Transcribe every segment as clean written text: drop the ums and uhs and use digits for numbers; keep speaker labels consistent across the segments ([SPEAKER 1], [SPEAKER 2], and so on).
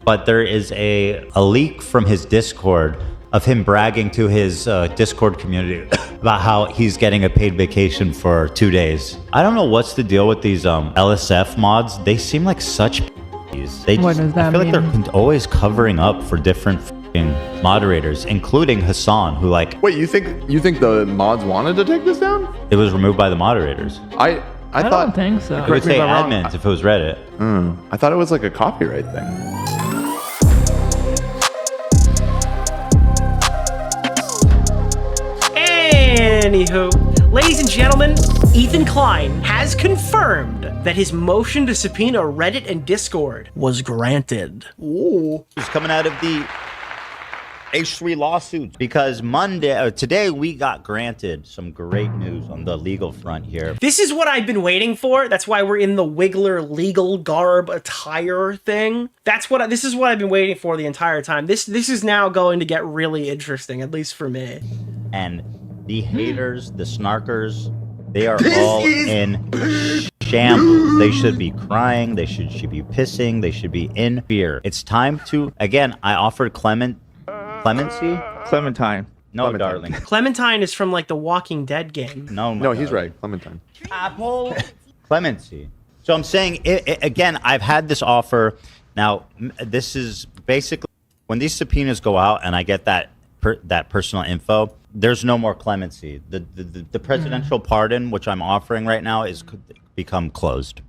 [SPEAKER 1] but there is a leak from his Discord of him bragging to his Discord community about how he's getting a paid vacation for 2 days. I don't know what's the deal with these LSF mods. They seem like such they
[SPEAKER 2] What does that
[SPEAKER 1] I feel
[SPEAKER 2] mean?
[SPEAKER 1] like they're always covering up for different moderators, including Hasan, who like...
[SPEAKER 3] Wait, you think the mods wanted to take this down?
[SPEAKER 1] It was removed by the moderators.
[SPEAKER 3] I
[SPEAKER 2] I
[SPEAKER 3] thought,
[SPEAKER 2] don't think so.
[SPEAKER 1] It would say
[SPEAKER 3] me if I'm wrong.
[SPEAKER 1] admins if it was Reddit.
[SPEAKER 3] I thought it was like a copyright thing.
[SPEAKER 4] Anywho, ladies and gentlemen, Ethan Klein has confirmed that his motion to subpoena Reddit and Discord was granted. Ooh.
[SPEAKER 1] It's coming out of the H3 lawsuits because today we got granted some great news on the legal front here.
[SPEAKER 4] This is what I've been waiting for. That's why we're in the Wiggler legal garb attire thing. This is what I've been waiting for the entire time. This is now going to get really interesting, at least for me.
[SPEAKER 1] And the haters, the snarkers, they are all in shambles. They should be crying. They should be pissing. They should be in fear. It's time to, again, I offered Clemency?
[SPEAKER 5] Clementine.
[SPEAKER 1] No,
[SPEAKER 3] Clementine.
[SPEAKER 1] darling.
[SPEAKER 4] Clementine is from like the Walking Dead game.
[SPEAKER 3] No, he's right. Clementine.
[SPEAKER 1] Apple. Clemency. So I'm saying, again, I've had this offer. Now, this is basically, when these subpoenas go out and I get that personal info, there's no more clemency. The presidential pardon, which I'm offering right now, is become closed.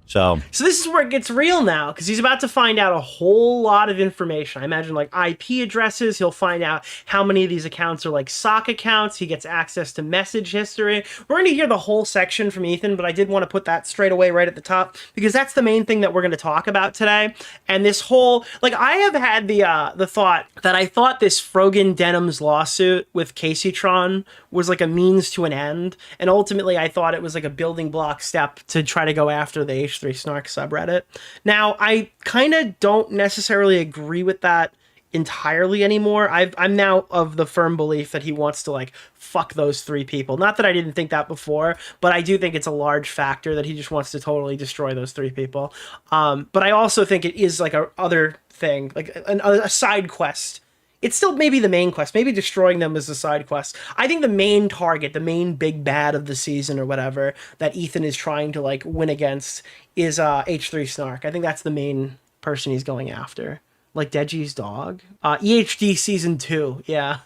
[SPEAKER 1] So
[SPEAKER 4] this is where it gets real now, because he's about to find out a whole lot of information. I imagine like IP addresses. He'll find out how many of these accounts are like sock accounts. He gets access to message history. We're going to hear the whole section from Ethan, but I did want to put that straight away right at the top, because that's the main thing that we're going to talk about today. And this whole, like, I have had the thought that I thought this Frogan Denham's lawsuit with Caseytron was like a means to an end. And ultimately I thought it was like a building block step to try to go after the H3 Snark subreddit. Now, I kind of don't necessarily agree with that entirely anymore. I'm now of the firm belief that he wants to like fuck those 3 people. Not that I didn't think that before, but I do think it's a large factor that he just wants to totally destroy those 3 people. But I also think it is like a other thing, like a side quest. It's still maybe the main quest. Maybe destroying them is the side quest. I think the main target, the main big bad of the season or whatever that Ethan is trying to like win against is H3 Snark. I think that's the main person he's going after. Like Deji's dog. EHD season 2. Yeah.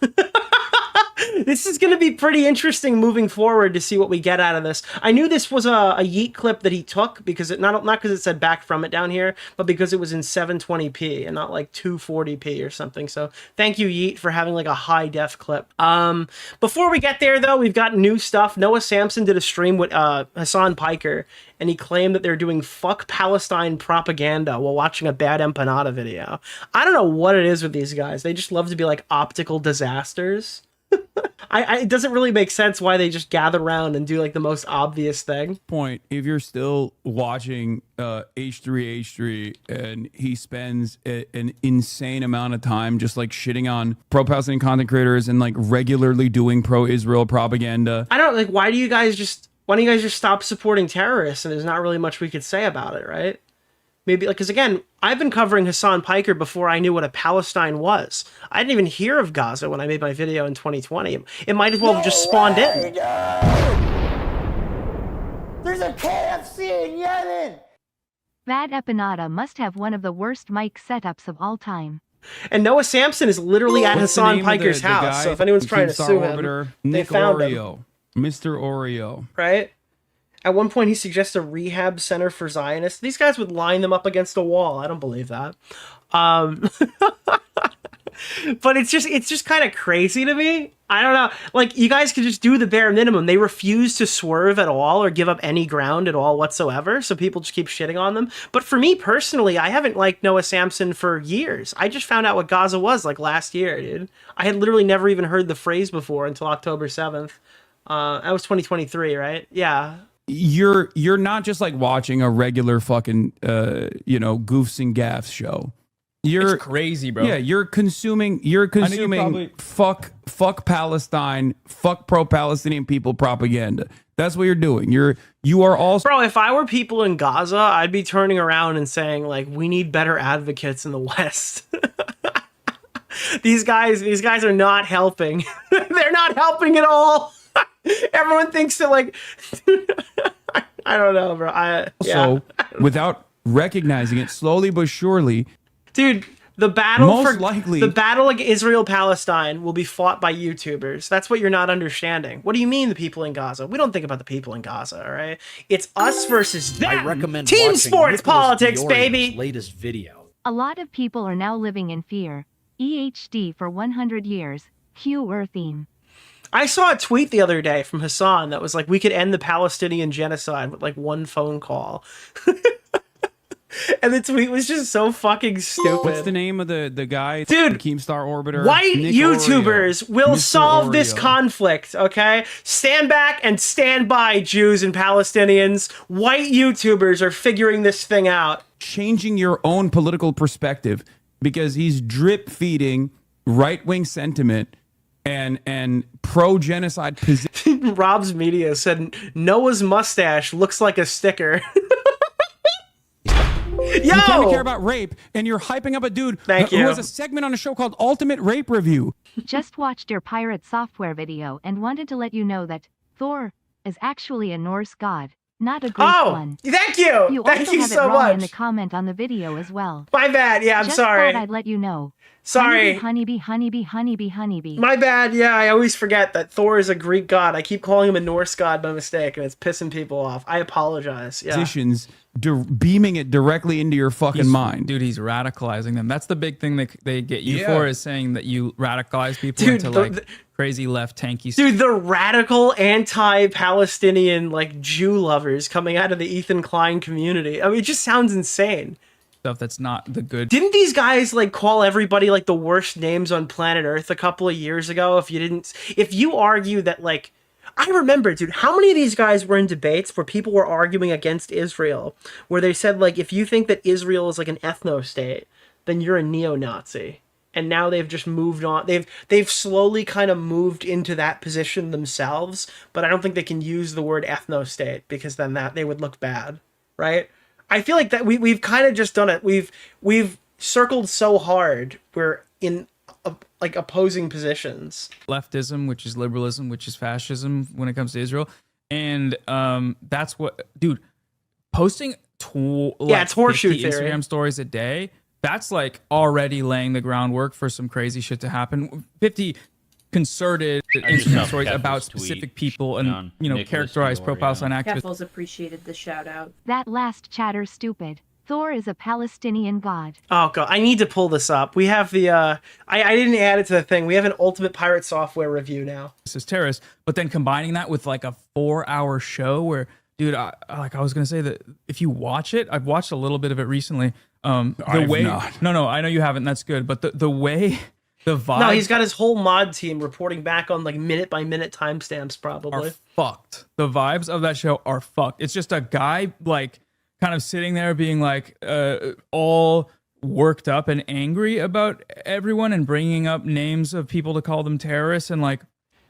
[SPEAKER 4] This is going to be pretty interesting moving forward to see what we get out of this. I knew this was a Yeet clip that he took because not because it said back from it down here, but because it was in 720p and not like 240p or something. So thank you, Yeet, for having like a high def clip. Before we get there though, we've got new stuff. Noah Samson did a stream with Hasan Piker, and he claimed that they're doing fuck Palestine propaganda while watching a bad empanada video. I don't know what it is with these guys. They just love to be like optical disasters. It doesn't really make sense why they just gather around and do like the most obvious thing.
[SPEAKER 6] Point, if you're still watching H3 and he spends an insane amount of time just like shitting on pro-Palestinian content creators and like regularly doing pro-Israel propaganda.
[SPEAKER 4] I don't like, why don't you guys just stop supporting terrorists? And there's not really much we could say about it, right? Maybe like, because again, I've been covering Hasan Piker before I knew what a Palestine was. I didn't even hear of Gaza when I made my video in 2020. It might as well have just spawned in.
[SPEAKER 7] There's a KFC in Yemen!
[SPEAKER 8] Bad Empanada must have one of the worst mic setups of all time.
[SPEAKER 4] And Noah Samson is literally at
[SPEAKER 6] What's the
[SPEAKER 4] Hasan
[SPEAKER 6] name of
[SPEAKER 4] Piker's
[SPEAKER 6] the
[SPEAKER 4] house.
[SPEAKER 6] guy?
[SPEAKER 4] So if anyone's trying to
[SPEAKER 6] Keemstar
[SPEAKER 4] sue him,
[SPEAKER 6] Orbiter,
[SPEAKER 4] they found him.
[SPEAKER 6] DeOrio. Mr. Oreo.
[SPEAKER 4] Right? At one point, he suggests a rehab center for Zionists. These guys would line them up against a wall. I don't believe that. But it's just kind of crazy to me. I don't know. Like, you guys could just do the bare minimum. They refuse to swerve at all or give up any ground at all whatsoever. So people just keep shitting on them. But for me personally, I haven't liked Noah Samson for years. I just found out what Gaza was like last year, dude. I had literally never even heard the phrase before until October 7th. That was 2023, right? Yeah.
[SPEAKER 6] You're not just like watching a regular fucking goofs and gaffs show. You're
[SPEAKER 2] It's crazy, bro.
[SPEAKER 6] Yeah, you're consuming
[SPEAKER 2] probably-
[SPEAKER 6] fuck Palestine, fuck pro-Palestinian people propaganda. That's what you're doing. You are also
[SPEAKER 4] Bro, if I were people in Gaza, I'd be turning around and saying, like, we need better advocates in the West. These guys are not helping. They're not helping at all. Everyone thinks that, like, I don't know, bro.
[SPEAKER 6] so without recognizing it, slowly but surely.
[SPEAKER 4] Dude, the battle
[SPEAKER 6] Most
[SPEAKER 4] the battle against Israel-Palestine will be fought by YouTubers. That's what you're not understanding. What do you mean the people in Gaza? We don't think about the people in Gaza, all right? It's us versus them.
[SPEAKER 9] I recommend
[SPEAKER 4] Team
[SPEAKER 9] watching
[SPEAKER 4] sports
[SPEAKER 9] Nicholas
[SPEAKER 4] politics,
[SPEAKER 9] DeOrio's
[SPEAKER 4] baby.
[SPEAKER 9] latest video.
[SPEAKER 8] A lot of people are now living in fear. EHD for 100 years. Cue theme.
[SPEAKER 4] I saw a tweet the other day from Hasan that was like, we could end the Palestinian genocide with like one phone call. And the tweet was just so fucking stupid.
[SPEAKER 6] What's the name of the guy?
[SPEAKER 4] Dude,
[SPEAKER 6] Keemstar Orbiter.
[SPEAKER 4] White
[SPEAKER 6] Nick
[SPEAKER 4] YouTubers
[SPEAKER 6] Orio.
[SPEAKER 4] will
[SPEAKER 6] Mr.
[SPEAKER 4] solve this
[SPEAKER 6] Oreo.
[SPEAKER 4] conflict, okay? Stand back and stand by, Jews and Palestinians. White YouTubers are figuring this thing out.
[SPEAKER 6] Changing your own political perspective because he's drip feeding right-wing sentiment and pro-genocide position.
[SPEAKER 4] Rob's Media said Noah's mustache looks like a sticker. Yo!
[SPEAKER 6] You claim to care about rape, and you're hyping up a dude
[SPEAKER 4] Thank
[SPEAKER 6] who
[SPEAKER 4] you.
[SPEAKER 6] has a segment on a show called Ultimate Rape Review.
[SPEAKER 8] Just watched your pirate software video and wanted to let you know that Thor is actually a Norse god, not a Greek one.
[SPEAKER 4] Thank you.
[SPEAKER 8] You
[SPEAKER 4] Thank
[SPEAKER 8] also
[SPEAKER 4] you
[SPEAKER 8] have
[SPEAKER 4] so
[SPEAKER 8] it wrong in
[SPEAKER 4] much.
[SPEAKER 8] the comment on the video as well.
[SPEAKER 4] My bad. Yeah, I'm
[SPEAKER 8] Just
[SPEAKER 4] sorry.
[SPEAKER 8] thought I'd let you know.
[SPEAKER 4] Sorry.
[SPEAKER 8] Honeybee, honeybee, honeybee, honeybee.
[SPEAKER 4] My bad. Yeah, I always forget that Thor is a Greek god. I keep calling him a Norse god by mistake, and it's pissing people off. I apologize. Yeah.
[SPEAKER 6] Positions, beaming it directly into your fucking mind.
[SPEAKER 2] Dude, he's radicalizing them. That's the big thing they get you for, is saying that you radicalize people
[SPEAKER 4] Dude,
[SPEAKER 2] into crazy left tanky
[SPEAKER 4] Dude, the radical anti-Palestinian like Jew lovers coming out of the Ethan Klein community. I mean, it just sounds insane.
[SPEAKER 2] stuff that's not the good.
[SPEAKER 4] Didn't these guys like call everybody like the worst names on planet Earth a couple of years ago? If you argue that, like, I remember, dude, how many of these guys were in debates where people were arguing against Israel, where they said, like, if you think that Israel is like an ethno-state, then you're a neo-Nazi. And now they've just moved on. They've slowly kind of moved into that position themselves, but I don't think they can use the word ethno-state because then that they would look bad, right? I feel like that we've kind of just done it. We've circled so hard. We're in like opposing positions.
[SPEAKER 2] Leftism, which is liberalism, which is fascism when it comes to Israel, and that's what, dude. Posting
[SPEAKER 4] it's horseshoe
[SPEAKER 2] 50
[SPEAKER 4] theory.
[SPEAKER 2] Instagram stories a day. That's like already laying the groundwork for some crazy shit to happen. 50 concerted Instagram stories about specific people and, you know,
[SPEAKER 10] Nicholas
[SPEAKER 2] characterize
[SPEAKER 10] DeOrio.
[SPEAKER 2] pro-Palestine activists.
[SPEAKER 11] Keppel's appreciated the shout out.
[SPEAKER 8] That last chatter stupid. Thor is a Palestinian god.
[SPEAKER 4] Oh god, I need to pull this up. We have the I didn't add it to the thing. We have an Ultimate Pirate Software review now.
[SPEAKER 2] This is terrorist, but then combining that with like a 4-hour show where, dude, I was gonna say that if you watch it, I've watched a little bit of it recently. No, I know you haven't. That's good, but the way the vibe.
[SPEAKER 4] No, he's got his whole mod team reporting back on like minute by minute timestamps. Probably
[SPEAKER 2] are fucked. The vibes of that show are fucked. It's just a guy like kind of sitting there being like all worked up and angry about everyone and bringing up names of people to call them terrorists and like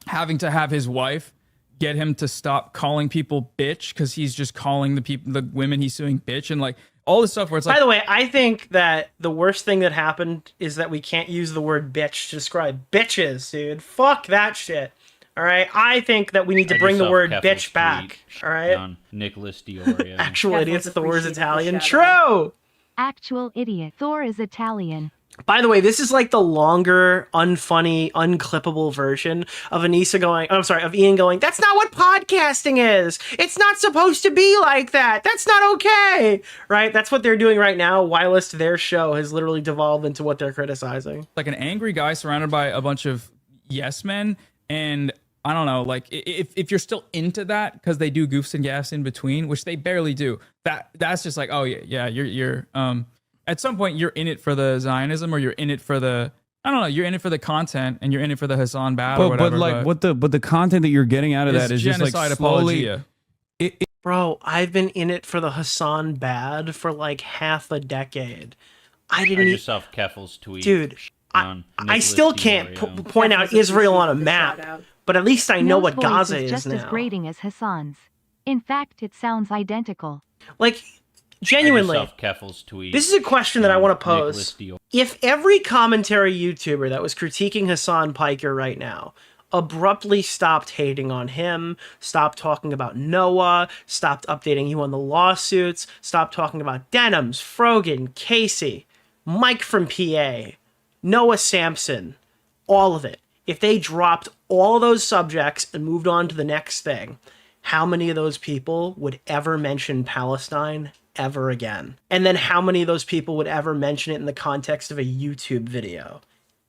[SPEAKER 2] having to have his wife get him to stop calling people bitch because he's just calling the women he's suing bitch and like all this stuff where it's like.
[SPEAKER 4] By the way, I think that the worst thing that happened is that we can't use the word bitch to describe bitches, dude. Fuck that shit. All right, I think that we need to bring the word bitch back. All right,
[SPEAKER 10] on Nicholas DeOrio.
[SPEAKER 4] Actual idiots. Thor's Italian.
[SPEAKER 11] the shout-out.
[SPEAKER 4] True.
[SPEAKER 8] Actual idiot. Thor is Italian.
[SPEAKER 4] By the way, this is like the longer, unfunny, unclippable version of of Ian going, that's not what podcasting is. It's not supposed to be like that. That's not okay. Right? That's what they're doing right now. Whilst their show has literally devolved into what they're criticizing.
[SPEAKER 2] Like an angry guy surrounded by a bunch of yes men. And I don't know, like if you're still into that because they do goofs and gaffs in between, which they barely do, that's just like, oh yeah, you're at some point you're in it for the Zionism or you're in it for the, I don't know, you're in it for the content and you're in it for the Hasan battle or whatever.
[SPEAKER 6] But the content that you're getting out of that is just like
[SPEAKER 2] genocide
[SPEAKER 6] slowly.
[SPEAKER 2] apologia.
[SPEAKER 4] Bro, I've been in it for the Hasan bad for like half a decade. I didn't
[SPEAKER 1] Read
[SPEAKER 4] e-
[SPEAKER 1] yourself Keffel's tweet.
[SPEAKER 4] Dude, I
[SPEAKER 1] Nicholas
[SPEAKER 4] still can't
[SPEAKER 1] DeOrio.
[SPEAKER 4] point out Israel on a map, but at least I know
[SPEAKER 8] No's
[SPEAKER 4] what
[SPEAKER 8] voice
[SPEAKER 4] Gaza
[SPEAKER 8] is
[SPEAKER 4] is
[SPEAKER 8] just as
[SPEAKER 4] now.
[SPEAKER 8] grating as Hasan's. In fact, it sounds identical.
[SPEAKER 4] Like, genuinely,
[SPEAKER 1] Read yourself Keffel's tweet.
[SPEAKER 4] this is a question that I want to pose.
[SPEAKER 1] Nicholas DeOrio.
[SPEAKER 4] If every commentary YouTuber that was critiquing Hasan Piker right now abruptly stopped hating on him, stopped talking about Noah, stopped updating you on the lawsuits, stopped talking about Denims, Frogan, Casey, Mike from PA, Noah Samson, all of it. If they dropped all those subjects and moved on to the next thing, how many of those people would ever mention Palestine ever again? And then how many of those people would ever mention it in the context of a YouTube video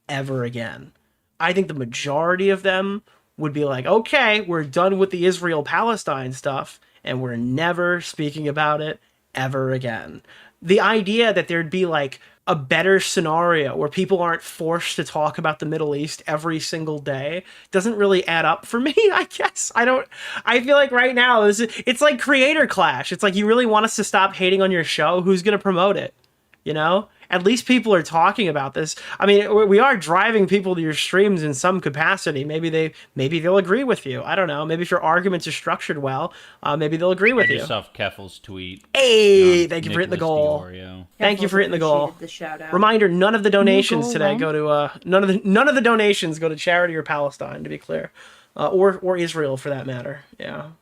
[SPEAKER 4] ever again? I think the majority of them would be like, okay, we're done with the Israel-Palestine stuff, and we're never speaking about it ever again. The idea that there'd be like a better scenario where people aren't forced to talk about the Middle East every single day doesn't really add up for me, I guess. I feel like right now, it's like creator clash. It's like, you really want us to stop hating on your show? Who's going to promote it? You know? At least people are talking about this. I mean, we are driving people to your streams in some capacity. Maybe they'll agree with you. I don't know. Maybe if your arguments are structured well, maybe they'll agree with
[SPEAKER 1] Read
[SPEAKER 4] you.
[SPEAKER 1] Yourself Keffel's tweet.
[SPEAKER 4] Hey, thank you for hitting the goal.
[SPEAKER 1] DeOrio.
[SPEAKER 4] Thank you for hitting the goal.
[SPEAKER 11] Appreciated the shout out.
[SPEAKER 4] Reminder: none of the donations
[SPEAKER 8] goal,
[SPEAKER 4] today
[SPEAKER 8] Len?
[SPEAKER 4] go to none of the donations go to charity or Palestine. To be clear, or Israel for that matter. Yeah.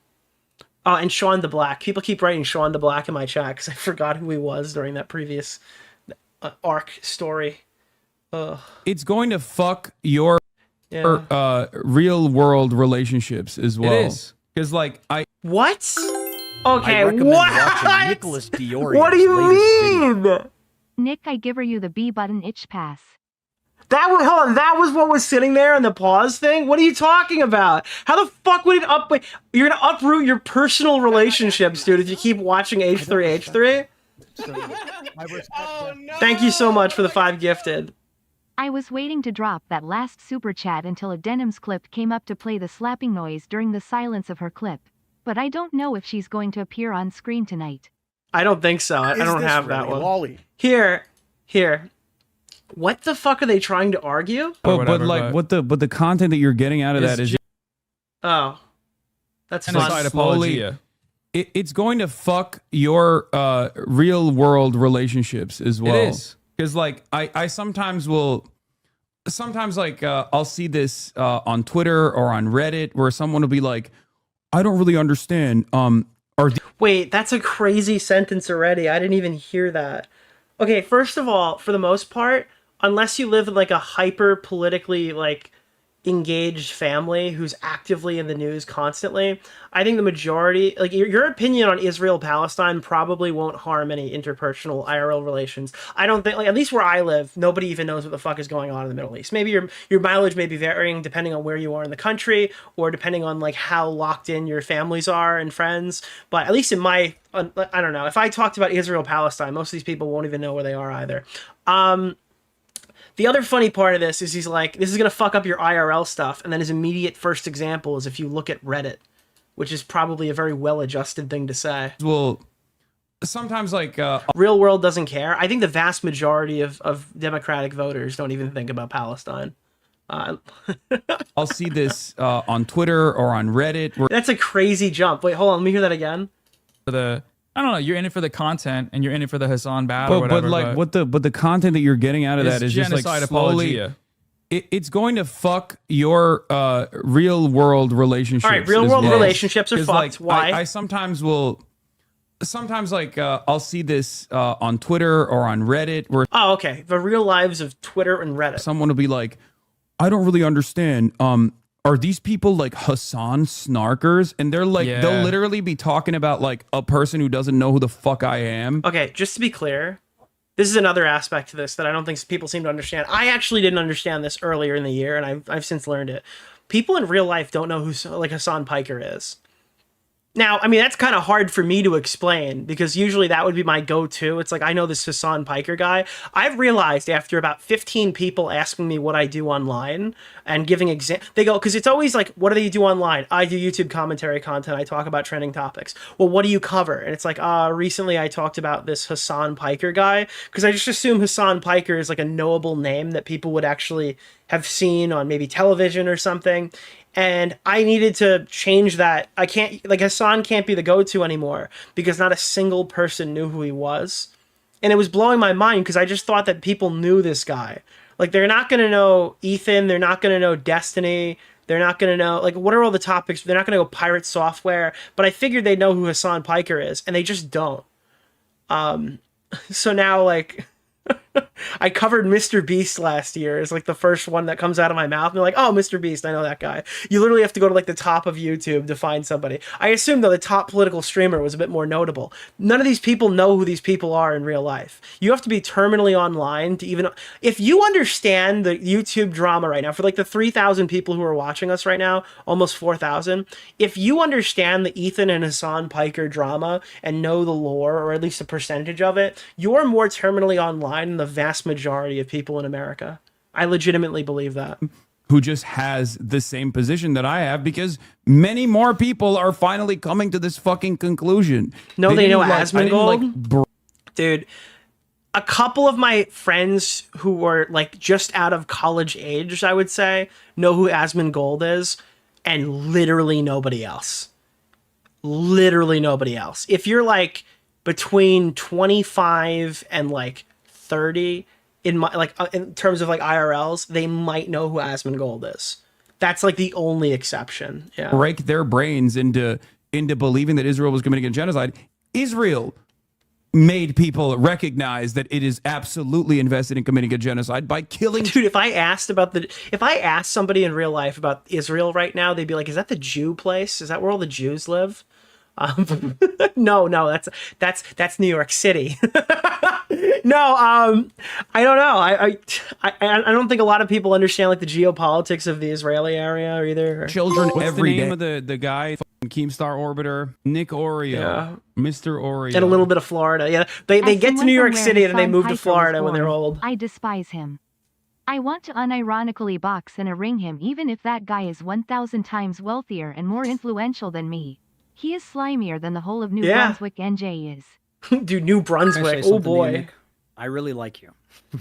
[SPEAKER 4] Oh, and Sean the Black. People keep writing Sean the Black in my chat because I forgot who he was during that previous arc story.
[SPEAKER 6] It's going to fuck your real world relationships as well.
[SPEAKER 2] It is.
[SPEAKER 6] Because like
[SPEAKER 4] What? Okay,
[SPEAKER 9] I recommend watching
[SPEAKER 4] what?
[SPEAKER 9] Nicholas DeOrio.
[SPEAKER 4] What do you mean?
[SPEAKER 8] Nick, I give you the B button itch pass.
[SPEAKER 4] Hold on, that was what was sitting there in the pause thing? What are you talking about? How the fuck would it you're gonna uproot your personal relationships, dude, if you keep watching H3H3? Thank you so much for the 5 gifted.
[SPEAKER 8] I was waiting to drop that last super chat until a Denims clip came up to play the slapping noise during the silence of her clip. But I don't know if she's going to appear on screen tonight.
[SPEAKER 4] I don't think so. I don't have that one.
[SPEAKER 9] Lolly.
[SPEAKER 4] Here. What the fuck are they trying to argue?
[SPEAKER 6] but the content that you're getting out of that is
[SPEAKER 4] Oh. That's
[SPEAKER 2] Genocide
[SPEAKER 4] fun.
[SPEAKER 2] apologia.
[SPEAKER 6] it's going to fuck your real world relationships as well.
[SPEAKER 2] It is.
[SPEAKER 6] Because like I sometimes like I'll see this on Twitter or on Reddit where someone will be like, I don't really understand.
[SPEAKER 4] Wait, that's a crazy sentence already. I didn't even hear that. Okay, first of all, for the most part, unless you live in like a hyper politically like engaged family who's actively in the news constantly, I think the majority, like your opinion on Israel-Palestine probably won't harm any interpersonal IRL relations. I don't think, like, at least where I live, nobody even knows what the fuck is going on in the Middle East. Maybe your mileage may be varying depending on where you are in the country or depending on like how locked in your families are and friends. But at least in my, I don't know, if I talked about Israel-Palestine, most of these people won't even know where they are either. The other funny part of this is he's like, this is going to fuck up your IRL stuff. And then his immediate first example is if you look at Reddit, which is probably a very well-adjusted thing to say.
[SPEAKER 6] Well, sometimes like...
[SPEAKER 4] real world doesn't care. I think the vast majority of Democratic voters don't even think about Palestine.
[SPEAKER 6] I'll see this on Twitter or on Reddit.
[SPEAKER 4] That's a crazy jump. Wait, hold on. Let me hear that again.
[SPEAKER 2] I don't know. You're in it for the content, and you're in it for the Hasan battle. Or whatever,
[SPEAKER 6] but the content that you're getting out of that is just like slowly.
[SPEAKER 2] Apologia.
[SPEAKER 6] It's going to fuck your real world relationships.
[SPEAKER 4] All right, real world relationships are fucked.
[SPEAKER 6] Like,
[SPEAKER 4] Why?
[SPEAKER 6] I sometimes like I'll see this on Twitter or on Reddit where
[SPEAKER 4] okay. The real lives of Twitter and Reddit.
[SPEAKER 6] someone will be like, I don't really understand. Are these people like Hasan snarkers? And they're like, they'll literally be talking about like a person who doesn't know who the fuck I am.
[SPEAKER 4] Okay, just to be clear, this is another aspect to this that I don't think people seem to understand. I actually didn't understand this earlier in the year, and I've since learned it. People in real life don't know who like Hasan Piker is. Now, I mean, that's kind of hard for me to explain because usually that would be my go-to. It's like, I know this Hasan Piker guy. I've realized after about 15 people asking me what I do online and giving they go, because it's always like, what do you do online? I do YouTube commentary content. I talk about trending topics. Well, what do you cover? And it's like, recently I talked about this Hasan Piker guy because I just assume Hasan Piker is like a knowable name that people would actually have seen on maybe television or something. And I needed to change that. I can't, like, Hasan can't be the go-to anymore because not a single person knew who he was. And it was blowing my mind because I just thought that people knew this guy. Like, they're not going to know Ethan. They're not going to know Destiny. They're not going to know, like, what are all the topics? They're not going to go pirate software. But I figured they'd know who Hasan Piker is, and they just don't. So now, like... I covered Mr. Beast last year as like the first one that comes out of my mouth. And they're like, oh, Mr. Beast, I know that guy. You literally have to go to like the top of YouTube to find somebody. I assume though the top political streamer was a bit more notable. None of these people know who these people are in real life. You have to be terminally online to even, if you understand the YouTube drama right now, for like the 3,000 people who are watching us right now, almost 4,000, if you understand the Ethan and Hasan Piker drama and know the lore, or at least a percentage of it, you're more terminally online than the vast majority of people in America. I legitimately believe that.
[SPEAKER 6] Who just has the same position that I have because many more people are finally coming to this fucking conclusion.
[SPEAKER 4] No, they know
[SPEAKER 6] like,
[SPEAKER 4] Asmongold? Dude, a couple of my friends who were like just out of college age, I would say, know who Asmongold is, and literally nobody else. Literally nobody else. If you're like between 25 and like 30 in my like in terms of like IRLs, they might know who Asmongold is. That's like the only exception. Yeah.
[SPEAKER 6] Break their brains into believing that Israel was committing a genocide. Israel made people recognize that it is absolutely invested in committing a genocide by killing.
[SPEAKER 4] Dude, if I asked somebody in real life about Israel right now, they'd be like, "Is that the Jew place? Is that where all the Jews live?" No, that's New York City. No, I don't know. I don't think a lot of people understand like the geopolitics of the Israeli area either.
[SPEAKER 6] Children
[SPEAKER 4] What's
[SPEAKER 6] every
[SPEAKER 4] the name
[SPEAKER 6] day. Of the guy, Keemstar Orbiter, Nick Oreo,
[SPEAKER 4] Yeah.
[SPEAKER 6] Mr. Oreo,
[SPEAKER 4] And a little bit of Florida. Yeah, they get to
[SPEAKER 8] someone
[SPEAKER 4] New York
[SPEAKER 8] from where
[SPEAKER 4] City and then they
[SPEAKER 8] Hasan
[SPEAKER 4] move to
[SPEAKER 8] Piker was
[SPEAKER 4] Florida when they're
[SPEAKER 8] born,
[SPEAKER 4] old.
[SPEAKER 8] I despise him. I want to unironically box and ring him even if that guy is 1,000 times wealthier and more influential than me. He is slimier than the whole of New Brunswick NJ is.
[SPEAKER 4] Dude, New Brunswick. Oh boy.
[SPEAKER 9] I really like you.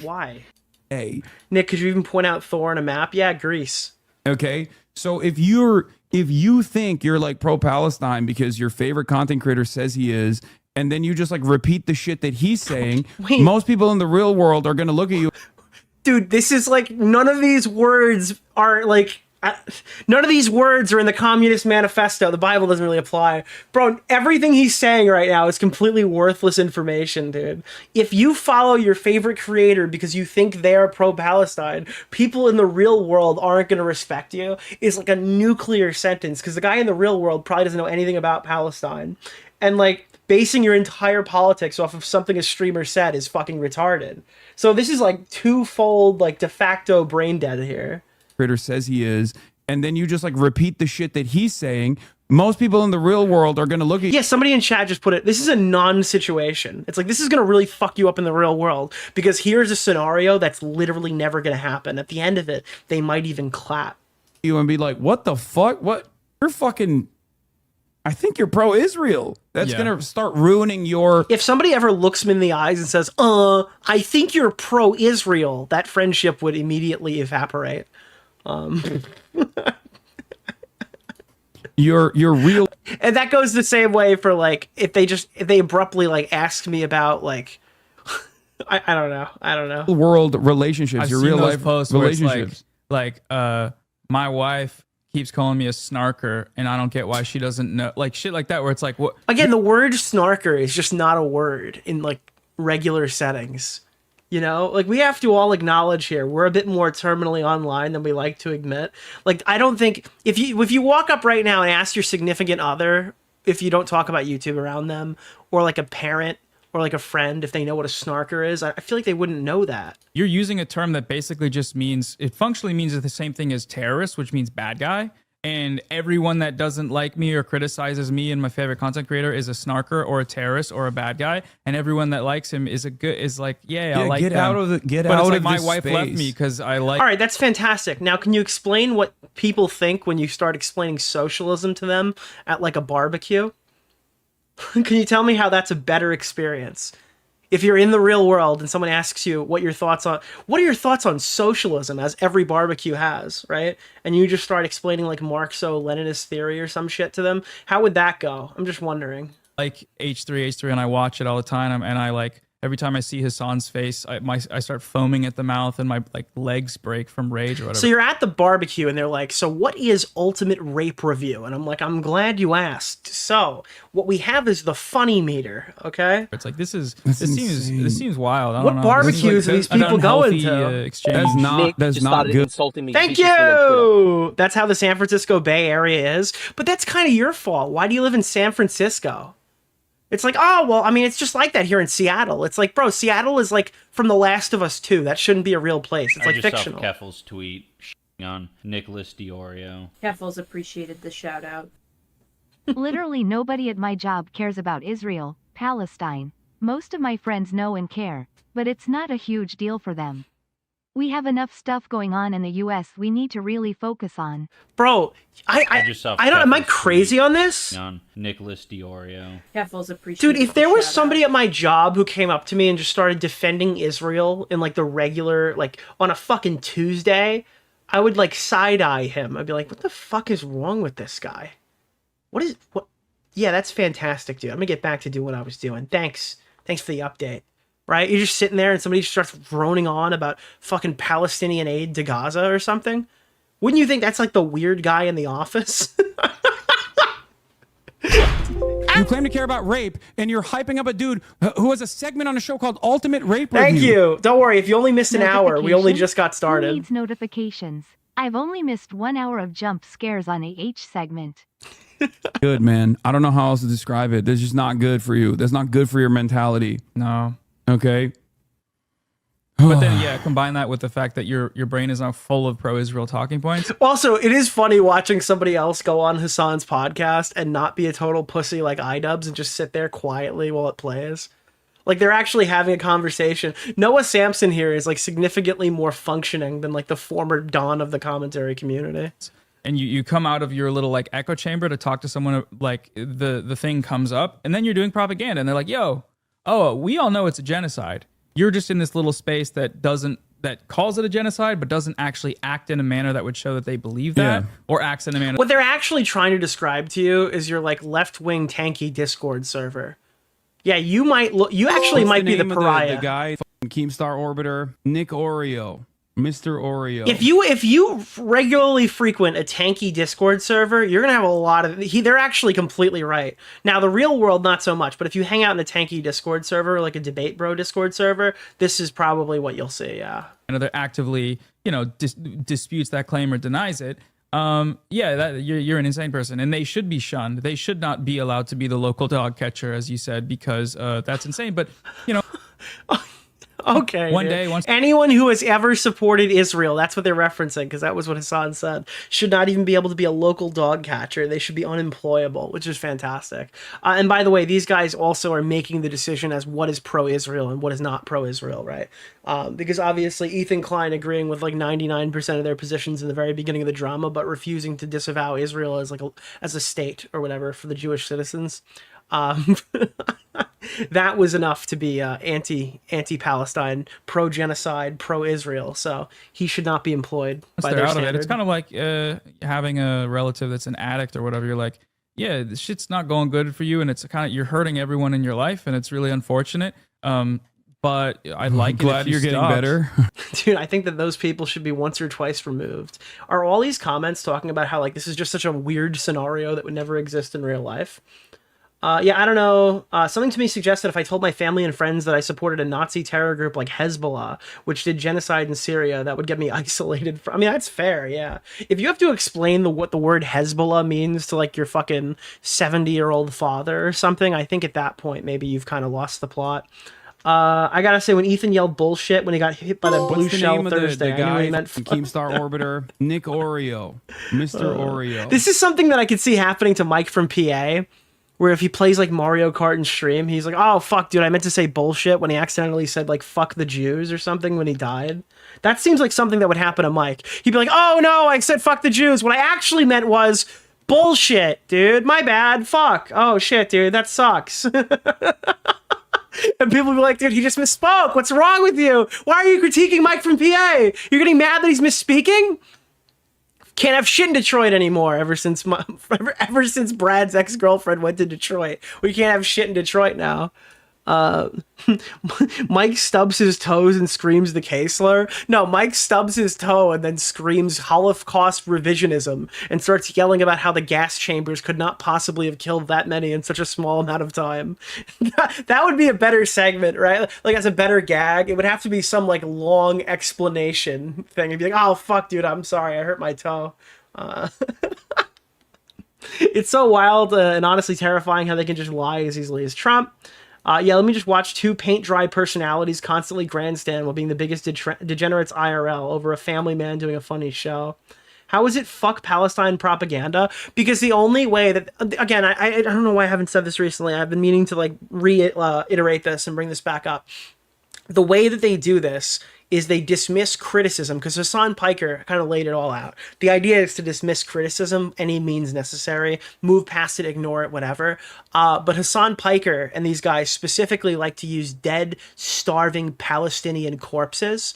[SPEAKER 4] Why?
[SPEAKER 6] Hey,
[SPEAKER 4] Nick, could you even point out Thor on a map? Yeah, Greece.
[SPEAKER 6] okay. So if you think you're like pro-Palestine because your favorite content creator says he is, and then you just like repeat the shit that he's saying,
[SPEAKER 4] Wait.
[SPEAKER 6] most people in the real world are gonna look at you.
[SPEAKER 4] Dude, this is like, none of these words are like, none of these words are in the Communist Manifesto. The Bible doesn't really apply. Bro, everything he's saying right now is completely worthless information, dude. If you follow your favorite creator because you think they're pro-Palestine, people in the real world aren't going to respect you is like a nuclear sentence because the guy in the real world probably doesn't know anything about Palestine. And like, basing your entire politics off of something a streamer said is fucking retarded. So this is like twofold, like de facto brain dead here.
[SPEAKER 6] Creator says he is, and then you just like repeat the shit that he's saying, most people in the real world are going to look at you.
[SPEAKER 4] Yeah, somebody in chat just put it, this is a non-situation. It's like, this is going to really fuck you up in the real world because here's a scenario that's literally never going to happen. At the end of it, they might even clap.
[SPEAKER 6] You and be like, what the fuck? What? You're fucking... I think you're pro-Israel. That's going to start ruining your...
[SPEAKER 4] If somebody ever looks me in the eyes and says, I think you're pro-Israel, that friendship would immediately evaporate.
[SPEAKER 6] Your real,
[SPEAKER 4] and that goes the same way for like if they abruptly like ask me about like I don't know
[SPEAKER 6] world relationships.
[SPEAKER 2] I've
[SPEAKER 6] your
[SPEAKER 2] seen
[SPEAKER 6] real
[SPEAKER 2] those
[SPEAKER 6] life
[SPEAKER 2] posts where it's
[SPEAKER 6] relationships.
[SPEAKER 2] like my wife keeps calling me a snarker and I don't get why she doesn't know, like shit like that where it's like, what
[SPEAKER 4] again, the word snarker is just not a word in like regular settings. You know, like we have to all acknowledge here, we're a bit more terminally online than we like to admit. Like, I don't think if you walk up right now and ask your significant other, if you don't talk about YouTube around them, or like a parent or like a friend, if they know what a snarker is, I feel like they wouldn't know that.
[SPEAKER 2] You're using a term that basically just means, it functionally means the same thing as terrorist, which means bad guy. and everyone that doesn't like me or criticizes me and my favorite content creator is a snarker or a terrorist or a bad guy, and everyone that likes him is like, I like
[SPEAKER 6] get
[SPEAKER 2] them.
[SPEAKER 6] out of the get
[SPEAKER 2] but
[SPEAKER 6] out
[SPEAKER 2] it's like
[SPEAKER 6] of
[SPEAKER 2] my
[SPEAKER 6] this
[SPEAKER 2] wife left
[SPEAKER 6] space.
[SPEAKER 2] me because I like.
[SPEAKER 4] All right, that's fantastic. Now, can you explain what people think when you start explaining socialism to them at like a barbecue? Can you tell me how that's a better experience? If you're in the real world and someone asks you what are your thoughts on socialism, as every barbecue has, right? And you just start explaining like Marxo-Leninist theory or some shit to them, how would that go? I'm just wondering.
[SPEAKER 2] Like H3 and I watch it all the time, and I like every time I see Hasan's face, I start foaming at the mouth and my like legs break from rage or whatever.
[SPEAKER 4] So you're at the barbecue and they're like, so what is Ultimate Rape Review? And I'm like, I'm glad you asked. So what we have is the funny meter, okay?
[SPEAKER 2] It's like this seems wild. I
[SPEAKER 4] What
[SPEAKER 2] don't know.
[SPEAKER 4] barbecues are these people going to?
[SPEAKER 2] Exchange.
[SPEAKER 6] That's not good.
[SPEAKER 9] Insulting me
[SPEAKER 4] Thank
[SPEAKER 9] viciously on Twitter.
[SPEAKER 4] you! That's how the San Francisco Bay Area is. But that's kind of your fault. Why do you live in San Francisco? It's like, oh, well, I mean, it's just like that here in Seattle. It's like, bro, Seattle is like from The Last of Us 2. That shouldn't be a real place. It's like fictional.
[SPEAKER 10] I just saw Keffel's tweet on Nicholas DeOrio.
[SPEAKER 11] Keffels appreciated the shout out.
[SPEAKER 8] Literally nobody at my job cares about Israel, Palestine. Most of my friends know and care, but it's not a huge deal for them. We have enough stuff going on in the US we need to really focus on.
[SPEAKER 4] Bro, I don't, am I crazy on this?
[SPEAKER 10] On Nicholas DeOrio.
[SPEAKER 11] Keffels appreciated
[SPEAKER 4] Dude, if there was somebody at my job who came up to me and just started defending Israel in like the regular, like on a fucking Tuesday, I would like side-eye him. I'd be like, what the fuck is wrong with this guy? What? Yeah, that's fantastic, dude. I'm gonna get back to doing what I was doing. Thanks for the update. Right? You're just sitting there and somebody starts droning on about fucking Palestinian aid to Gaza or something. Wouldn't you think that's like the weird guy in the office?
[SPEAKER 6] You claim to care about rape, and you're hyping up a dude who has a segment on a show called Ultimate Rape Review.
[SPEAKER 4] Thank you. Don't worry. If you only missed an hour, we only just got started.
[SPEAKER 8] Who needs notifications? I've only missed 1 hour of jump scares on a segment.
[SPEAKER 6] Good, man. I don't know how else to describe it. That's just not good for you. That's not good for your mentality.
[SPEAKER 2] No.
[SPEAKER 6] Okay.
[SPEAKER 2] But then, yeah, combine that with the fact that your brain is now full of pro-Israel talking points.
[SPEAKER 4] Also, it is funny watching somebody else go on Hasan's podcast and not be a total pussy like iDubbbz and just sit there quietly while it plays. Like, they're actually having a conversation. Noah Samson here is, like, significantly more functioning than, like, the former Don of the commentary community.
[SPEAKER 2] And you come out of your little, like, echo chamber to talk to someone, like, the thing comes up, and then you're doing propaganda, and they're like, yo, oh, we all know it's a genocide. You're just in this little space that calls it a genocide, but doesn't actually act in a manner that would show that they believe that, or acts in a manner.
[SPEAKER 4] What they're actually trying to describe to you is your like left-wing tanky Discord server. Yeah, you might look. You actually might be the pariah.
[SPEAKER 6] The guy, Keemstar Orbiter, Nick Oreo. Mr. Oreo.
[SPEAKER 4] If you regularly frequent a tanky Discord server, you're gonna have a lot of. They're actually completely right. Now the real world, not so much. But if you hang out in a tanky Discord server, like a Debate Bro Discord server, this is probably what you'll see. Yeah.
[SPEAKER 2] And they're actively, disputes that claim or denies it. You're an insane person, and they should be shunned. They should not be allowed to be the local dog catcher, as you said, because that's insane. But
[SPEAKER 4] Okay.
[SPEAKER 2] Once
[SPEAKER 4] anyone who has ever supported Israel, that's what they're referencing, because that was what Hasan said, should not even be able to be a local dog catcher. They should be unemployable, which is fantastic. And by the way, these guys also are making the decision as what is pro-Israel and what is not pro-Israel, right? Because obviously Ethan Klein agreeing with like 99% of their positions in the very beginning of the drama, but refusing to disavow Israel as like as a state or whatever for the Jewish citizens. That was enough to be anti-Palestine, pro-genocide, pro-Israel. So he should not be employed by their standard.
[SPEAKER 2] It's kind of like having a relative that's an addict or whatever. You're like, yeah, this shit's not going good for you, and it's kind of you're hurting everyone in your life, and it's really unfortunate. But I'd like
[SPEAKER 6] glad you're getting better.
[SPEAKER 4] Dude, I think that those people should be once or twice removed. Are all these comments talking about how like this is just such a weird scenario that would never exist in real life? I don't know. Something to me suggests that if I told my family and friends that I supported a Nazi terror group like Hezbollah, which did genocide in Syria, that would get me isolated from... I mean, that's fair, yeah. If you have to explain what the word Hezbollah means to, like, your fucking 70-year-old father or something, I think at that point maybe you've kind of lost the plot. I gotta say, when Ethan yelled bullshit when he got hit by that blue
[SPEAKER 6] What's the
[SPEAKER 4] shell
[SPEAKER 6] name of
[SPEAKER 4] Thursday,
[SPEAKER 6] the
[SPEAKER 4] I knew
[SPEAKER 6] guy
[SPEAKER 4] he meant
[SPEAKER 6] from Keemstar Orbiter? Nick Oreo. Mr. Oreo.
[SPEAKER 4] This is something that I could see happening to Mike from PA, where if he plays like Mario Kart in stream, he's like, oh, fuck, dude, I meant to say bullshit when he accidentally said like, fuck the Jews or something when he died. That seems like something that would happen to Mike. He'd be like, oh, no, I said fuck the Jews. What I actually meant was bullshit, dude. My bad. Fuck. Oh, shit, dude. That sucks. And people will be like, dude, he just misspoke. What's wrong with you? Why are you critiquing Mike from PA? You're getting mad that he's misspeaking? Can't have shit in Detroit anymore ever since Brad's ex-girlfriend went to Detroit. We can't have shit in Detroit now. Mike stubs his toes and screams the K-slur. No, Mike stubs his toe and then screams Holocaust revisionism and starts yelling about how the gas chambers could not possibly have killed that many in such a small amount of time. That would be a better segment, right? Like, as a better gag, it would have to be some like long explanation thing. It'd be like, oh fuck, dude, I'm sorry, I hurt my toe. It's so wild and honestly terrifying how they can just lie as easily as Trump. Yeah, let me just watch two paint-dry personalities constantly grandstand while being the biggest degenerates IRL over a family man doing a funny show. How is it fuck Palestine propaganda? Because the only way that, again, I don't know why I haven't said this recently. I've been meaning to like reiterate this and bring this back up. The way that they do this is they dismiss criticism, because Hasan Piker kind of laid it all out. The idea is to dismiss criticism any means necessary, move past it, ignore it, whatever. But Hasan Piker and these guys specifically like to use dead, starving Palestinian corpses,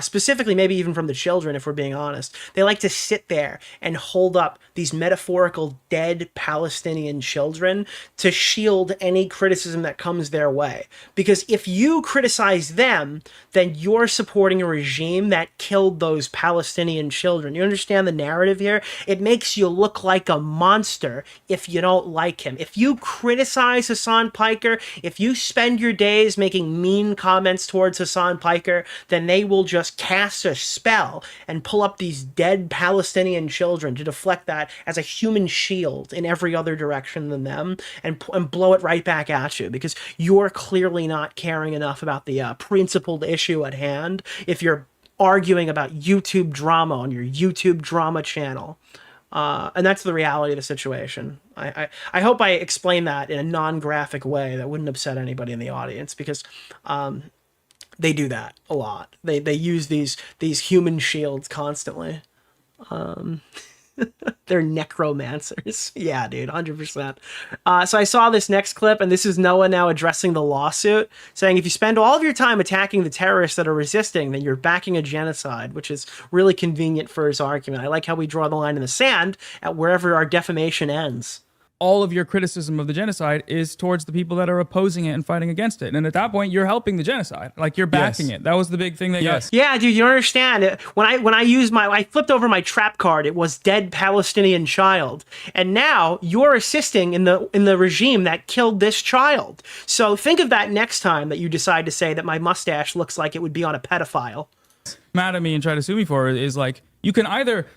[SPEAKER 4] specifically maybe even from the children, if we're being honest. They like to sit there and hold up these metaphorical dead Palestinian children to shield any criticism that comes their way. Because if you criticize them, then you're supporting a regime that killed those Palestinian children. You understand the narrative here? It makes you look like a monster if you don't like him. If you criticize Hasan Piker, if you spend your days making mean comments towards Hasan Piker, then they will just cast a spell and pull up these dead Palestinian children to deflect that as a human shield in every other direction than them, and blow it right back at you, because you're clearly not caring enough about the principled issue at hand if you're arguing about YouTube drama on your YouTube drama channel. And that's the reality of the situation. I hope I explained that in a non-graphic way that wouldn't upset anybody in the audience, because they do that a lot. They use these human shields constantly. They're necromancers. Yeah, dude, 100%. So I saw this next clip, and this is Noah now addressing the lawsuit, saying if you spend all of your time attacking the terrorists that are resisting, then you're backing a genocide, which is really convenient for his argument. I like how we draw the line in the sand at wherever our defamation ends.
[SPEAKER 2] All of your criticism of the genocide is towards the people that are opposing it and fighting against it. And at that point, you're helping the genocide. Like, you're backing it. That was the big thing that got...
[SPEAKER 4] Yeah, dude, you don't understand. When I flipped over my trap card, it was dead Palestinian child. And now you're assisting in the regime that killed this child. So think of that next time that you decide to say that my mustache looks like it would be on a pedophile.
[SPEAKER 2] Mad at me and try to sue me for it is like, you can either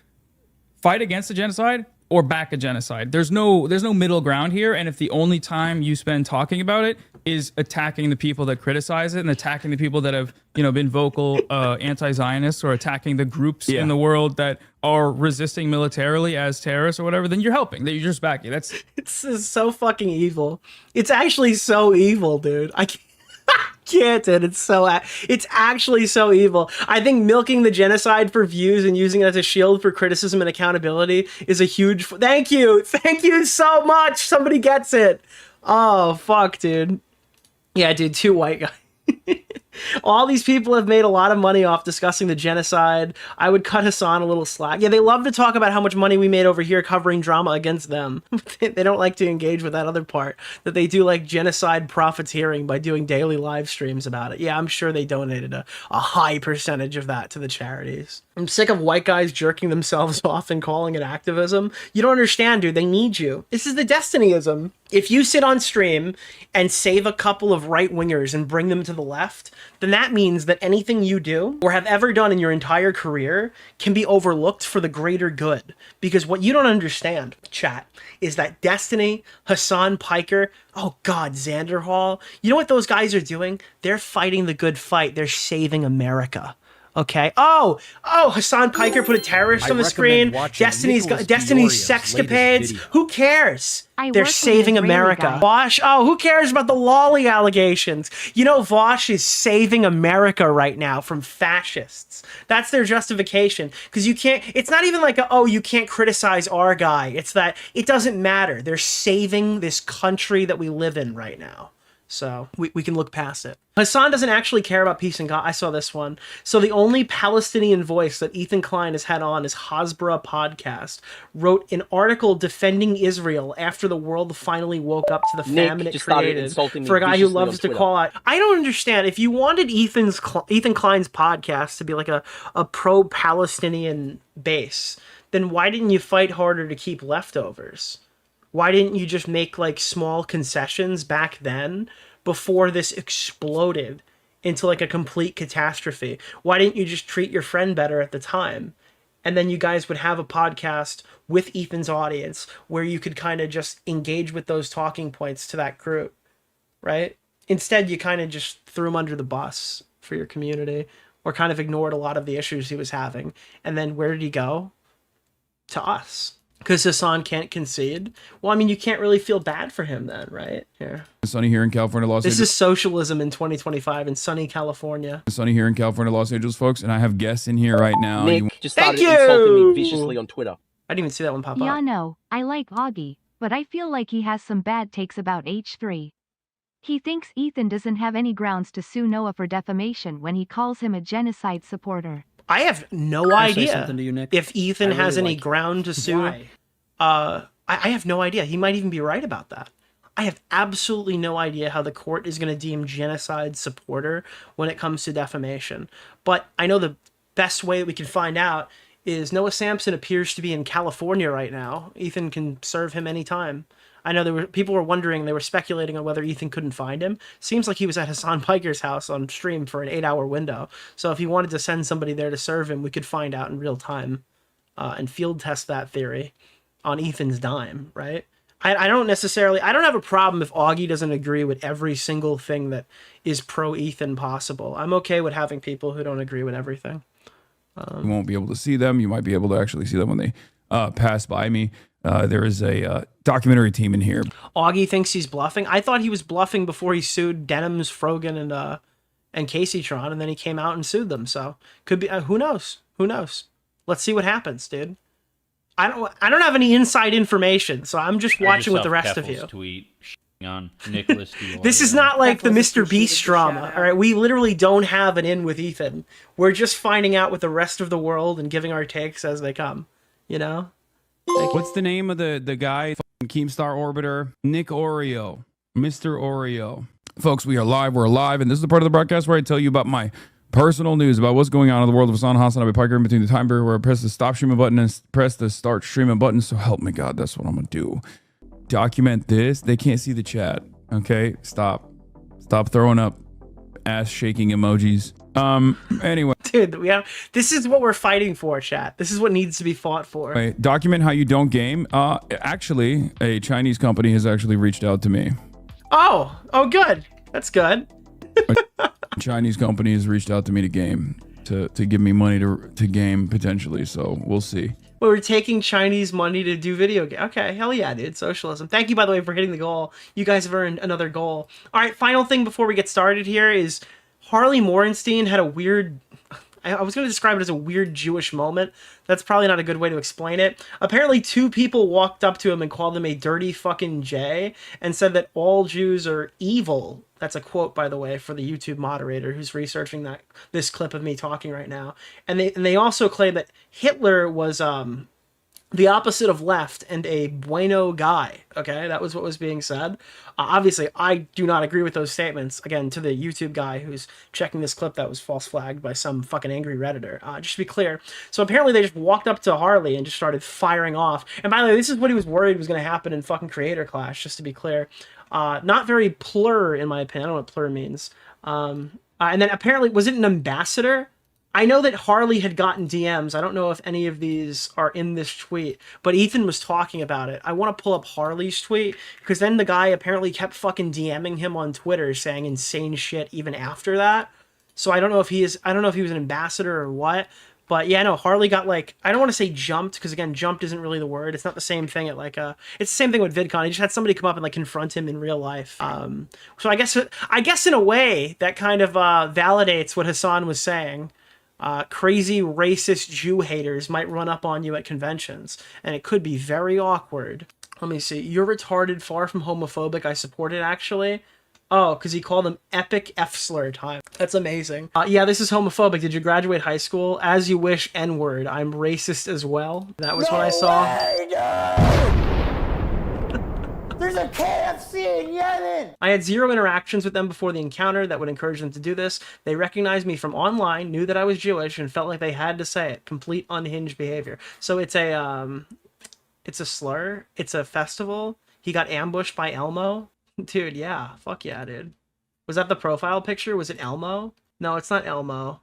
[SPEAKER 2] fight against the genocide or back a genocide. There's no middle ground here, and if the only time you spend talking about it is attacking the people that criticize it and attacking the people that have, been vocal anti-Zionists, or attacking the groups in the world that are resisting militarily as terrorists or whatever, then you're helping. You're just backing.
[SPEAKER 4] It's so fucking evil. It's actually so evil, dude. I can't, dude. It's actually so evil. I think milking the genocide for views and using it as a shield for criticism and accountability is a huge... Thank you so much. Somebody gets it. Oh, fuck, dude. Yeah, dude, two white guys. All these people have made a lot of money off discussing the genocide. I would cut Hasan a little slack. Yeah, they love to talk about how much money we made over here covering drama against them. They don't like to engage with that other part, that they do like genocide profiteering by doing daily live streams about it. Yeah, I'm sure they donated a high percentage of that to the charities. I'm sick of white guys jerking themselves off and calling it activism. You don't understand, dude. They need you. This is the Destinyism. If you sit on stream and save a couple of right-wingers and bring them to the left, then that means that anything you do or have ever done in your entire career can be overlooked for the greater good. Because what you don't understand, chat, is that Destiny, Hasan, Piker, oh God, Xander Hall, you know what those guys are doing? They're fighting the good fight. They're saving America. Okay. Oh, Hasan Piker put a terrorist on the screen. Destiny's sexcapades. Who cares? They're saving America. Vosh, who cares about the lolly allegations? You know, Vosh is saving America right now from fascists. That's their justification. Because you can't, it's not even like, you can't criticize our guy. It's that it doesn't matter. They're saving this country that we live in right now. So we can look past it. Hasan doesn't actually care about peace and God. I saw this one. So the only Palestinian voice that Ethan Klein has had on his Hasbara podcast wrote an article defending Israel after the world finally woke up to the famine it created for a guy who loves to call out. I don't understand. If you wanted Ethan Klein's podcast to be like a pro-Palestinian base, then why didn't you fight harder to keep leftovers? Why didn't you just make like small concessions back then before this exploded into like a complete catastrophe? Why didn't you just treat your friend better at the time? And then you guys would have a podcast with Ethan's audience where you could kind of just engage with those talking points to that group, right? Instead, you kind of just threw him under the bus for your community or kind of ignored a lot of the issues he was having. And then where did he go? To us. Because Hasan can't concede. Well, I mean, you can't really feel bad for him then, right? Here.
[SPEAKER 6] Sunny here in California, Los Angeles.
[SPEAKER 4] This is socialism in 2025 in sunny California.
[SPEAKER 6] Sunny here in California, Los Angeles, folks, and I have guests in here right now.
[SPEAKER 9] Nick just started insulting me viciously on Twitter.
[SPEAKER 4] I didn't even see that one pop up.
[SPEAKER 8] Yeah, no, I like Augie, but I feel like he has some bad takes about H3. He thinks Ethan doesn't have any grounds to sue Noah for defamation when he calls him a genocide supporter.
[SPEAKER 4] I have no idea if Ethan has any ground to sue. Why? I have no idea. He might even be right about that. I have absolutely no idea how the court is going to deem genocide supporter when it comes to defamation. But I know the best way that we can find out is Noah Samson appears to be in California right now. Ethan can serve him anytime. I know people were wondering, they were speculating on whether Ethan couldn't find him. Seems like he was at Hasan Piker's house on stream for an 8-hour window. So if he wanted to send somebody there to serve him, we could find out in real time and field test that theory on Ethan's dime, right? I don't have a problem if Augie doesn't agree with every single thing that is pro-Ethan possible. I'm okay with having people who don't agree with everything.
[SPEAKER 6] You won't be able to see them. You might be able to actually see them when they pass by me. There is a documentary team in here.
[SPEAKER 4] Augie thinks he's bluffing. I thought he was bluffing before he sued Denims, Frogan, and Caseytron, and then he came out and sued them. So could be. Who knows? Who knows? Let's see what happens, dude. I don't have any inside information, so I'm just watching with the rest of you.
[SPEAKER 10] Tweet on Nicholas DeOrio.
[SPEAKER 4] This is not like the Mr. Beast drama. All right, we literally don't have an in with Ethan. We're just finding out with the rest of the world and giving our takes as they come. You know.
[SPEAKER 6] What's the name of the guy? Keemstar Orbiter, Nick Oreo, Mr. Oreo. Folks, we are live. We're live, and this is the part of the broadcast where I tell you about my personal news about what's going on in the world of Hasan, Hasan, I'll be Piker in between the time period where I press the stop streaming button and press the start streaming button. So help me God, that's what I'm gonna do. Document this. They can't see the chat. Okay, stop throwing up ass shaking emojis. Anyway,
[SPEAKER 4] dude, this is what we're fighting for, chat. This is what needs to be fought for.
[SPEAKER 6] Right, document how you don't game. Actually, a Chinese company has actually reached out to me.
[SPEAKER 4] Oh, good. That's good.
[SPEAKER 6] A Chinese company has reached out to me to game, to give me money to game potentially. So we'll see.
[SPEAKER 4] Well, we're taking Chinese money to do video games. Okay, hell yeah, dude. Socialism. Thank you, by the way, for hitting the goal. You guys have earned another goal. All right, final thing before we get started here is Harley Morenstein had a weird... I was going to describe it as a weird Jewish moment. That's probably not a good way to explain it. Apparently, 2 people walked up to him and called him a dirty fucking J and said that all Jews are evil. That's a quote, by the way, for the YouTube moderator who's researching this clip of me talking right now. And they also claim that Hitler was the opposite of left and a bueno guy. Okay, that was what was being said. Obviously, I do not agree with those statements. Again, to the YouTube guy who's checking this clip that was false flagged by some fucking angry Redditor. Just to be clear. So apparently they just walked up to Harley and just started firing off. And by the way, this is what he was worried was going to happen in fucking Creator Clash, just to be clear. Not very plur, in my opinion. I don't know what plur means. And then apparently, was it an ambassador? I know that Harley had gotten DMs. I don't know if any of these are in this tweet, but Ethan was talking about it. I want to pull up Harley's tweet because then the guy apparently kept fucking DMing him on Twitter saying insane shit even after that. So I don't know if he is, I don't know if he was an ambassador or what, but yeah, no, Harley got like, I don't want to say jumped because again, jumped isn't really the word. It's not the same thing at like it's the same thing with VidCon. He just had somebody come up and like confront him in real life. So I guess in a way that kind of validates what Hasan was saying. Crazy racist Jew haters might run up on you at conventions, and it could be very awkward. Let me see. You're retarded, far from homophobic. I support it, actually. Oh, because he called them epic F-slur time. That's amazing. Yeah, this is homophobic. Did you graduate high school? As you wish, N-word. I'm racist as well. That was what I saw.
[SPEAKER 7] There's a KFC in Yemen!
[SPEAKER 4] I had 0 interactions with them before the encounter that would encourage them to do this. They recognized me from online, knew that I was Jewish, and felt like they had to say it. Complete unhinged behavior. So it's a slur. It's a festival. He got ambushed by Elmo. Dude, yeah. Fuck yeah, dude. Was that the profile picture? Was it Elmo? No, it's not Elmo.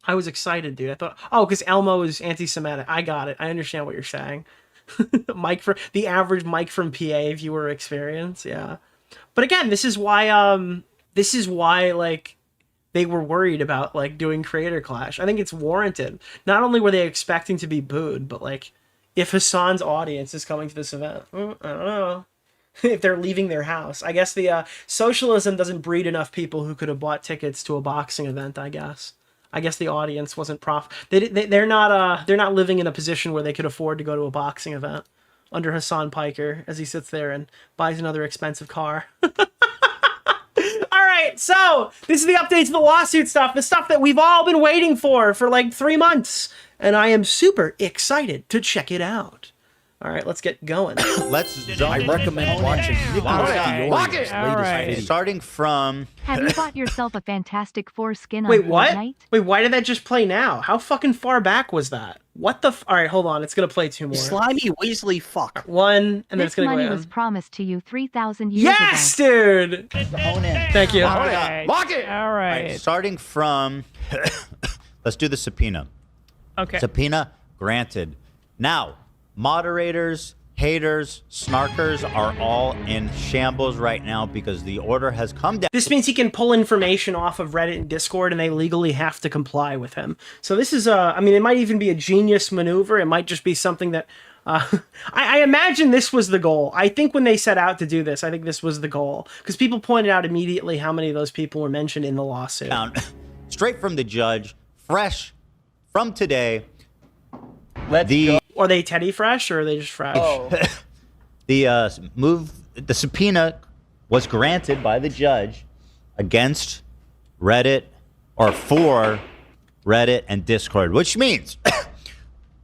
[SPEAKER 4] I was excited, dude. I thought, oh, because Elmo is anti-Semitic. I got it. I understand what you're saying. Mike for the average Mike from PA viewer experience, yeah. But again, this is why like they were worried about like doing Creator Clash. I think it's warranted. Not only were they expecting to be booed, but like if Hasan's audience is coming to this event, I don't know. If they're leaving their house, I guess the socialism doesn't breed enough people who could have bought tickets to a boxing event. I guess the audience wasn't they're not living in a position where they could afford to go to a boxing event under Hasan Piker as he sits there and buys another expensive car. All right, so this is the update to the lawsuit stuff, the stuff that we've all been waiting for like 3 months, and I am super excited to check it out. All right, let's get going.
[SPEAKER 1] I recommend watching Nicholas DeOrio. Starting from...
[SPEAKER 8] Have you bought yourself a fantastic foreskin on
[SPEAKER 4] Wait, what?
[SPEAKER 8] Fortnite?
[SPEAKER 4] Wait, why did that just play now? How fucking far back was that? What the All right, hold on. It's going to play 2 more.
[SPEAKER 9] Slimy Weasley fuck.
[SPEAKER 4] 1, and then
[SPEAKER 8] this
[SPEAKER 4] it's going to go
[SPEAKER 8] money
[SPEAKER 4] in.
[SPEAKER 8] was promised to you 3,000 years ago.
[SPEAKER 4] Yes, dude! Thank you.
[SPEAKER 2] All right.
[SPEAKER 3] Lock it!
[SPEAKER 2] All right.
[SPEAKER 1] Starting from... Let's do the subpoena.
[SPEAKER 2] Okay.
[SPEAKER 1] Subpoena granted. Now, moderators, haters, snarkers are all in shambles right now because the order has come down.
[SPEAKER 4] This means he can pull information off of Reddit and Discord, and they legally have to comply with him. So this is I mean, it might even be a genius maneuver. It might just be something that... I imagine this was the goal. I think when they set out to do this, I think this was the goal. Because people pointed out immediately how many of those people were mentioned in the lawsuit.
[SPEAKER 1] Straight from the judge, fresh from today.
[SPEAKER 5] Let's go.
[SPEAKER 4] Are they Teddy fresh or are they just fresh?
[SPEAKER 5] Oh.
[SPEAKER 1] The subpoena was granted by the judge against Reddit or for Reddit and Discord, which means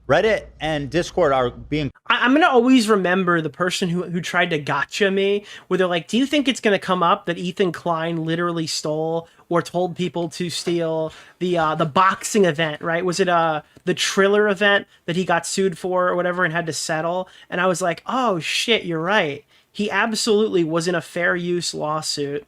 [SPEAKER 1] Reddit and Discord are being...
[SPEAKER 4] I'm going to always remember the person who tried to gotcha me, where they're like, do you think it's going to come up that Ethan Klein literally stole or told people to steal the boxing event, right? Was it the Triller event that he got sued for or whatever and had to settle? And I was like, oh shit, you're right. He absolutely was in a fair use lawsuit.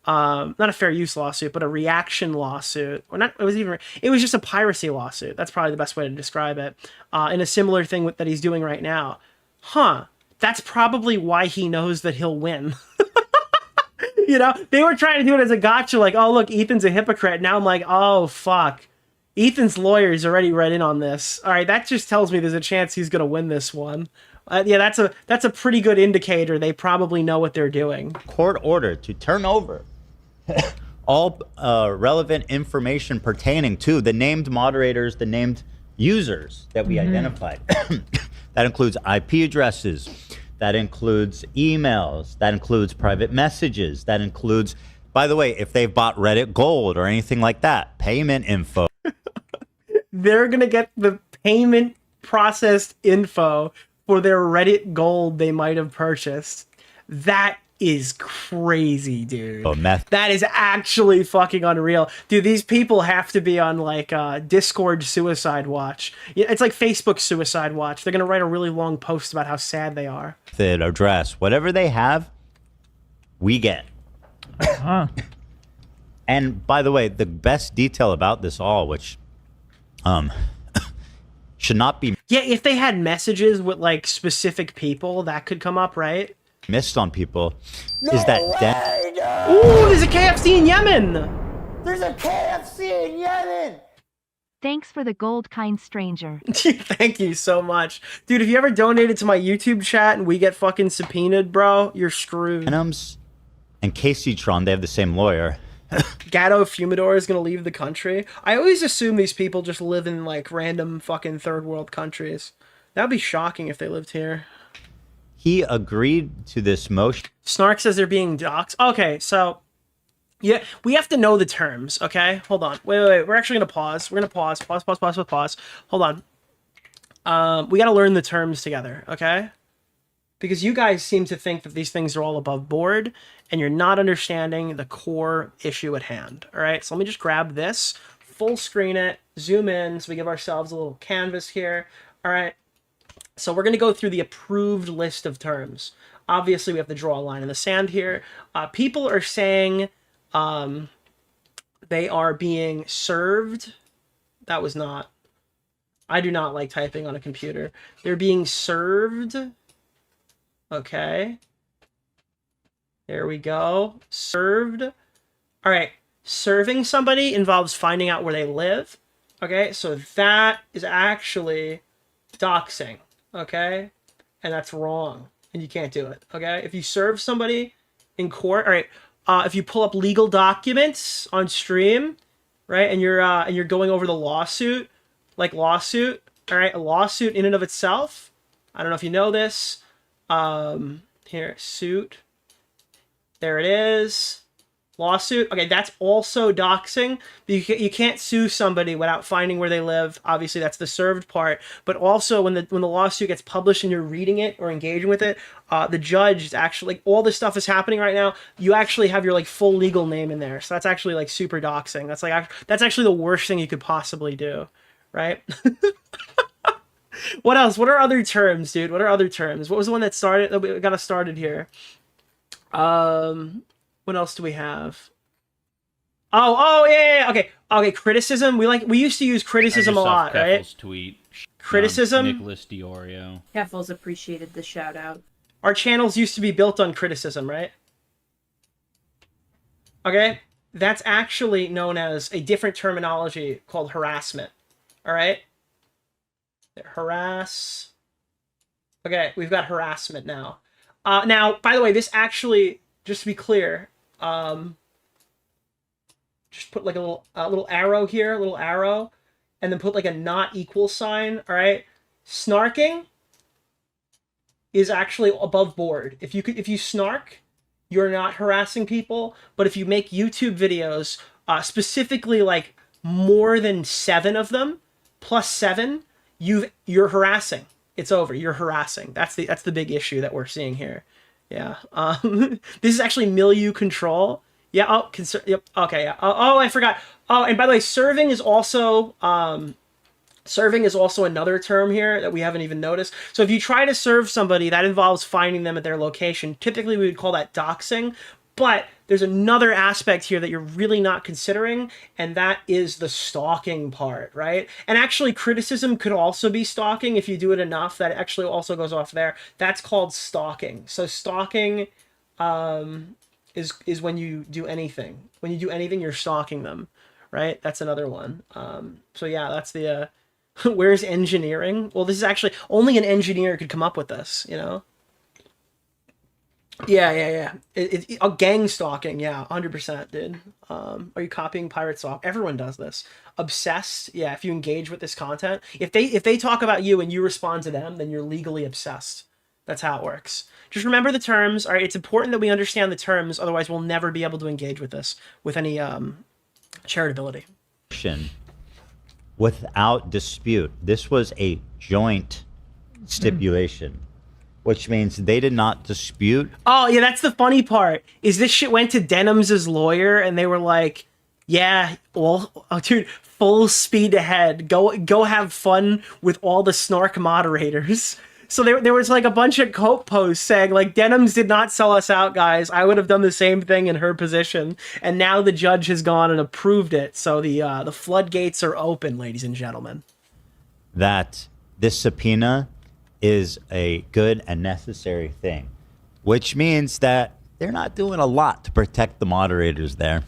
[SPEAKER 4] Not a fair use lawsuit, but a reaction lawsuit, or not. It was just a piracy lawsuit. That's probably the best way to describe it. In a similar thing that he's doing right now. Huh. That's probably why he knows that he'll win. You know, they were trying to do it as a gotcha, like, oh look, Ethan's a hypocrite. Now I'm like, oh fuck. Ethan's lawyers already read in on this. All right, that just tells me there's a chance he's gonna win this one. Yeah, that's a pretty good indicator. They probably know what they're doing.
[SPEAKER 1] Court order to turn over all relevant information pertaining to the named moderators, the named users that we identified. That includes IP addresses, that includes emails, that includes private messages, that includes, by the way, if they've bought Reddit Gold or anything like that, payment info.
[SPEAKER 4] They're going to get the payment processed info for their Reddit Gold they might have purchased. That is crazy, dude.
[SPEAKER 1] Oh, meth.
[SPEAKER 4] That is actually fucking unreal. Dude, these people have to be on like Discord suicide watch. It's like Facebook suicide watch. They're going to write a really long post about how sad they are.
[SPEAKER 1] The address, whatever they have, we get.
[SPEAKER 2] Huh.
[SPEAKER 1] And by the way, the best detail about this all, which should not be
[SPEAKER 4] Yeah, if they had messages with like specific people, that could come up, right?
[SPEAKER 1] missed on people, is that
[SPEAKER 4] Ooh, there's a KFC in Yemen.
[SPEAKER 7] There's a KFC in Yemen.
[SPEAKER 8] Thanks for the gold, kind stranger.
[SPEAKER 4] Thank you so much. Dude, if you ever donated to my YouTube chat and we get fucking subpoenaed, bro, you're screwed.
[SPEAKER 1] Phantoms and Casey Tron, they have the same lawyer.
[SPEAKER 4] Gatto Fumador is gonna leave the country. I always assume these people just live in like random fucking third world countries. That'd be shocking if they lived here.
[SPEAKER 1] He agreed to this motion.
[SPEAKER 4] Snark says they're being doxxed. Okay, so yeah, we have to know the terms, okay? Hold on. Wait. We're actually gonna pause. We're gonna pause. Pause. Hold on. We gotta learn the terms together, okay? Because you guys seem to think that these things are all above board, and you're not understanding the core issue at hand. All right, so let me just grab this, full screen it, zoom in, so we give ourselves a little canvas here. All right, so we're going to go through the approved list of terms. Obviously, we have to draw a line in the sand here. People are saying they are being served. That was not... I do not like typing on a computer. They're being served... Okay. There we go. Served. All right. Serving somebody involves finding out where they live. Okay. So that is actually doxing. Okay. And that's wrong. And you can't do it. Okay. If you serve somebody in court, all right. If you pull up legal documents on stream, right, and you're going over the lawsuit, like lawsuit, all right, a lawsuit in and of itself. I don't know if you know this. Here, suit. There it is. Lawsuit. Okay, that's also doxing. You can't sue somebody without finding where they live. Obviously, that's the served part. But also, when the lawsuit gets published and you're reading it or engaging with it, the judge is actually, like, all this stuff is happening right now. You actually have your like full legal name in there. So that's actually like super doxing. That's actually the worst thing you could possibly do, right? What else? What are other terms, dude? What are other terms? What was the one that got us started here? What else do we have? Oh, yeah. Okay. Criticism. We used to use criticism a lot, right?
[SPEAKER 10] Tweet.
[SPEAKER 4] Criticism.
[SPEAKER 10] Nicholas DeOrio.
[SPEAKER 11] Keffels appreciated the shout out.
[SPEAKER 4] Our channels used to be built on criticism, right? Okay. That's actually known as a different terminology called harassment. All right. Harass. Okay, we've got harassment now. Now, by the way, this actually, just to be clear, just put like a little arrow here, a little arrow, and then put like a not equal sign. All right, snarking is actually above board. If you snark, you're not harassing people. But if you make YouTube videos, specifically like more than 7 of them, plus 7. You're harassing. It's over. You're harassing. That's the big issue that we're seeing here. Yeah. This is actually milieu control. Yeah. Oh, yep. Okay. Yeah. Oh, I forgot. Oh, and by the way, serving is also another term here that we haven't even noticed. So if you try to serve somebody, that involves finding them at their location. Typically, we would call that doxing. But there's another aspect here that you're really not considering, and that is the stalking part, right? And actually, criticism could also be stalking if you do it enough. That actually also goes off there. That's called stalking. So stalking is when you do anything. When you do anything, you're stalking them, right? That's another one. So yeah, that's the... where's engineering? Well, this is actually... Only an engineer could come up with this, you know? Yeah. Gang stalking, yeah, 100%, dude. Are you copying Pirate Soft? Everyone does this. Obsessed, yeah. If you engage with this content, if they talk about you and you respond to them, then you're legally obsessed. That's how it works. Just remember the terms. All right, it's important that we understand the terms. Otherwise, we'll never be able to engage with this with any charitability.
[SPEAKER 1] Without dispute, this was a joint stipulation. Which means they did not dispute.
[SPEAKER 4] Oh, yeah, that's the funny part. Is this shit went to Denham's lawyer, and they were like, yeah, well, oh, dude, full speed ahead. Go have fun with all the snark moderators. So there was like a bunch of cope posts saying like Denims did not sell us out, guys. I would have done the same thing in her position. And now the judge has gone and approved it. So the floodgates are open, ladies and gentlemen.
[SPEAKER 1] That this subpoena is a good and necessary thing, which means that they're not doing a lot to protect the moderators there.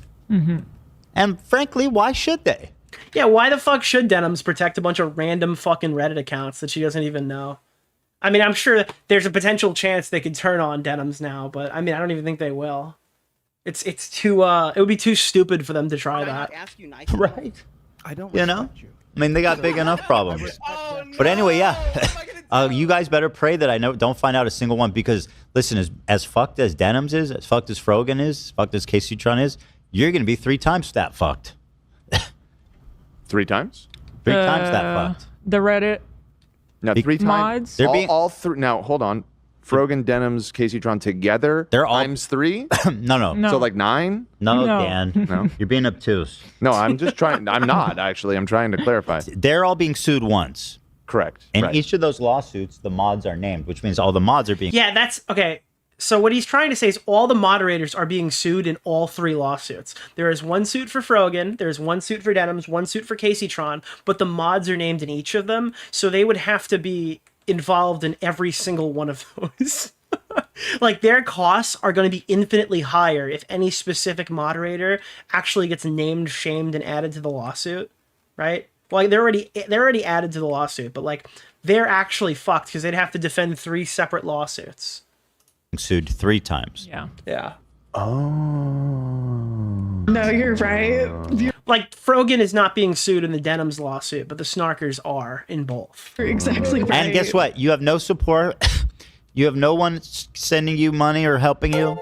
[SPEAKER 1] And frankly, why should they?
[SPEAKER 4] Yeah, why the fuck should Denims protect a bunch of random fucking Reddit accounts that she doesn't even know? I mean, I'm sure there's a potential chance they could turn on Denims now, but I mean, I don't even think they will. It's too it would be too stupid for them to try that.
[SPEAKER 1] Right. I don't. You know. I mean, they got big enough problems. But anyway, yeah. You guys better pray that I don't find out a single one, because listen, as fucked as Denims is, as fucked as Frogan is, as fucked as Casey Tron is, you're gonna be 3 times that fucked.
[SPEAKER 3] 3 times?
[SPEAKER 1] 3 times that fucked.
[SPEAKER 12] The Reddit.
[SPEAKER 3] No, 3 times.
[SPEAKER 12] Mods.
[SPEAKER 3] All 3. Now, hold on. Frogan, Denims, Casey Tron together. They're all times 3.
[SPEAKER 1] No.
[SPEAKER 3] So like 9.
[SPEAKER 1] No, Dan.
[SPEAKER 3] No,
[SPEAKER 1] you're being obtuse.
[SPEAKER 3] No, I'm just trying. I'm not actually. I'm trying to clarify.
[SPEAKER 1] They're all being sued once.
[SPEAKER 3] Correct.
[SPEAKER 1] In
[SPEAKER 3] right.
[SPEAKER 1] each of those lawsuits, the mods are named, which means all the mods are being.
[SPEAKER 4] Yeah, that's okay. So what he's trying to say is all the moderators are being sued in all 3 lawsuits. There is 1 suit for Frogan, there's 1 suit for Denims, 1 suit for Casey Tron, but the mods are named in each of them, so they would have to be involved in every single one of those. Like, their costs are going to be infinitely higher if any specific moderator actually gets named, shamed, and added to the lawsuit, right? Well, they're already added to the lawsuit, but like they're actually fucked because they'd have to defend 3 separate lawsuits.
[SPEAKER 1] Sued 3 times.
[SPEAKER 4] Yeah.
[SPEAKER 3] Oh.
[SPEAKER 12] No, you're right.
[SPEAKER 4] Like, Frogan is not being sued in the Denims lawsuit, but the Snarkers are in both.
[SPEAKER 12] You're exactly right.
[SPEAKER 1] And guess what? You have no support. You have no one sending you money or helping you.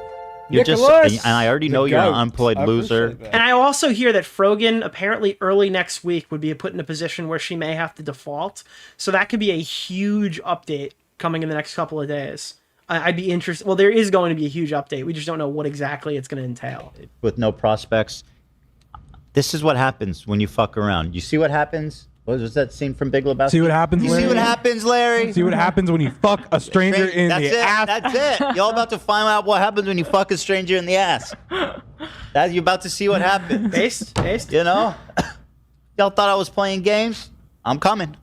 [SPEAKER 1] You're
[SPEAKER 5] Nicholas,
[SPEAKER 1] just, and I already know you're an unemployed loser.
[SPEAKER 4] And I also hear that Frogan apparently early next week would be put in a position where she may have to default. So that could be a huge update coming in the next couple of days. I'd be interested. Well, there is going to be a huge update. We just don't know what exactly it's going to entail.
[SPEAKER 1] With no prospects. This is what happens when you fuck around. You see what happens? What was that scene from Big Lebowski?
[SPEAKER 13] See what happens, Larry?
[SPEAKER 1] You see what happens, Larry?
[SPEAKER 13] See what happens when you fuck a stranger in the ass?
[SPEAKER 1] That's it. Y'all about to find out what happens when you fuck a stranger in the ass. You're about to see what happens.
[SPEAKER 4] Based.
[SPEAKER 1] You know? Y'all thought I was playing games? I'm coming.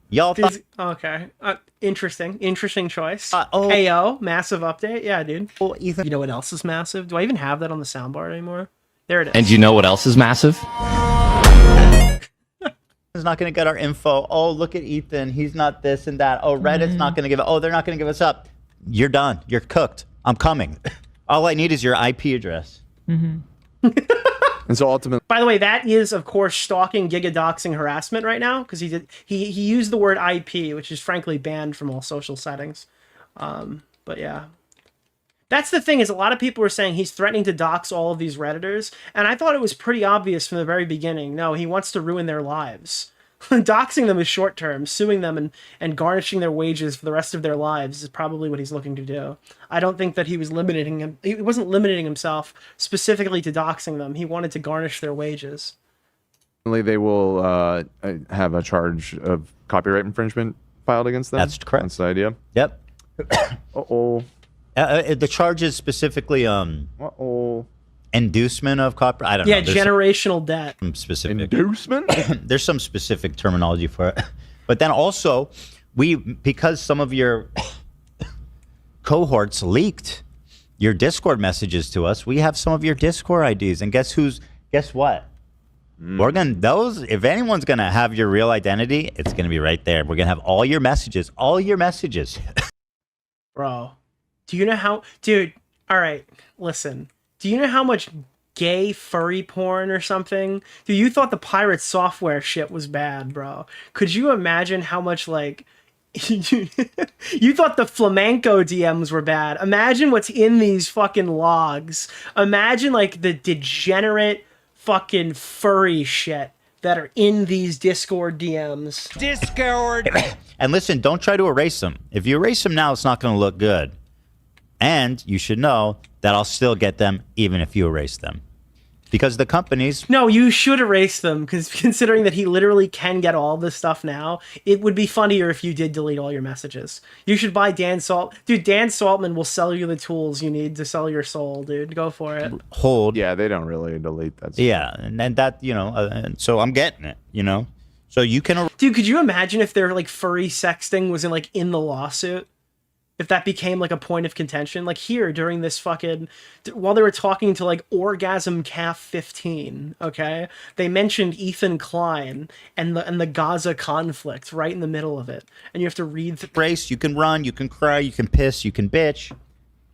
[SPEAKER 1] Y'all thought...
[SPEAKER 4] Okay. Interesting choice. AO, massive update. Yeah, dude. Well, Ethan, you know what else is massive? Do I even have that on the soundboard anymore? There it is.
[SPEAKER 9] And do you know what else is massive?
[SPEAKER 1] Is not going to get our info. Oh, look at Ethan. He's not this and that. Oh, Reddit's not going to give it. Oh, they're not going to give us up. You're done. You're cooked. I'm coming. All I need is your IP address.
[SPEAKER 3] And so ultimately,
[SPEAKER 4] by the way, that is of course stalking, gigadoxing, harassment right now because he used the word IP, which is frankly banned from all social settings. But yeah. That's the thing, is a lot of people were saying he's threatening to dox all of these Redditors, and I thought it was pretty obvious from the very beginning. No, he wants to ruin their lives. Doxing them is short term. Suing them and garnishing their wages for the rest of their lives is probably what he's looking to do. I don't think that he wasn't limiting himself specifically to doxing them. He wanted to garnish their wages.
[SPEAKER 3] they will have a charge of copyright infringement filed against them.
[SPEAKER 1] That's correct.
[SPEAKER 3] That's the idea.
[SPEAKER 1] Yep.
[SPEAKER 3] Uh-oh.
[SPEAKER 1] The charge is specifically inducement of copyright. I don't know.
[SPEAKER 4] Yeah, generational debt.
[SPEAKER 1] Some specific
[SPEAKER 3] inducement.
[SPEAKER 1] There's some specific terminology for it, but then also because some of your cohorts leaked your Discord messages to us, we have some of your Discord IDs, and guess what? We're gonna if anyone's gonna have your real identity, it's gonna be right there. We're gonna have all your messages.
[SPEAKER 4] Bro, do you know how, dude, all right, listen. Do you know how much gay furry porn or something? Dude, you thought the pirate software shit was bad, bro. Could you imagine how much, like, you thought the flamenco DMs were bad. Imagine what's in these fucking logs. Imagine, like, the degenerate fucking furry shit that are in these Discord DMs.
[SPEAKER 1] Discord! And listen, don't try to erase them. If you erase them now, it's not going to look good. And you should know that I'll still get them even if you erase them. because the companies.
[SPEAKER 4] No, you should erase them, because considering that he literally can get all this stuff now, it would be funnier if you did delete all your messages. You should buy Dan Salt. Dude, Dan Saltman will sell you the tools you need to sell your soul, dude. Go for it.
[SPEAKER 1] Hold.
[SPEAKER 3] Yeah, they don't really delete that stuff.
[SPEAKER 1] Yeah, and that, you know, and so I'm getting it, you know. So you can.
[SPEAKER 4] Dude, could you imagine if their like furry sexting was in the lawsuit? If that became like a point of contention, like here during this fucking, while they were talking to like Orgasm Calf 15, okay, they mentioned Ethan Klein and the Gaza conflict right in the middle of it, and you have to read.
[SPEAKER 1] Race, you can run, you can cry, you can piss, you can bitch,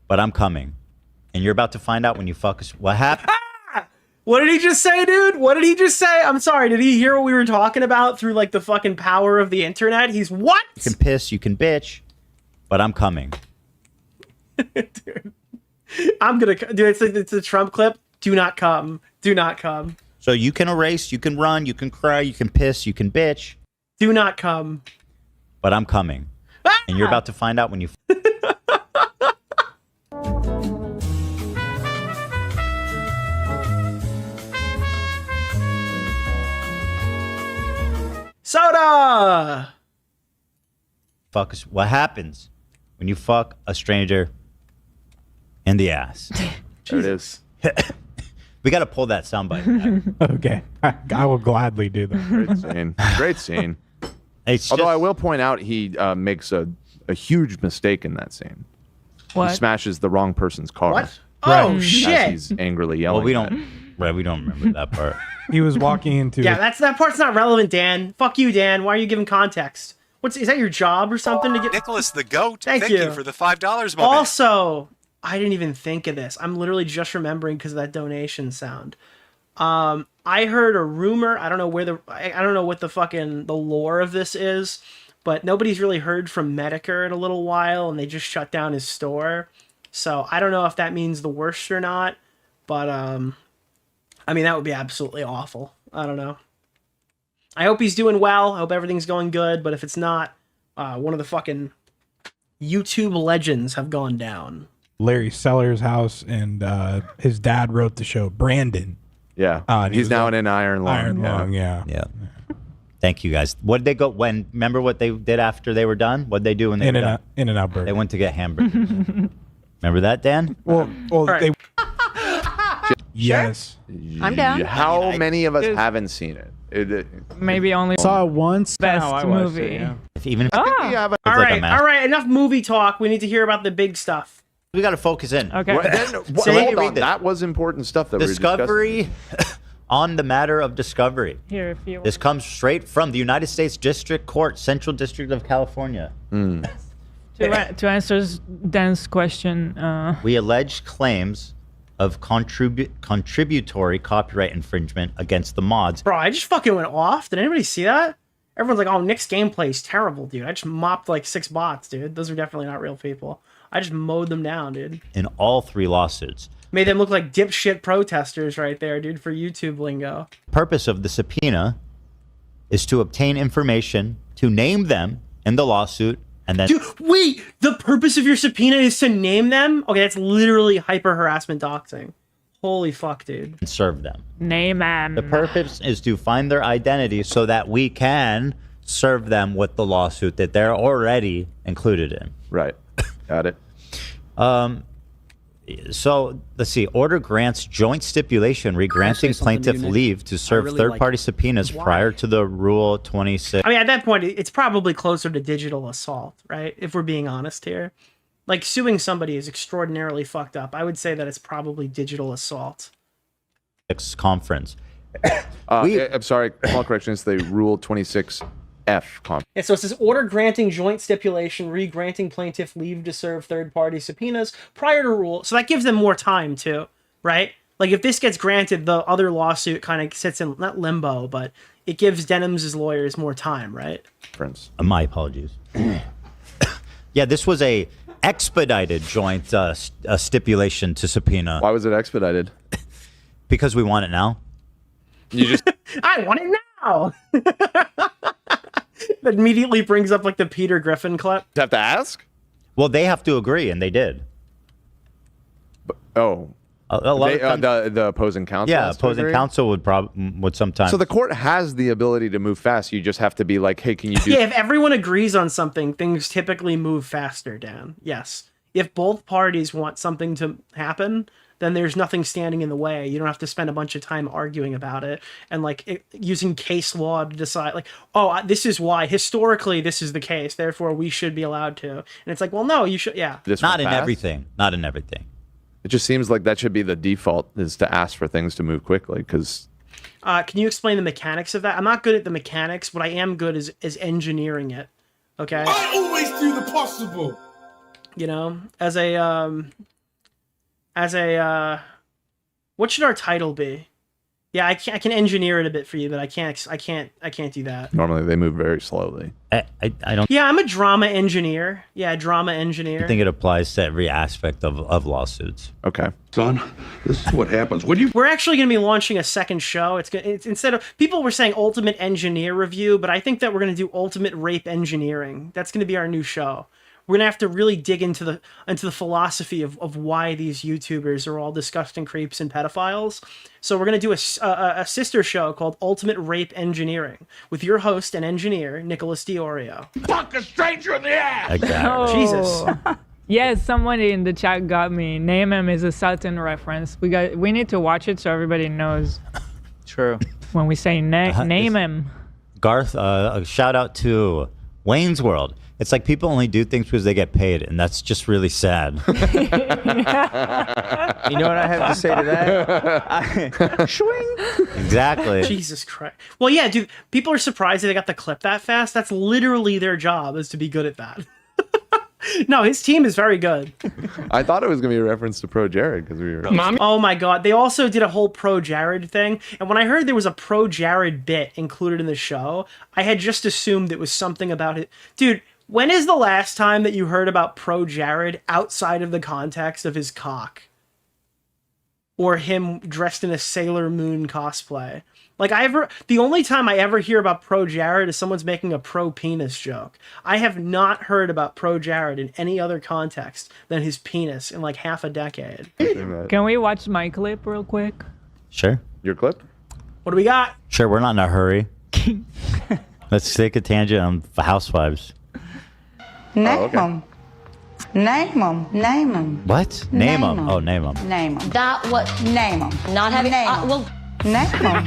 [SPEAKER 1] but I'm coming, and you're about to find out when you fuck us. What happened?
[SPEAKER 4] What did he just say, dude? What did he just say? I'm sorry. Did he hear what we were talking about through like the fucking power of the internet? He's what?
[SPEAKER 1] You can piss, you can bitch. But I'm coming.
[SPEAKER 4] Dude. I'm gonna, dude, it's a Trump clip. Do not come. Do not come.
[SPEAKER 1] So you can erase, you can run, you can cry, you can piss, you can bitch.
[SPEAKER 4] Do not come.
[SPEAKER 1] But I'm coming. And you're about to find out when you.
[SPEAKER 4] Soda!
[SPEAKER 1] Fuck us. What happens when you fuck a stranger in the ass?
[SPEAKER 3] There it is.
[SPEAKER 1] We got to pull that soundbite.
[SPEAKER 13] Okay. I will gladly do that.
[SPEAKER 3] Great scene. Great scene. Although I will point out he makes a huge mistake in that scene.
[SPEAKER 12] What?
[SPEAKER 3] He smashes the wrong person's car.
[SPEAKER 4] What? Oh, shit.
[SPEAKER 3] As he's angrily yelling.
[SPEAKER 1] Well, we don't remember that part.
[SPEAKER 13] He was walking into.
[SPEAKER 4] Yeah, that part's not relevant, Dan. Fuck you, Dan. Why are you giving context? Is that your job or something to get?
[SPEAKER 14] Nicholas the Goat.
[SPEAKER 4] Thank
[SPEAKER 14] you
[SPEAKER 4] you
[SPEAKER 14] for the $5, my man.
[SPEAKER 4] Also, I didn't even think of this. I'm literally just remembering because of that donation sound. I heard a rumor. I don't know I don't know what the lore of this is, but nobody's really heard from Medicare in a little while, and they just shut down his store. So I don't know if that means the worst or not, but I mean, that would be absolutely awful. I don't know. I hope he's doing well. I hope everything's going good. But if it's not, one of the fucking YouTube legends have gone down.
[SPEAKER 13] Larry Seller's house, and his dad wrote the show. Brandon.
[SPEAKER 3] Yeah. He's now in Iron Lung.
[SPEAKER 13] Iron Lung, yeah.
[SPEAKER 1] Thank you, guys. What did they go when? Remember what they did after they were done? What did they do when they were done?
[SPEAKER 13] In-N-Out Burger.
[SPEAKER 1] They went to get hamburgers. Remember that, Dan?
[SPEAKER 13] Well,
[SPEAKER 4] right.
[SPEAKER 13] they. Yes.
[SPEAKER 12] I'm down.
[SPEAKER 3] How many of us haven't seen it?
[SPEAKER 12] Maybe only
[SPEAKER 13] saw it once.
[SPEAKER 12] Best movie.
[SPEAKER 1] Even if
[SPEAKER 4] all right. Enough movie talk. We need to hear about the big stuff.
[SPEAKER 1] We got to focus in.
[SPEAKER 12] Okay.
[SPEAKER 3] Hold on. That was important stuff that
[SPEAKER 1] Discovery on the matter of discovery.
[SPEAKER 12] Here, if you.
[SPEAKER 1] This comes straight from the United States District Court, Central District of California.
[SPEAKER 12] To answer Dan's question,
[SPEAKER 1] we alleged claims of contributory copyright infringement against the mods.
[SPEAKER 4] Bro, I just fucking went off. Did anybody see that? Everyone's like, oh, Nick's gameplay is terrible, dude. I just mopped like 6 bots, dude. Those are definitely not real people. I just mowed them down, dude.
[SPEAKER 1] In all 3 lawsuits.
[SPEAKER 4] Made them look like dipshit protesters right there, dude, for YouTube lingo.
[SPEAKER 1] Purpose of the subpoena is to obtain information, to name them in the lawsuit, and then...
[SPEAKER 4] Dude, wait! The purpose of your subpoena is to name them? Okay, that's literally hyper-harassment doxing. Holy fuck, dude.
[SPEAKER 1] And serve them.
[SPEAKER 12] Name them.
[SPEAKER 1] The purpose is to find their identity so that we can serve them with the lawsuit that they're already included in.
[SPEAKER 3] Right. Got it.
[SPEAKER 1] So let's see. Order grants joint stipulation re-granting plaintiff leave to serve third-party subpoenas prior to the Rule 26.
[SPEAKER 4] I mean, at that point, it's probably closer to digital assault, right? If we're being honest here. Like, suing somebody is extraordinarily fucked up. I would say that it's probably digital assault.
[SPEAKER 1] Conference.
[SPEAKER 3] I'm sorry. Small correction. It's the Rule 26F conference.
[SPEAKER 4] Yeah, so it says order granting joint stipulation, re-granting plaintiff leave to serve third-party subpoenas prior to rule. So that gives them more time too, right? Like if this gets granted, the other lawsuit kind of sits in, not limbo, but it gives Denham's lawyers more time, right?
[SPEAKER 3] Prince.
[SPEAKER 1] My apologies. Yeah, this was a expedited joint stipulation to subpoena.
[SPEAKER 3] Why was it expedited?
[SPEAKER 1] Because we want it now.
[SPEAKER 3] You just
[SPEAKER 4] I want it now. That immediately brings up like the Peter Griffin clip.
[SPEAKER 3] Do you have to ask?
[SPEAKER 1] Well, they have to agree, and they did.
[SPEAKER 3] Oh.
[SPEAKER 1] A lot of times,
[SPEAKER 3] the opposing counsel.
[SPEAKER 1] yeah,
[SPEAKER 3] has to
[SPEAKER 1] opposing
[SPEAKER 3] agree?
[SPEAKER 1] counsel would sometimes.
[SPEAKER 3] So the court has the ability to move fast. You just have to be like, hey, can you do?
[SPEAKER 4] Yeah, if everyone agrees on something, things typically move faster, Dan. Yes. If both parties want something to happen, then there's nothing standing in the way. You don't have to spend a bunch of time arguing about it and using case law to decide this is why historically this is the case, therefore we should be allowed to. And it's like, well, no, you should. Yeah.
[SPEAKER 1] Not in everything. Not in everything.
[SPEAKER 3] It just seems like that should be the default, is to ask for things to move quickly. Because
[SPEAKER 4] can you explain the mechanics of that? I'm not good at the mechanics. What I am good is engineering it. Okay.
[SPEAKER 14] I always do the possible.
[SPEAKER 4] As a what should our title be? Yeah, I can engineer it a bit for you, but I can't do that.
[SPEAKER 3] normally they move very slowly.
[SPEAKER 1] I don't
[SPEAKER 4] Yeah, I'm a drama engineer. Yeah, drama engineer.
[SPEAKER 1] think it applies to every aspect of lawsuits.
[SPEAKER 3] Okay.
[SPEAKER 14] Son, this is what happens. We're
[SPEAKER 4] actually going to be launching a second show. It's instead of people were saying Ultimate Engineer Review, but I think that we're going to do Ultimate Rape Engineering. That's going to be our new show. We're going to have to really dig into the philosophy of why these YouTubers are all disgusting creeps and pedophiles. So we're going to do a sister show called Ultimate Rape Engineering with your host and engineer, Nicholas DeOrio.
[SPEAKER 14] Fuck a stranger in the ass!
[SPEAKER 1] Exactly.
[SPEAKER 4] Jesus.
[SPEAKER 12] Yes, somebody in the chat got me. Name him is a Sutton reference. We need to watch it so everybody knows.
[SPEAKER 5] True.
[SPEAKER 12] When we say name him.
[SPEAKER 1] Garth, a shout out to Wayne's World. It's like people only do things because they get paid, and that's just really sad.
[SPEAKER 5] You know what I have to say to that? Swing.
[SPEAKER 1] Exactly.
[SPEAKER 4] Jesus Christ. Well, yeah, dude, people are surprised that they got the clip that fast. That's literally their job, is to be good at that. No, his team is very good.
[SPEAKER 3] I thought it was going to be a reference to Pro Jared because we were.
[SPEAKER 4] Oh my God. They also did a whole Pro Jared thing. And when I heard there was a Pro Jared bit included in the show, I had just assumed it was something about it. Dude, when is the last time that you heard about Pro Jared outside of the context of his cock? Or him dressed in a Sailor Moon cosplay? The only time I ever hear about Pro Jared is someone's making a pro penis joke. I have not heard about Pro Jared in any other context than his penis in like half a decade.
[SPEAKER 12] Can we watch my clip real quick?
[SPEAKER 1] Sure.
[SPEAKER 3] Your clip?
[SPEAKER 4] What do we got?
[SPEAKER 1] Sure, we're not in a hurry. Let's take a tangent on Housewives.
[SPEAKER 15] Name them. Name them. Name them.
[SPEAKER 1] What? Name them. Oh, name them.
[SPEAKER 15] Name them.
[SPEAKER 16] That what?
[SPEAKER 15] Name them.
[SPEAKER 16] Not having.
[SPEAKER 15] Well. Name them.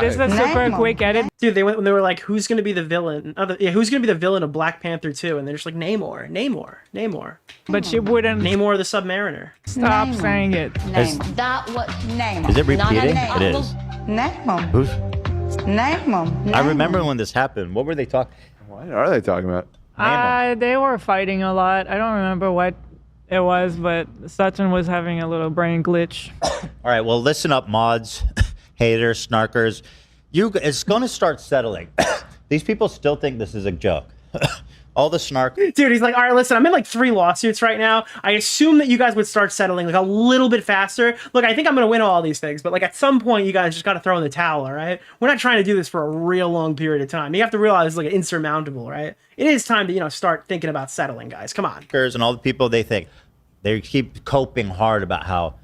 [SPEAKER 12] This is a super quick edit.
[SPEAKER 4] Dude, they were like, who's going to be the villain? Who's going to be the villain of Black Panther 2? And they're just like, Namor.
[SPEAKER 12] But she wouldn't.
[SPEAKER 4] Namor the Submariner.
[SPEAKER 12] Stop saying it.
[SPEAKER 15] Name
[SPEAKER 16] that what?
[SPEAKER 15] Name
[SPEAKER 1] Is it repeating? It is.
[SPEAKER 15] Name them.
[SPEAKER 1] Who's?
[SPEAKER 15] Name them.
[SPEAKER 1] I remember when this happened. What were they talking?
[SPEAKER 3] What are they talking about?
[SPEAKER 12] They were fighting a lot. I don't remember what it was, but Sutton was having a little brain glitch.
[SPEAKER 1] All right, well, listen up, mods, haters, snarkers. It's going to start settling. These people still think this is a joke. All the snark.
[SPEAKER 4] Dude, he's like, all right, listen, I'm in like 3 lawsuits right now. I assume that you guys would start settling like a little bit faster. Look, I think I'm going to win all these things, but like at some point you guys just got to throw in the towel, all right? We're not trying to do this for a real long period of time. You have to realize it's like insurmountable, right? It is time to, start thinking about settling, guys. Come on.
[SPEAKER 1] And all the people they keep coping hard about how,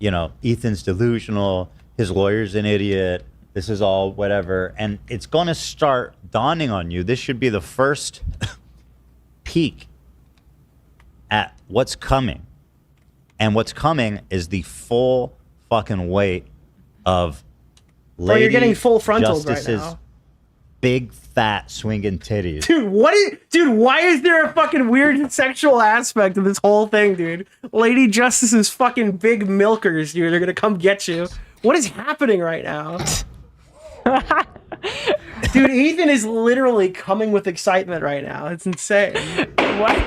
[SPEAKER 1] Ethan's delusional, his lawyer's an idiot, this is all whatever. And it's going to start dawning on you. This should be the first peek at what's coming. And what's coming is the full fucking weight of
[SPEAKER 4] Bro, you're getting full frontaled right now.
[SPEAKER 1] Big fat swinging titties.
[SPEAKER 4] Dude, why is there a fucking weird sexual aspect of this whole thing, dude? Lady Justice's fucking big milkers, dude, are gonna come get you. What is happening right now? Dude, Ethan is literally coming with excitement right now. It's insane.
[SPEAKER 12] What?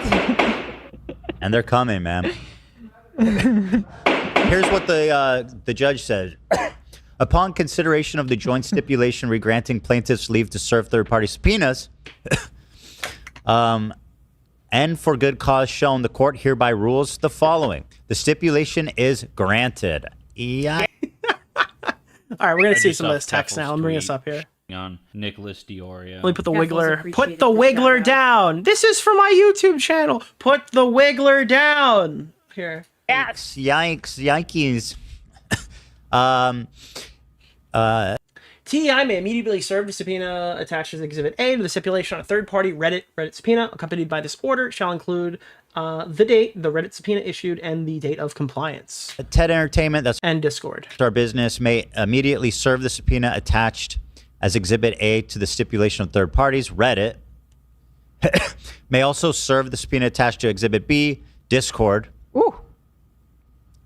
[SPEAKER 1] And they're coming, man. Here's what the judge said. Upon consideration of the joint stipulation regranting plaintiffs leave to serve third-party subpoenas, and for good cause shown, the court hereby rules the following. The stipulation is granted. Yeah.
[SPEAKER 4] All right, we're going to see some of this text now. I'm bringing this up here.
[SPEAKER 10] On Nicholas DeOrio.
[SPEAKER 4] Let me put the Wiggler. Put the Wiggler down. This is for my YouTube channel. Put the Wiggler down. Here.
[SPEAKER 1] Yikes! Yikes!
[SPEAKER 4] TEI may immediately serve the subpoena attached as Exhibit A to the stipulation on a third-party Reddit subpoena. Accompanied by this order shall include the date the Reddit subpoena issued and the date of compliance.
[SPEAKER 1] TED Entertainment,
[SPEAKER 4] and Discord.
[SPEAKER 1] Our business may immediately serve the subpoena attached as Exhibit A to the stipulation of third parties. Reddit may also serve the subpoena attached to Exhibit B. Discord.
[SPEAKER 12] Ooh.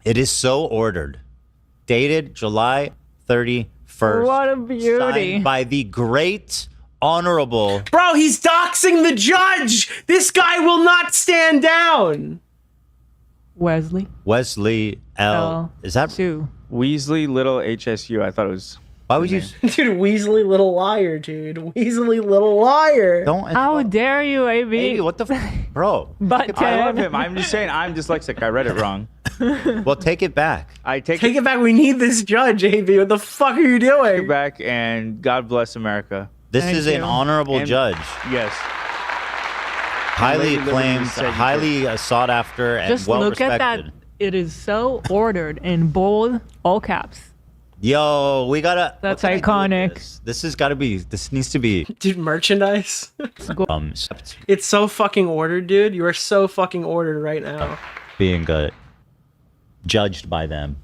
[SPEAKER 1] It is so ordered. Dated July 31st.
[SPEAKER 12] What a beauty.
[SPEAKER 1] Signed by the great honorable.
[SPEAKER 4] Bro, he's doxing the judge. This guy will not stand down.
[SPEAKER 12] Wesley
[SPEAKER 1] L. Is that
[SPEAKER 5] Weasley Little HSU? I thought it was.
[SPEAKER 1] Why would you?
[SPEAKER 4] Dude, Weasley little liar, dude. Weasley little liar.
[SPEAKER 12] How dare you, AB?
[SPEAKER 1] AB, what the bro?
[SPEAKER 12] But
[SPEAKER 5] I love him. I'm just saying, I'm dyslexic. I read it wrong.
[SPEAKER 1] Well, take it back.
[SPEAKER 5] I take
[SPEAKER 4] it back. We need this judge, AB. What the fuck are you doing?
[SPEAKER 5] Take it back, and God bless America.
[SPEAKER 1] This is an honorable judge.
[SPEAKER 5] Yes.
[SPEAKER 1] Highly acclaimed, highly sought after, and
[SPEAKER 12] Just
[SPEAKER 1] well
[SPEAKER 12] look
[SPEAKER 1] respected.
[SPEAKER 12] at that. It is so ordered in bold, all caps.
[SPEAKER 1] Yo, we gotta.
[SPEAKER 12] That's iconic.
[SPEAKER 1] This has got to be. This needs to be.
[SPEAKER 4] Dude, merchandise. It's so fucking ordered, dude. You are so fucking ordered right now.
[SPEAKER 1] Being judged by them.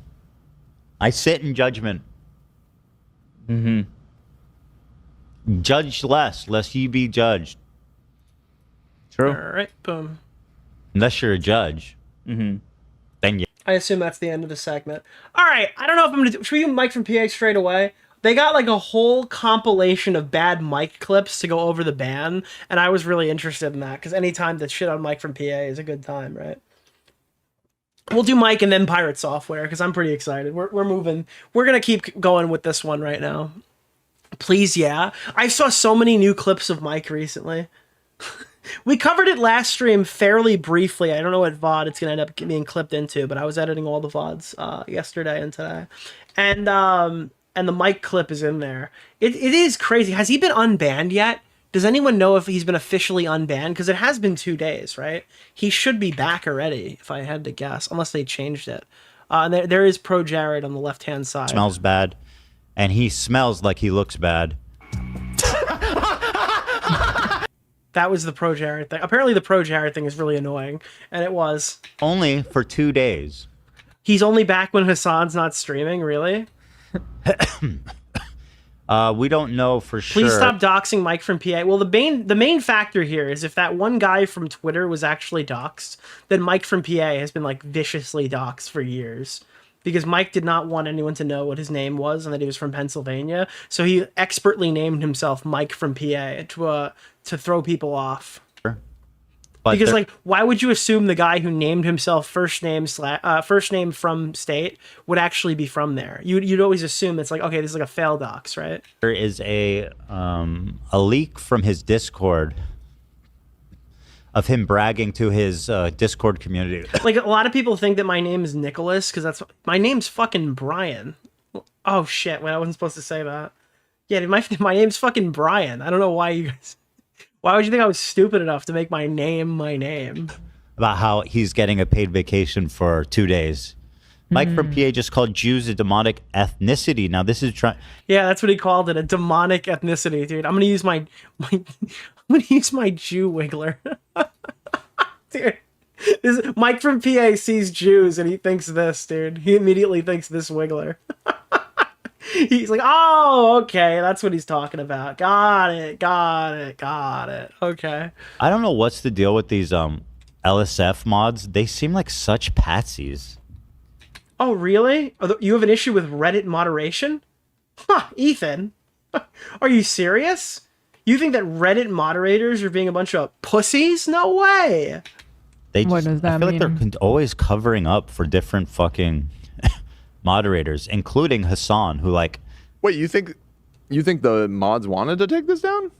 [SPEAKER 1] I sit in judgment. Judge lest ye be judged.
[SPEAKER 5] True.
[SPEAKER 4] All right, boom.
[SPEAKER 1] Unless you're a judge. Then you.
[SPEAKER 4] I assume that's the end of the segment. All right, I don't know if I'm gonna do. Should we do Mike from PA straight away? They got like a whole compilation of bad Mike clips to go over the ban, and I was really interested in that because anytime that shit on Mike from PA is a good time, right? We'll do Mike and then Pirate Software because I'm pretty excited. We're moving. We're gonna keep going with this one right now. Please, yeah. I saw so many new clips of Mike recently. We covered it last stream fairly briefly. I don't know what VOD it's going to end up being clipped into, but I was editing all the VODs yesterday and today. And the Mike clip is in there. It is crazy. Has he been unbanned yet? Does anyone know if he's been officially unbanned? Because it has been 2 days, right? He should be back already, if I had to guess, unless they changed it. And there is Pro Jared on the left-hand side.
[SPEAKER 1] Smells bad. And he smells like he looks bad.
[SPEAKER 4] That was the Pro Jared thing. Apparently the Pro Jared thing is really annoying. And it was.
[SPEAKER 1] Only for 2 days.
[SPEAKER 4] He's only back when Hasan's not streaming, really?
[SPEAKER 1] We don't know for sure.
[SPEAKER 4] Please stop doxing Mike from PA. Well, the main factor here is if that one guy from Twitter was actually doxed, then Mike from PA has been like viciously doxed for years. Because Mike did not want anyone to know what his name was and that he was from Pennsylvania. So he expertly named himself Mike from PA to throw people off.
[SPEAKER 1] But
[SPEAKER 4] because like, why would you assume the guy who named himself first name from state would actually be from there? You'd always assume it's like, okay, this is like a fail dox, right?
[SPEAKER 1] There is a leak from his Discord of him bragging to his Discord community.
[SPEAKER 4] Like a lot of people think that my name is Nicholas because my name's fucking Brian. Oh shit! Wait, I wasn't supposed to say that. Yeah, dude, my name's fucking Brian. I don't know why you guys. Why would you think I was stupid enough to make my name my name?
[SPEAKER 1] About how he's getting a paid vacation for 2 days. Mike from PA just called Jews a demonic ethnicity. Now this is trying.
[SPEAKER 4] Yeah, that's what he called it, a demonic ethnicity, dude. I'm gonna use my Jew wiggler. Dude, Mike from PA sees Jews and he thinks this, dude. He immediately thinks this wiggler. He's like, oh, okay, that's what he's talking about. Got it. Okay.
[SPEAKER 1] I don't know what's the deal with these LSF mods. They seem like such patsies.
[SPEAKER 4] Oh, really? You have an issue with Reddit moderation? Huh, Ethan. Are you serious? You think that Reddit moderators are being a bunch of pussies? No way.
[SPEAKER 12] What does that
[SPEAKER 1] I feel
[SPEAKER 12] mean?
[SPEAKER 1] like they're always covering up for different fucking moderators, including Hasan, who like.
[SPEAKER 3] Wait, you think the mods wanted to take this down?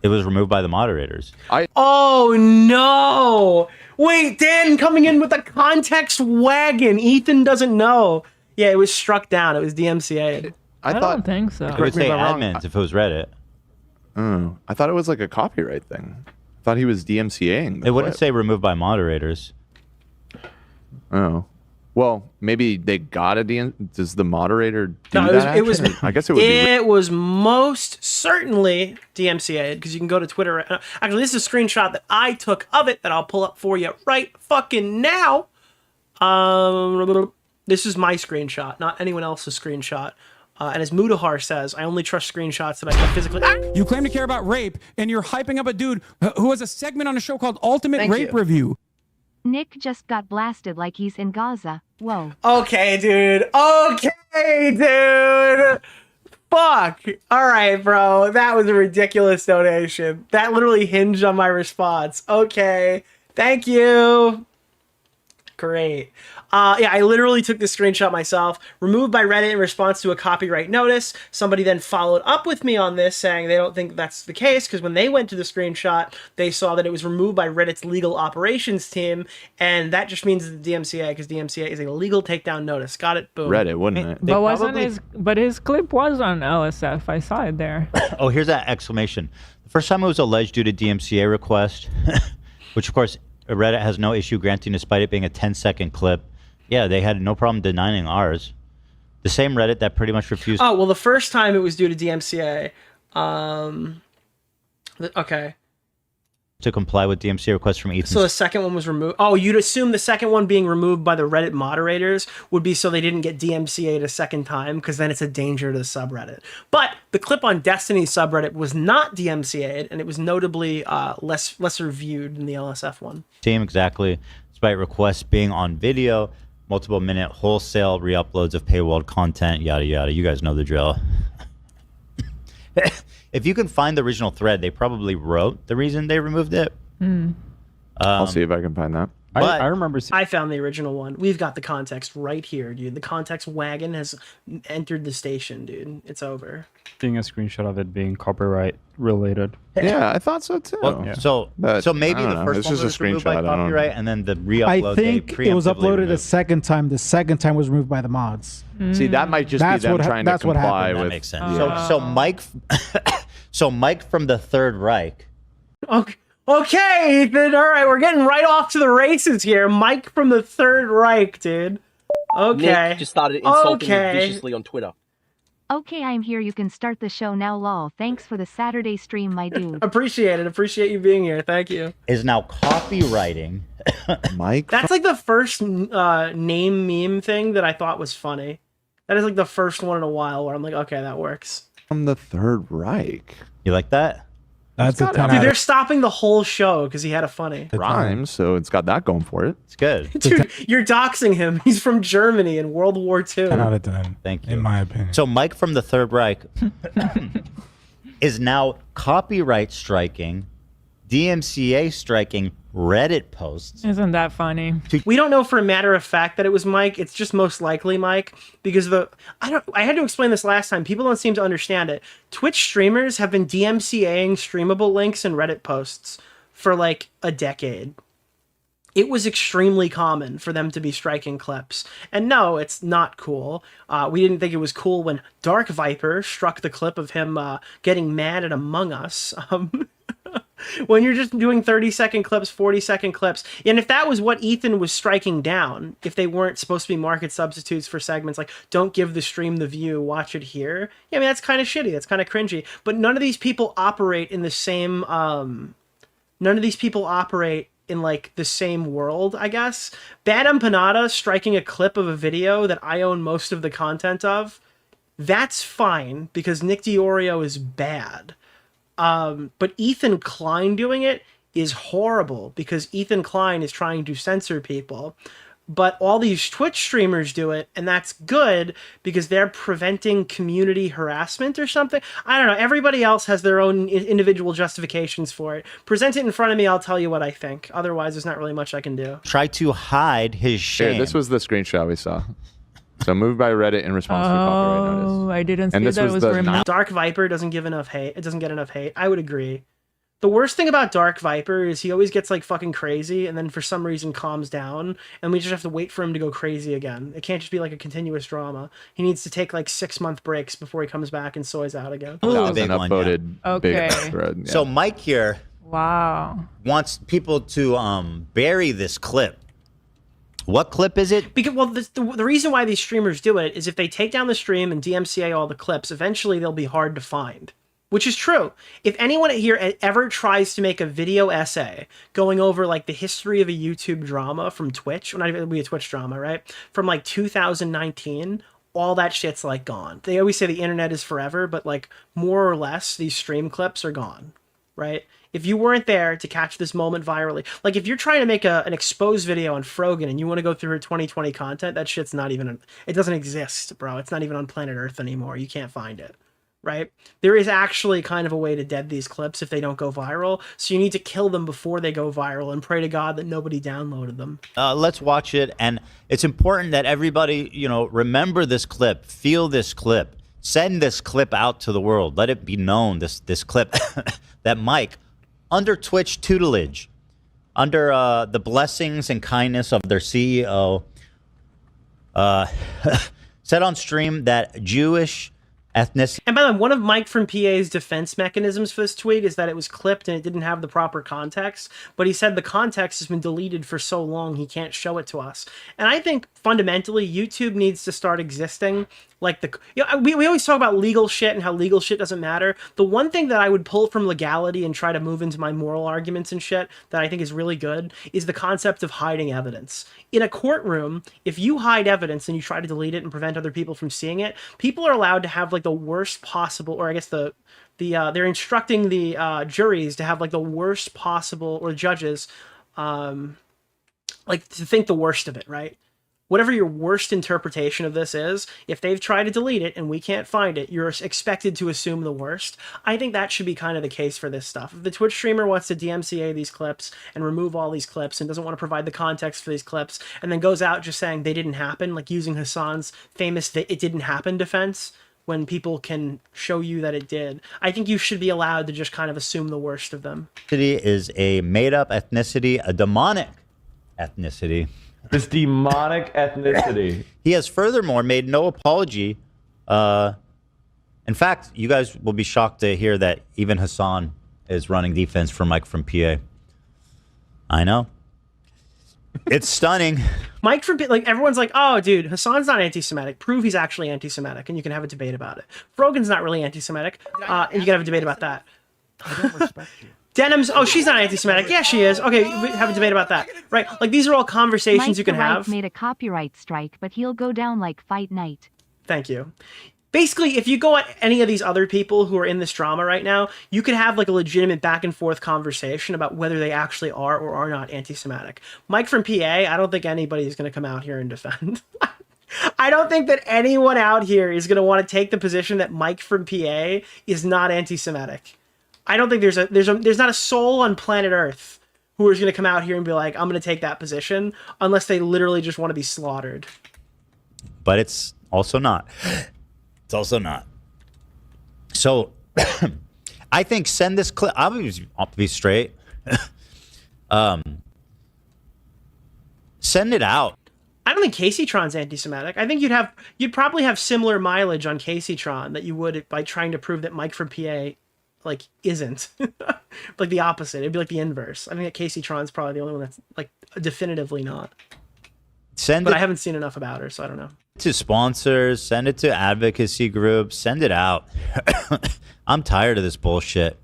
[SPEAKER 1] It was removed by the moderators.
[SPEAKER 4] Oh no! Wait, Dan coming in with a context wagon. Ethan doesn't know. Yeah, it was struck down. It was DMCA'd.
[SPEAKER 12] I don't think so.
[SPEAKER 1] It would say admins if it was Reddit.
[SPEAKER 3] Oh, I thought it was like a copyright thing. I thought he was DMCAing.
[SPEAKER 1] It wouldn't say removed by moderators.
[SPEAKER 3] Oh. Well, maybe they got a DM. Does the moderator do
[SPEAKER 4] No,
[SPEAKER 3] that?
[SPEAKER 4] it was.
[SPEAKER 3] I guess it would be.
[SPEAKER 4] It was most certainly DMCA'd because you can go to Twitter. Actually, this is a screenshot that I took of it that I'll pull up for you right fucking now. This is my screenshot, not anyone else's screenshot. And as Mudahar says, I only trust screenshots that I can physically.
[SPEAKER 6] You claim to care about rape, and you're hyping up a dude who has a segment on a show called Ultimate
[SPEAKER 4] Thank
[SPEAKER 6] Rape
[SPEAKER 4] you.
[SPEAKER 6] Review.
[SPEAKER 8] Nick just got blasted like he's in Gaza. Whoa.
[SPEAKER 4] Okay, dude. Okay, dude. Fuck. All right, bro. That was a ridiculous donation. That literally hinged on my response. Okay. Thank you. Great. Yeah, I literally took this screenshot myself. Removed by Reddit in response to a copyright notice. Somebody then followed up with me on this, saying they don't think that's the case, because when they went to the screenshot, they saw that it was removed by Reddit's legal operations team, and that just means the DMCA, because DMCA is a legal takedown notice. Got it? Boom.
[SPEAKER 3] Reddit, wouldn't it?
[SPEAKER 12] But wasn't his? But his clip was on LSF. I saw it there.
[SPEAKER 1] Oh, here's that exclamation. The first time it was alleged due to DMCA request, which of course Reddit has no issue granting despite it being a 10-second clip. Yeah, they had no problem denying ours. The same Reddit that pretty much refused.
[SPEAKER 4] Oh, well, the first time it was due to DMCA. Okay.
[SPEAKER 1] To comply with DMCA requests from Ethan.
[SPEAKER 4] So the second one was removed. Oh, you'd assume the second one being removed by the Reddit moderators would be so they didn't get DMCA'd a second time, because then it's a danger to the subreddit. But the clip on Destiny's subreddit was not DMCA'd, and it was notably lesser viewed than the LSF one.
[SPEAKER 1] Team, exactly. Despite requests being on video, multiple minute wholesale re-uploads of paywalled content, yada yada. You guys know the drill. If you can find the original thread, they probably wrote the reason they removed it.
[SPEAKER 3] I'll see if I can find that.
[SPEAKER 5] I remember.
[SPEAKER 4] I found the original one. We've got the context right here, dude. The context wagon has entered the station, dude. It's over.
[SPEAKER 5] Seeing a screenshot of it being copyright related.
[SPEAKER 3] Yeah, I thought so too.
[SPEAKER 1] Well,
[SPEAKER 5] Yeah.
[SPEAKER 1] So maybe the first one was removed by copyright, and then the re-upload.
[SPEAKER 13] I think it was uploaded a second time. The second time was removed by the mods.
[SPEAKER 3] See, that might just be them trying to comply with.
[SPEAKER 1] That makes sense. So Mike, so Mike from the Third Reich.
[SPEAKER 4] Okay, Ethan. All right, we're getting right off to the races here. Mike from the Third Reich, dude. Okay.
[SPEAKER 9] Nick just started insulting me viciously on Twitter.
[SPEAKER 8] Okay, I'm here. You can start the show now, lol. Thanks for the Saturday stream, my dude.
[SPEAKER 4] Appreciate it. Appreciate you being here. Thank you.
[SPEAKER 1] Is now copywriting.
[SPEAKER 3] Mike?
[SPEAKER 4] That's like the first name meme thing that I thought was funny. That is like the first one in a while where I'm like, okay, that works.
[SPEAKER 3] From the Third Reich.
[SPEAKER 1] You like that?
[SPEAKER 13] That's a 10
[SPEAKER 4] Dude, they're stopping the whole show because he had a funny.
[SPEAKER 3] It rhymes, so it's got that going for it.
[SPEAKER 1] It's good.
[SPEAKER 4] Dude, you're doxing him. He's from Germany in World War II.
[SPEAKER 13] 10 out of 10.
[SPEAKER 1] Thank you.
[SPEAKER 13] In my opinion.
[SPEAKER 1] So Mike from the Third Reich is now copyright striking, DMCA striking Reddit posts.
[SPEAKER 12] Isn't that funny?
[SPEAKER 4] We don't know for a matter of fact that it was Mike. It's just most likely Mike, because I had to explain this last time. People don't seem to understand it. Twitch streamers have been DMCAing streamable links and Reddit posts for like a decade. It was extremely common for them to be striking clips. And no, it's not cool. We didn't think it was cool when Dark Viper struck the clip of him getting mad at Among Us. When you're just doing 30-second clips, 40-second clips. And if that was what Ethan was striking down, if they weren't supposed to be market substitutes for segments like, don't give the stream the view, watch it here. Yeah, I mean, that's kind of shitty. That's kind of cringy. But none of these people operate in the same... none of these people operate in like the same world, I guess. Bad Empanada striking a clip of a video that I own most of the content of, that's fine because Nick DeOrio is bad. But Ethan Klein doing it is horrible because Ethan Klein is trying to censor people. But all these Twitch streamers do it, and that's good because they're preventing community harassment or something. I don't know. Everybody else has their own individual justifications for it. Present it in front of me, I'll tell you what I think. Otherwise, there's not really much I can do.
[SPEAKER 1] Try to hide his shame.
[SPEAKER 3] Here, this was the screenshot we saw. So moved by Reddit in response to a copyright notice.
[SPEAKER 12] Oh, I didn't see
[SPEAKER 3] And this
[SPEAKER 12] that it
[SPEAKER 3] was
[SPEAKER 12] was
[SPEAKER 3] the
[SPEAKER 12] removed.
[SPEAKER 4] Dark Viper doesn't give enough hate. It doesn't get enough hate. I would agree. The worst thing about Dark Viper is he always gets like fucking crazy and then for some reason calms down and we just have to wait for him to go crazy again. It can't just be like a continuous drama. He needs to take like 6-month breaks before he comes back and soys out again.
[SPEAKER 3] That was
[SPEAKER 1] big
[SPEAKER 3] an
[SPEAKER 1] one,
[SPEAKER 3] upvoted
[SPEAKER 12] Okay.
[SPEAKER 3] big thread. Yeah.
[SPEAKER 1] So Mike here
[SPEAKER 12] Wow.
[SPEAKER 1] wants people to bury this clip. What clip is it?
[SPEAKER 4] Because, well, the reason why these streamers do it is if they take down the stream and DMCA all the clips, eventually they'll be hard to find. Which is true. If anyone here ever tries to make a video essay going over like the history of a YouTube drama from Twitch, well, not even a Twitch drama, right? From like 2019, all that shit's like gone. They always say the internet is forever, but like more or less these stream clips are gone, right? If you weren't there to catch this moment virally, like if you're trying to make an exposed video on Frogan and you want to go through her 2020 content, that shit's not even, it doesn't exist, bro. It's not even on planet Earth anymore. You can't find it. Right? There is actually kind of a way to dead these clips if they don't go viral. So you need to kill them before they go viral and pray to God that nobody downloaded them.
[SPEAKER 1] Let's watch it. And it's important that everybody, you know, remember this clip, feel this clip, send this clip out to the world. Let it be known, this clip, that Mike, under Twitch tutelage, under the blessings and kindness of their CEO, said on stream that Jewish ethnicity.
[SPEAKER 4] And by the way, one of Mike from PA's defense mechanisms for this tweet is that it was clipped and it didn't have the proper context. But he said the context has been deleted for so long he can't show it to us. And I think fundamentally YouTube needs to start existing like the, you know, we always talk about legal shit and how legal shit doesn't matter. The one thing that I would pull from legality and try to move into my moral arguments and shit that I think is really good is the concept of hiding evidence. In a courtroom, if you hide evidence and you try to delete it and prevent other people from seeing it, people are allowed to have like the worst possible, or I guess they're instructing the juries to have like the worst possible, or judges, like to think the worst of it, right? Whatever your worst interpretation of this is, if they've tried to delete it and we can't find it, you're expected to assume the worst. I think that should be kind of the case for this stuff. If the Twitch streamer wants to DMCA these clips and remove all these clips and doesn't want to provide the context for these clips and then goes out just saying they didn't happen, like using Hasan's famous "it didn't happen" defense when people can show you that it did, I think you should be allowed to just kind of assume the worst of them.
[SPEAKER 1] Is a made-up ethnicity, a demonic ethnicity.
[SPEAKER 16] This demonic ethnicity.
[SPEAKER 1] He has furthermore made no apology. In fact, you guys will be shocked to hear that even Hasan is running defense for Mike from PA. I know. It's stunning.
[SPEAKER 4] Mike from, like, everyone's like, oh, dude, Hasan's not anti-Semitic. Prove he's actually anti-Semitic, and you can have a debate about it. Frogan's not really anti-Semitic, and you can have a debate about that.
[SPEAKER 3] I don't respect you.
[SPEAKER 4] Denim's, oh, she's not anti-Semitic. Yeah, she is. Okay, we have a debate about that. Right? Like, these are all conversations
[SPEAKER 8] Mike
[SPEAKER 4] you can have.
[SPEAKER 8] Made a copyright strike, but he'll go down like Fight Night.
[SPEAKER 4] Thank you. Basically, if you go at any of these other people who are in this drama right now, you could have like a legitimate back and forth conversation about whether they actually are or are not anti-Semitic. Mike from PA, I don't think anybody is going to come out here and defend. I don't think that anyone out here is going to want to take the position that Mike from PA is not anti-Semitic. I don't think there's not a soul on planet Earth who is going to come out here and be like, I'm going to take that position, unless they literally just want to be slaughtered.
[SPEAKER 1] But it's also not. It's also not. So I think send this clip. I'll be straight. Send it out.
[SPEAKER 4] I don't think Caseytron's anti-Semitic. I think you'd probably have similar mileage on Caseytron that you would by trying to prove that Mike from PA like isn't. Like the opposite. It'd be like the inverse. I think that Caseytron's probably the only one that's like definitively not. But I haven't seen enough about her, so I don't know.
[SPEAKER 1] To sponsors, send it to advocacy groups, send it out. I'm tired of this bullshit.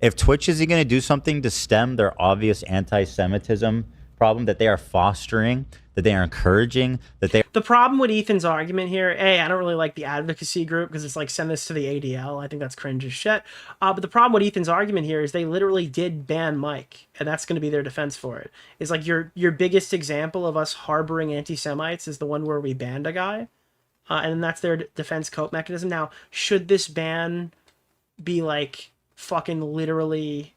[SPEAKER 1] If Twitch is going to do something to stem their obvious anti-Semitism problem that they are fostering, that they are encouraging, that they...
[SPEAKER 4] The problem with Ethan's argument here, I don't really like the advocacy group because it's like, send this to the ADL. I think that's cringe as shit. But the problem with Ethan's argument here is they literally did ban Mike, and that's going to be their defense for it. It's like your biggest example of us harboring anti-Semites is the one where we banned a guy, and that's their defense cope mechanism. Now, should this ban be like fucking literally,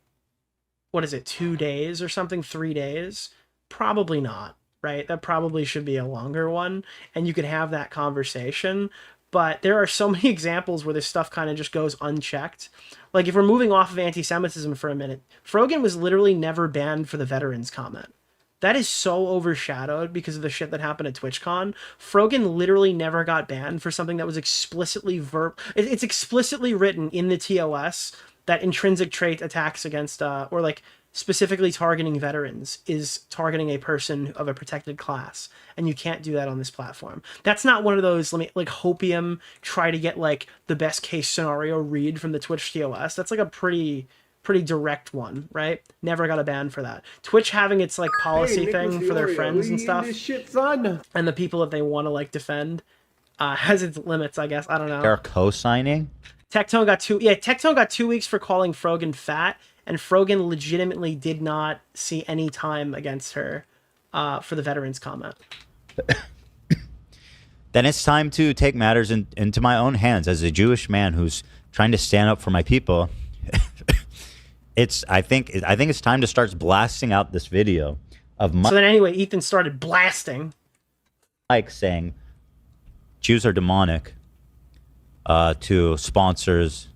[SPEAKER 4] what is it, 2 days or something, 3 days? Probably not. Right? That probably should be a longer one, and you could have that conversation. But there are so many examples where this stuff kind of just goes unchecked. Like, if we're moving off of anti-Semitism for a minute, Frogan was literally never banned for the veterans comment. That is so overshadowed because of the shit that happened at TwitchCon. Frogan literally never got banned for something that was explicitly it's explicitly written in the TOS that intrinsic trait attacks against or like specifically targeting veterans is targeting a person of a protected class, and you can't do that on this platform. That's not one of those like hopium try to get like the best case scenario read from the Twitch TOS. That's like a pretty direct one, right? Never got a ban for that. Twitch having its like policy thing for their friends and stuff, and the people that they want to like defend has its limits, I guess. I don't know.
[SPEAKER 1] They're co-signing.
[SPEAKER 4] Tectone got 2 weeks for calling Frogan fat, and Frogan legitimately did not see any time against her for the veterans comment.
[SPEAKER 1] Then it's time to take matters into my own hands as a Jewish man who's trying to stand up for my people. I think it's time to start blasting out this video of
[SPEAKER 4] So then anyway, Ethan started blasting.
[SPEAKER 1] Mike saying Jews are demonic to sponsors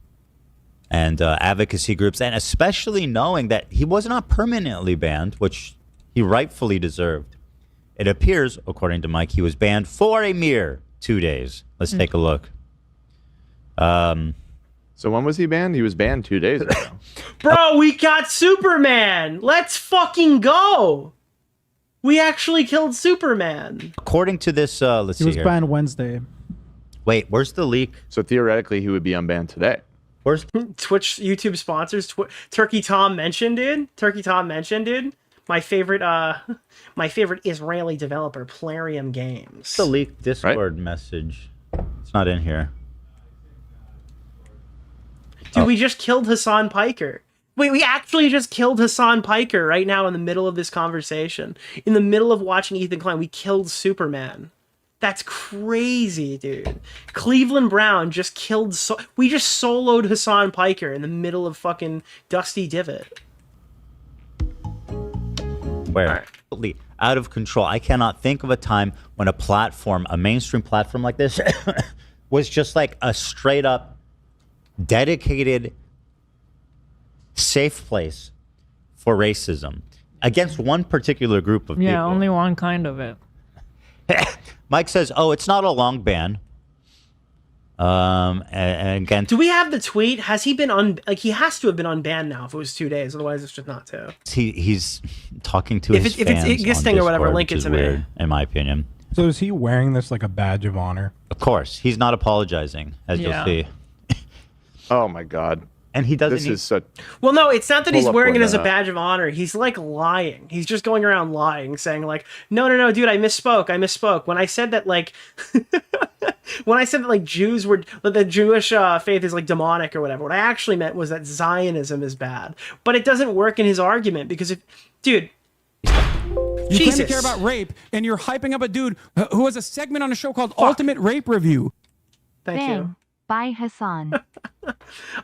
[SPEAKER 1] and advocacy groups, and especially knowing that he was not permanently banned, which he rightfully deserved. It appears, according to Mike, he was banned for a mere 2 days. Let's take a look.
[SPEAKER 3] So when was he banned? He was banned 2 days ago.
[SPEAKER 4] Bro, we got Superman. Let's fucking go. We actually killed Superman.
[SPEAKER 1] According to this, let's see here.
[SPEAKER 17] He was banned Wednesday.
[SPEAKER 1] Wait, where's the leak?
[SPEAKER 3] So theoretically, he would be unbanned today.
[SPEAKER 1] Where's
[SPEAKER 4] Twitch YouTube sponsors? Turkey Tom mentioned, dude. My favorite Israeli developer, Plarium Games.
[SPEAKER 1] the leaked Discord message? It's not in here.
[SPEAKER 4] Dude, we just killed Hasan Piker. Wait, we actually just killed Hasan Piker right now in the middle of this conversation. In the middle of watching Ethan Klein, we killed Superman. That's crazy, dude. Cleveland Brown just killed... we just soloed Hasan Piker in the middle of fucking Dusty Divot.
[SPEAKER 1] Where? Right. Out of control. I cannot think of a time when a mainstream platform like this was just like a straight up dedicated safe place for racism against one particular group of people.
[SPEAKER 12] Yeah, only one kind of it.
[SPEAKER 1] Mike says, "Oh, it's not a long ban." And again,
[SPEAKER 4] do we have the tweet? Has he been he has to have been unbanned now if it was 2 days. Otherwise, it's just not two.
[SPEAKER 1] He's talking to his fans
[SPEAKER 4] if it's existing
[SPEAKER 1] on
[SPEAKER 4] or whatever,
[SPEAKER 1] Discord,
[SPEAKER 4] link it to
[SPEAKER 1] weird,
[SPEAKER 4] me.
[SPEAKER 1] in my opinion.
[SPEAKER 13] So is he wearing this like a badge of honor?
[SPEAKER 1] Of course, he's not apologizing, as you'll see.
[SPEAKER 3] Oh my God.
[SPEAKER 1] And he doesn't.
[SPEAKER 3] This is such.
[SPEAKER 4] Well, no, it's not that he's wearing it as a badge of honor. He's like lying. He's just going around lying, saying like, no, dude, I misspoke. When I said that, like, Jews were, the Jewish faith is like demonic or whatever. What I actually meant was that Zionism is bad. But it doesn't work in his argument because dude.
[SPEAKER 6] You claim to care about rape, and you're hyping up a dude who has a segment on a show called Ultimate Rape Review.
[SPEAKER 4] Thank you.
[SPEAKER 8] Bye, Hasan.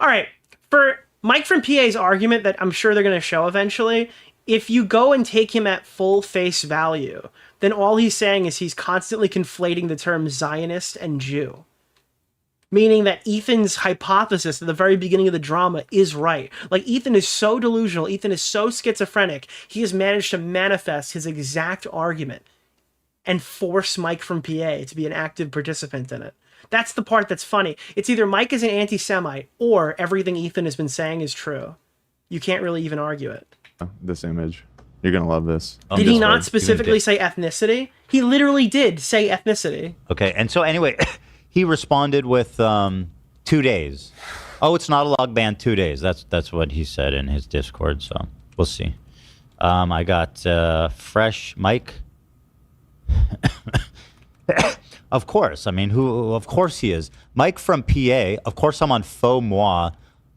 [SPEAKER 4] All right. For Mike from PA's argument that I'm sure they're going to show eventually, if you go and take him at full face value, then all he's saying is he's constantly conflating the terms Zionist and Jew. Meaning that Ethan's hypothesis at the very beginning of the drama is right. Like, Ethan is so delusional, Ethan is so schizophrenic, he has managed to manifest his exact argument and force Mike from PA to be an active participant in it. That's the part that's funny. It's either Mike is an anti-Semite or everything Ethan has been saying is true. You can't really even argue it.
[SPEAKER 3] This image. You're going to love this.
[SPEAKER 4] Did he not specifically say ethnicity? He literally did say ethnicity.
[SPEAKER 1] Okay, and so anyway, he responded with 2 days. Oh, it's not a log ban, 2 days. That's what he said in his Discord, so we'll see. I got fresh Mike. Of course. I mean, of course he is. Mike from PA. Of course I'm on faux moi.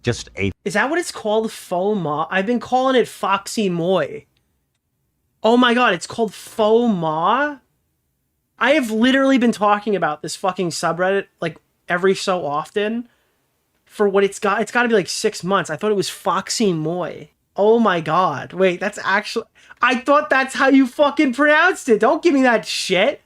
[SPEAKER 4] Is that what it's called? Faux moi? I've been calling it Foxy Moy. Oh my God, it's called faux moi? I have literally been talking about this fucking subreddit like every so often for what it's got. It's got to be like 6 months. I thought it was Foxy Moy. Oh my God. Wait, that's actually... I thought that's how you fucking pronounced it. Don't give me that shit.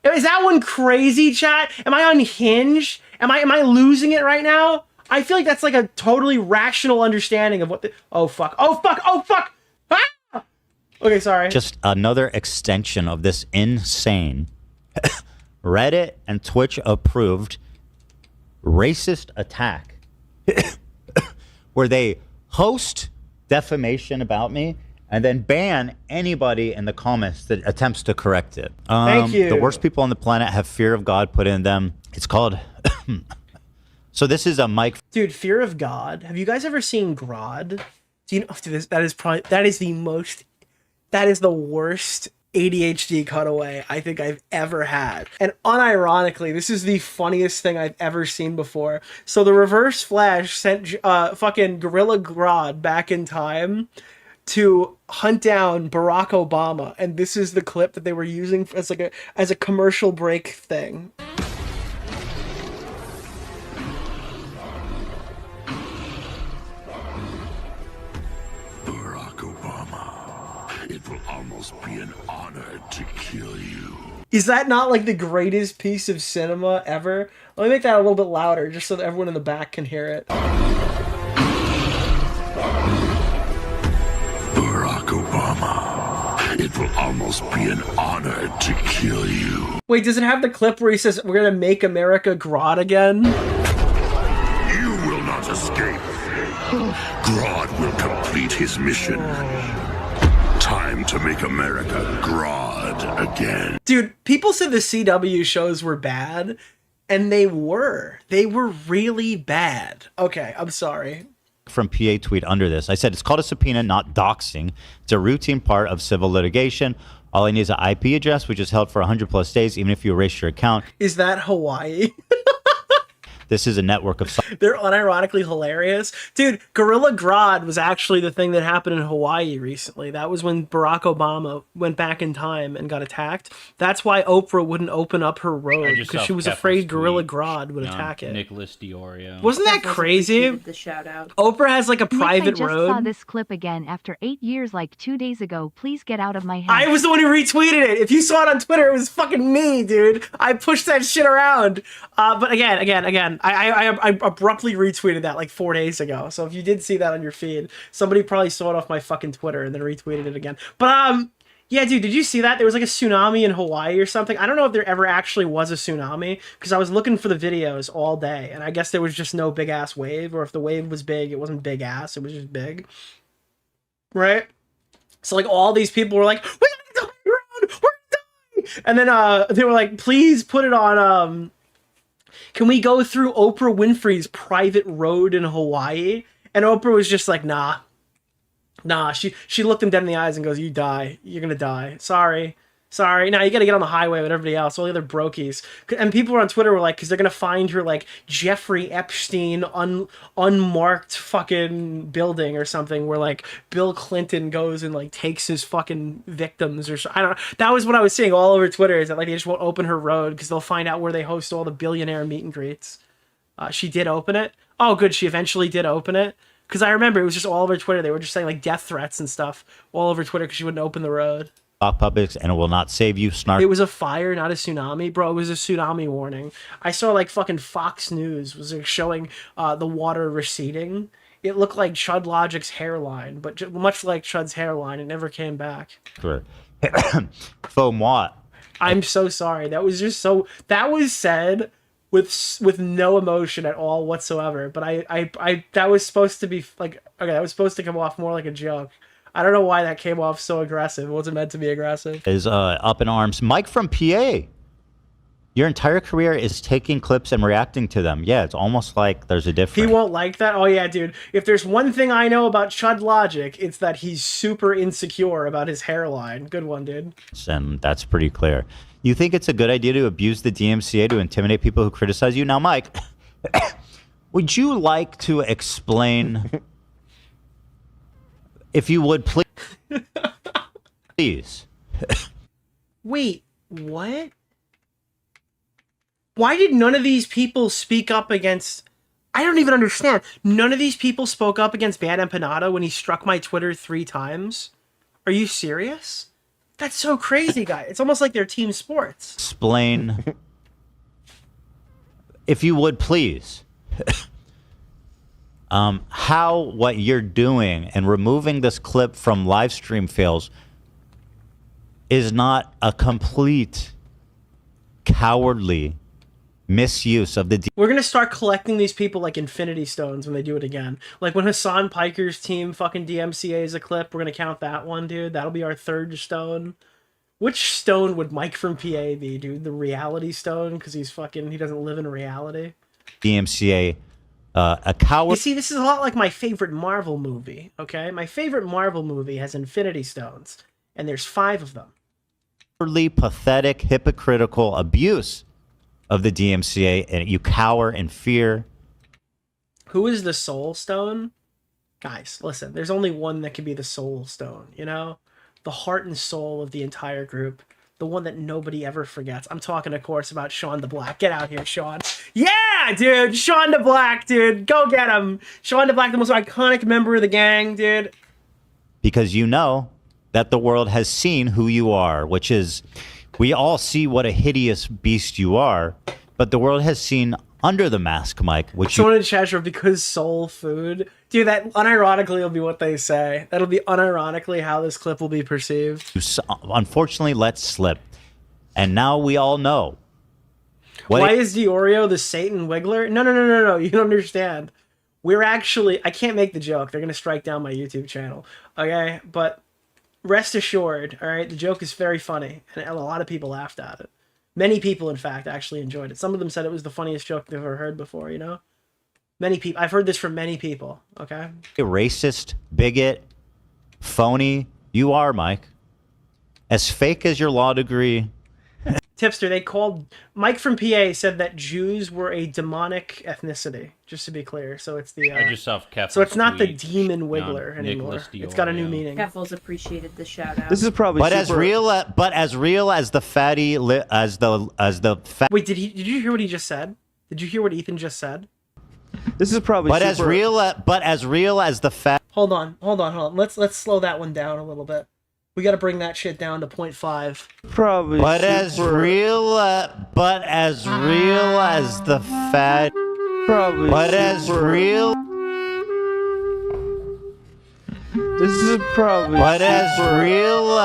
[SPEAKER 4] Is that one crazy, chat? Am I unhinged? Am I losing it right now? I feel like that's like a totally rational understanding of what the... Oh, fuck. Oh, fuck. Oh, fuck. Ah! Okay, sorry.
[SPEAKER 1] Just another extension of this insane Reddit and Twitch approved racist attack where they host defamation about me and then ban anybody in the comments that attempts to correct it.
[SPEAKER 4] Thank you.
[SPEAKER 1] The worst people on the planet have fear of God put in them. It's called... So this is a mic.
[SPEAKER 4] Dude, fear of God. Have you guys ever seen Grodd? Do you know dude, that is the worst ADHD cutaway I think I've ever had. And unironically, this is the funniest thing I've ever seen before. So the Reverse Flash sent fucking Gorilla Grodd back in time to hunt down Barack Obama, and this is the clip that they were using as a commercial break thing.
[SPEAKER 14] It will almost be an honor to kill you.
[SPEAKER 4] Is that not like the greatest piece of cinema ever? Let me make that a little bit louder just so that everyone in the back can hear it.
[SPEAKER 14] Barack Obama, it will almost be an honor to kill you.
[SPEAKER 4] Wait, does it have the clip where he says, "We're gonna make America Grodd again"?
[SPEAKER 14] You will not escape. Grodd will complete his mission. Time to make America Grodd again.
[SPEAKER 4] Dude, people said the CW shows were bad, and they were. They were really bad. Okay, I'm sorry.
[SPEAKER 1] From PA tweet under this. I said, it's called a subpoena, not doxing. It's a routine part of civil litigation. All I need is an IP address, which is held for 100+ days, even if you erase your account.
[SPEAKER 4] Is that Hawaii?
[SPEAKER 1] This is a network of...
[SPEAKER 4] They're unironically hilarious. Dude, Gorilla Grodd was actually the thing that happened in Hawaii recently. That was when Barack Obama went back in time and got attacked. That's why Oprah wouldn't open up her road, because she was afraid Gorilla Grodd would attack it.
[SPEAKER 10] Nicholas DeOrio.
[SPEAKER 4] Wasn't that crazy?
[SPEAKER 11] The shout out.
[SPEAKER 4] Oprah has like a private
[SPEAKER 8] Nick, I just
[SPEAKER 4] road.
[SPEAKER 8] saw this clip again after 8 years like 2 days ago. Please get out of my head.
[SPEAKER 4] I was the one who retweeted it. If you saw it on Twitter, it was fucking me, dude. I pushed that shit around. But again, I abruptly retweeted that like 4 days ago. So if you did see that on your feed, somebody probably saw it off my fucking Twitter and then retweeted it again. But yeah, dude, did you see that? There was like a tsunami in Hawaii or something. I don't know if there ever actually was a tsunami, because I was looking for the videos all day, and I guess there was just no big ass wave, or if the wave was big, it wasn't big ass, it was just big. Right? So like all these people were like, "We're gonna die, we're gonna die!" And then they were like, "Please put it on can we go through Oprah Winfrey's private road in Hawaii?" And Oprah was just like, nah. She looked him dead in the eyes and goes, "You die. You're gonna die. Sorry. Now you gotta get on the highway with everybody else, all the other brokies." And people on Twitter were like, because they're gonna find her like Jeffrey Epstein unmarked fucking building or something where like Bill Clinton goes and like takes his fucking victims or so. I don't know. That was what I was seeing all over Twitter, is that like they just won't open her road because they'll find out where they host all the billionaire meet and greets. She did open it. Oh, good. She eventually did open it. Because I remember it was just all over Twitter. They were just saying like death threats and stuff all over Twitter because she wouldn't open the road.
[SPEAKER 1] Publics, and it will not save you. Snark.
[SPEAKER 4] It was a fire, not a tsunami, bro. It was a tsunami warning. I saw like fucking Fox News was like showing the water receding. It looked like Chud Logic's hairline, but much like Chud's hairline, it never came back.
[SPEAKER 1] Faux moi.
[SPEAKER 4] I'm so sorry. That was just so. That was said with no emotion at all whatsoever. But I that was supposed to be like, okay, that was supposed to come off more like a joke. I don't know why that came off so aggressive. It wasn't meant to be aggressive.
[SPEAKER 1] Is up in arms. Mike from PA. Your entire career is taking clips and reacting to them. Yeah, it's almost like there's a difference.
[SPEAKER 4] He won't like that? Oh yeah, dude. If there's one thing I know about Chud Logic, it's that he's super insecure about his hairline. Good one, dude.
[SPEAKER 1] And that's pretty clear. You think it's a good idea to abuse the DMCA to intimidate people who criticize you? Now, Mike, would you like to explain... If you would, please. Please.
[SPEAKER 4] Wait, what? Why did none of these people speak up against... I don't even understand. None of these people spoke up against Bad Empanada when he struck my Twitter 3 times? Are you serious? That's so crazy, guy. It's almost like they're team sports.
[SPEAKER 1] Explain. If you would, please. How what you're doing and removing this clip from live stream fails is not a complete cowardly misuse of the
[SPEAKER 4] We're gonna start collecting these people like Infinity Stones when they do it again. Like when Hasan Piker's team fucking DMCA's a clip, we're gonna count that one, dude. That'll be our third stone. Which stone would Mike from PA be, dude? The reality stone? Because he doesn't live in reality.
[SPEAKER 1] DMCA, a coward.
[SPEAKER 4] You see, this is a lot like my favorite Marvel movie, okay? My favorite Marvel movie has Infinity Stones, and there's 5 of them.
[SPEAKER 1] Pathetic, hypocritical abuse of the DMCA, and you cower in fear.
[SPEAKER 4] Who is the Soul Stone? Guys, listen, there's only one that can be the Soul Stone, you know? The heart and soul of the entire group. The one that nobody ever forgets. I'm talking, of course, about Sean the Black. Get out here, Sean. Yeah, dude! Sean the Black, dude! Go get him! Sean the Black, the most iconic member of the gang, dude.
[SPEAKER 1] Because you know that the world has seen who you are, which is, we all see what a hideous beast you are, but the world has seen under the mask, Mike, which
[SPEAKER 4] Someone in chat room, because soul food. Dude, that unironically will be what they say. That'll be unironically how this clip will be perceived.
[SPEAKER 1] unfortunately let slip. And now we all know.
[SPEAKER 4] Why is DeOrio the Satan Wiggler? No. You don't understand. We're actually... I can't make the joke. They're going to strike down my YouTube channel. Okay? But rest assured, all right, the joke is very funny. And a lot of people laughed at it. Many people, in fact, actually enjoyed it. Some of them said it was the funniest joke they've ever heard before, you know? Many people. I've heard this from many people, okay?
[SPEAKER 1] Racist, bigot, phony, you are, Mike. As fake as your law degree.
[SPEAKER 4] Tipster, they called... Mike from PA said that Jews were a demonic ethnicity, just to be clear. So it's the...
[SPEAKER 10] I just saw Keffel's
[SPEAKER 4] so it's not the
[SPEAKER 10] tweet
[SPEAKER 4] demon Wiggler anymore. It's got a new meaning.
[SPEAKER 11] Keffel's appreciated the shout out.
[SPEAKER 5] This is probably
[SPEAKER 1] But as real as the fatty...
[SPEAKER 4] Wait, did you hear what he just said? Did you hear what Ethan just said?
[SPEAKER 5] This is probably
[SPEAKER 1] But as real as the fat...
[SPEAKER 4] Hold on. Let's slow that one down a little bit. We got to bring that shit down to 0.5.
[SPEAKER 5] Probably.
[SPEAKER 1] But as real as the fat...
[SPEAKER 5] Probably.
[SPEAKER 1] But as real...
[SPEAKER 5] This is probably.
[SPEAKER 1] But as real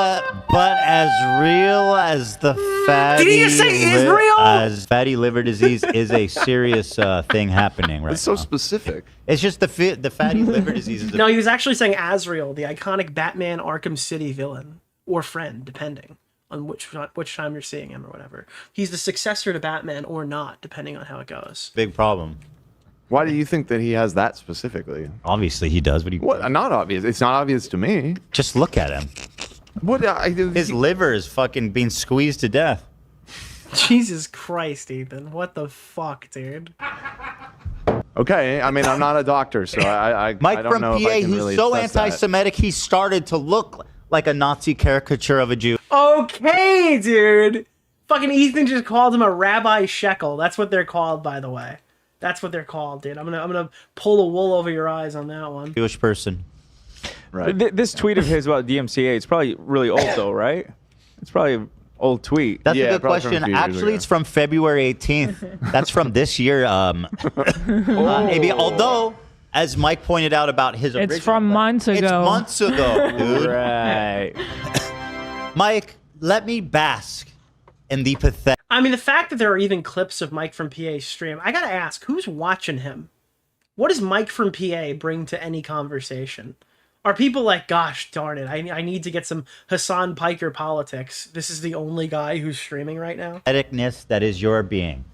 [SPEAKER 1] as the fatty...
[SPEAKER 4] Did he just say Israel?
[SPEAKER 1] As fatty liver disease is a serious thing happening right now.
[SPEAKER 3] It's so specific.
[SPEAKER 1] It's just the fatty liver disease is...
[SPEAKER 4] No, he was actually saying Azrael, the iconic Batman Arkham City villain. Or friend, depending on which time you're seeing him or whatever. He's the successor to Batman or not, depending on how it goes.
[SPEAKER 1] Big problem.
[SPEAKER 3] Why do you think that he has that specifically?
[SPEAKER 1] Obviously he does.
[SPEAKER 3] What? Not obvious. It's not obvious to me.
[SPEAKER 1] Just look at him.
[SPEAKER 3] What?
[SPEAKER 1] His liver is fucking being squeezed to death.
[SPEAKER 4] Jesus Christ, Ethan. What the fuck, dude?
[SPEAKER 3] Okay, I mean, I'm not a doctor, so I
[SPEAKER 1] Mike
[SPEAKER 3] don't
[SPEAKER 1] from
[SPEAKER 3] know
[SPEAKER 1] PA,
[SPEAKER 3] if I can
[SPEAKER 1] who's
[SPEAKER 3] really
[SPEAKER 1] so
[SPEAKER 3] assess that.
[SPEAKER 1] anti-Semitic, he started to look like a Nazi caricature of a Jew.
[SPEAKER 4] Okay, dude. Fucking Ethan just called him a Rabbi Shekel. That's what they're called, by the way. That's what they're called, dude. I'm gonna pull the wool over your eyes on that one.
[SPEAKER 1] Jewish person.
[SPEAKER 3] Right.
[SPEAKER 5] This tweet of his about DMCA, it's probably really old though, right? It's probably an old tweet.
[SPEAKER 1] That's a good question. Actually, it's from February 18th. That's from this year. Maybe, although, as Mike pointed out about his original...
[SPEAKER 12] It's from months ago.
[SPEAKER 1] It's months ago, dude.
[SPEAKER 5] Right.
[SPEAKER 1] Mike, let me bask in the pathetic...
[SPEAKER 4] I mean, the fact that there are even clips of Mike from PA's stream, I gotta ask, who's watching him? What does Mike from PA bring to any conversation? Are people like, gosh darn it, I need to get some Hasan Piker politics. This is the only guy who's streaming right now?
[SPEAKER 1] Patheticness that is your being.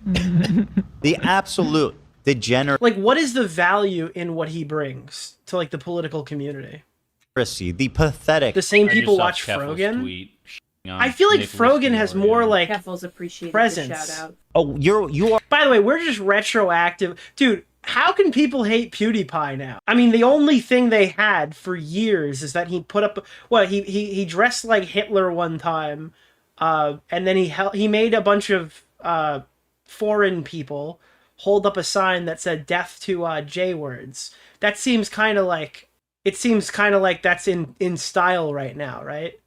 [SPEAKER 1] The absolute degenerate...
[SPEAKER 4] Like, what is the value in what he brings to, like, the political community?
[SPEAKER 1] The pathetic...
[SPEAKER 4] The same people watch Frogan? I feel like Frogan has more, like, presence.
[SPEAKER 11] The shout out.
[SPEAKER 1] Oh, you are...
[SPEAKER 4] By the way, we're just retroactive. Dude, how can people hate PewDiePie now? I mean, the only thing they had for years is that he put up... Well, he dressed like Hitler one time, and then he made a bunch of foreign people hold up a sign that said death to J-words. That seems kind of like... It seems kind of like that's in style right now, right?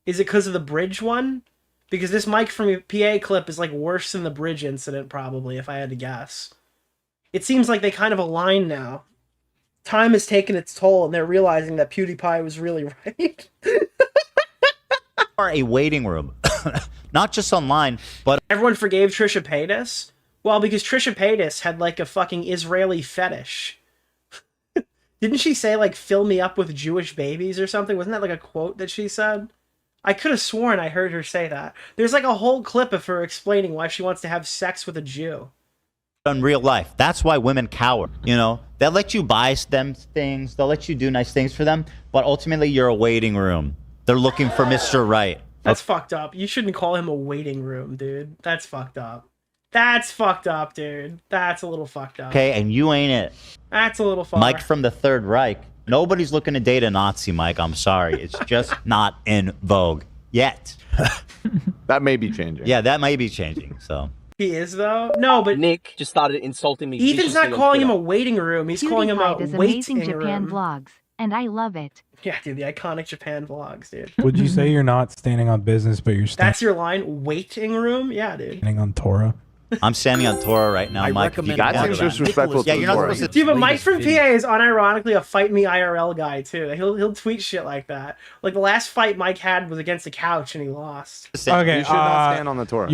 [SPEAKER 4] Is it because of the bridge one? Because this Mike from PA clip is like worse than the bridge incident, probably, if I had to guess. It seems like they kind of align now. Time has taken its toll, and they're realizing that PewDiePie was really right.
[SPEAKER 1] are a waiting room. Not just online, but...
[SPEAKER 4] Everyone forgave Trisha Paytas? Well, because Trisha Paytas had like a fucking Israeli fetish. Didn't she say like fill me up with Jewish babies or something? Wasn't that like a quote that she said? I could have sworn I heard her say that. There's like a whole clip of her explaining why she wants to have sex with a Jew.
[SPEAKER 1] In real life. That's why women cower. You know, they'll let you buy them things. They'll let you do nice things for them. But ultimately, you're a waiting room. They're looking for Mr. Right.
[SPEAKER 4] That's fucked up. You shouldn't call him a waiting room, dude. That's fucked up. That's fucked up, dude. That's a little fucked up.
[SPEAKER 1] Okay, and you ain't it.
[SPEAKER 4] That's a little far.
[SPEAKER 1] Mike from the Third Reich. Nobody's looking to date a Nazi, Mike. I'm sorry. It's just not in vogue yet.
[SPEAKER 3] That may be changing.
[SPEAKER 1] Yeah, that may be changing. So
[SPEAKER 4] he is though. No, but
[SPEAKER 9] Nick just started insulting me.
[SPEAKER 4] Ethan's not calling him a waiting room. He's calling him a
[SPEAKER 8] does
[SPEAKER 4] waiting
[SPEAKER 8] amazing Japan
[SPEAKER 4] room.
[SPEAKER 8] vlogs, and I love it.
[SPEAKER 4] Yeah, dude, the iconic Japan vlogs, dude.
[SPEAKER 13] Would you say you're not standing on business, but you're
[SPEAKER 4] That's your line? Waiting room? Yeah, dude.
[SPEAKER 13] standing on Torah?
[SPEAKER 1] I'm standing on Torah right now, Mike. If you
[SPEAKER 3] That
[SPEAKER 1] can
[SPEAKER 3] seems
[SPEAKER 1] handle that.
[SPEAKER 3] disrespectful.
[SPEAKER 1] Yeah, you're not supposed to.
[SPEAKER 4] Dude, but Mike from PA is unironically a fight me IRL guy too. He'll tweet shit like that. Like the last fight Mike had was against the couch and he lost.
[SPEAKER 13] Okay,
[SPEAKER 3] You should not stand on the Torah.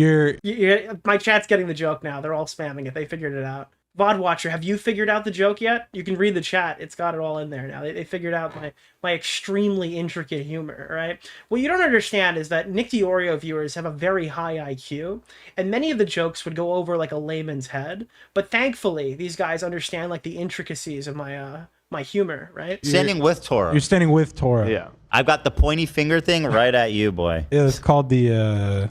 [SPEAKER 4] My chat's getting the joke now. They're all spamming it. They figured it out. VOD Watcher, have you figured out the joke yet? You can read the chat. It's got it all in there now. They figured out my extremely intricate humor, right? What you don't understand is that Nick DeOrio viewers have a very high IQ, and many of the jokes would go over like a layman's head. But thankfully, these guys understand like the intricacies of my humor, right?
[SPEAKER 1] Standing with Torah.
[SPEAKER 13] You're standing with Torah.
[SPEAKER 3] Yeah.
[SPEAKER 1] I've got the pointy finger thing right at you, boy.
[SPEAKER 13] Yeah, it's called the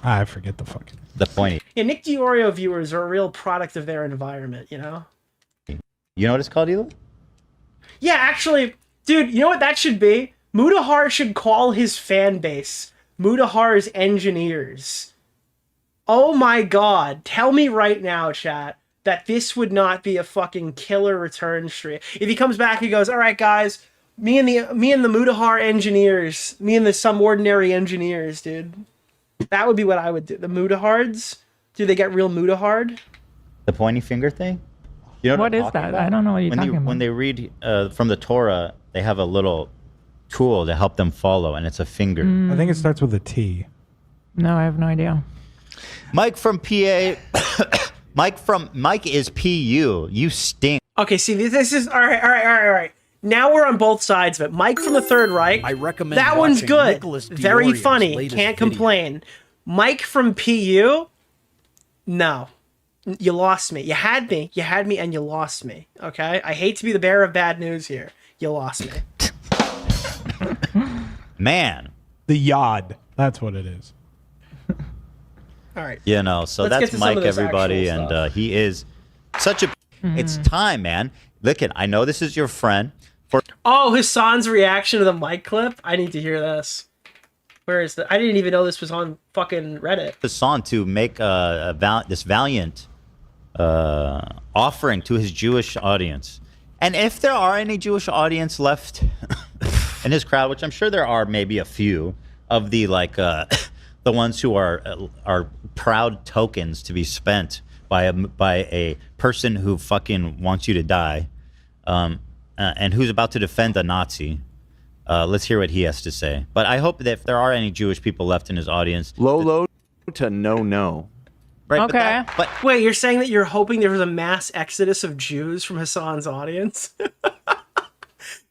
[SPEAKER 13] I forget the fucking.
[SPEAKER 1] The pointy.
[SPEAKER 4] Yeah, Nick DeOrio viewers are a real product of their environment, you know?
[SPEAKER 1] You know what it's called, Ela?
[SPEAKER 4] Yeah, actually, dude, you know what that should be? Mudahar should call his fan base Mudahar's engineers. Oh my god, tell me right now, chat, that this would not be a fucking killer return stream. If he comes back, he goes, all right, guys, me and the Mudahar engineers, me and the some ordinary engineers, dude. That would be what I would do. The Mudahards? Do they get real Mudahard?
[SPEAKER 1] The pointy finger thing? You know
[SPEAKER 12] what
[SPEAKER 1] I'm
[SPEAKER 12] is
[SPEAKER 1] talking
[SPEAKER 12] that?
[SPEAKER 1] about?
[SPEAKER 12] I don't know what you're talking about.
[SPEAKER 1] When they read from the Torah, they have a little tool to help them follow, and it's a finger.
[SPEAKER 13] I think it starts with a T.
[SPEAKER 12] No, I have no idea.
[SPEAKER 1] Mike from PA. Mike is PU. You stink.
[SPEAKER 4] Okay, see, this is all right. Now we're on both sides of it. Mike from the Third Reich.
[SPEAKER 17] I recommend
[SPEAKER 4] that one's
[SPEAKER 17] watching
[SPEAKER 4] good.
[SPEAKER 17] Nicholas
[SPEAKER 4] Very
[SPEAKER 17] DeOrio's
[SPEAKER 4] funny.
[SPEAKER 17] latest
[SPEAKER 4] Can't
[SPEAKER 17] video.
[SPEAKER 4] complain. Mike from PU. No, you lost me. You had me, and you lost me. Okay, I hate to be the bearer of bad news here. You lost me.
[SPEAKER 1] Man,
[SPEAKER 13] the Yod. That's what it is.
[SPEAKER 4] All right.
[SPEAKER 1] You know, so
[SPEAKER 4] Let's get
[SPEAKER 1] that's
[SPEAKER 4] to some
[SPEAKER 1] Mike,
[SPEAKER 4] of this
[SPEAKER 1] everybody,
[SPEAKER 4] actual
[SPEAKER 1] and
[SPEAKER 4] stuff.
[SPEAKER 1] he is such a. It's time, man. Look at. I know this is your friend.
[SPEAKER 4] Oh, Hasan's reaction to the mic clip. I need to hear this. Where is the? I didn't even know this was on fucking Reddit.
[SPEAKER 1] Hasan to make this valiant offering to his Jewish audience, and if there are any Jewish audience left in his crowd, which I'm sure there are, maybe a few of the the ones who are proud tokens to be spent by a person who fucking wants you to die, and who's about to defend a Nazi. Let's hear what he has to say. But I hope that if there are any Jewish people left in his audience,
[SPEAKER 3] low to no.
[SPEAKER 1] Right,
[SPEAKER 4] Okay. But wait, you're saying that you're hoping there was a mass exodus of Jews from Hasan's audience?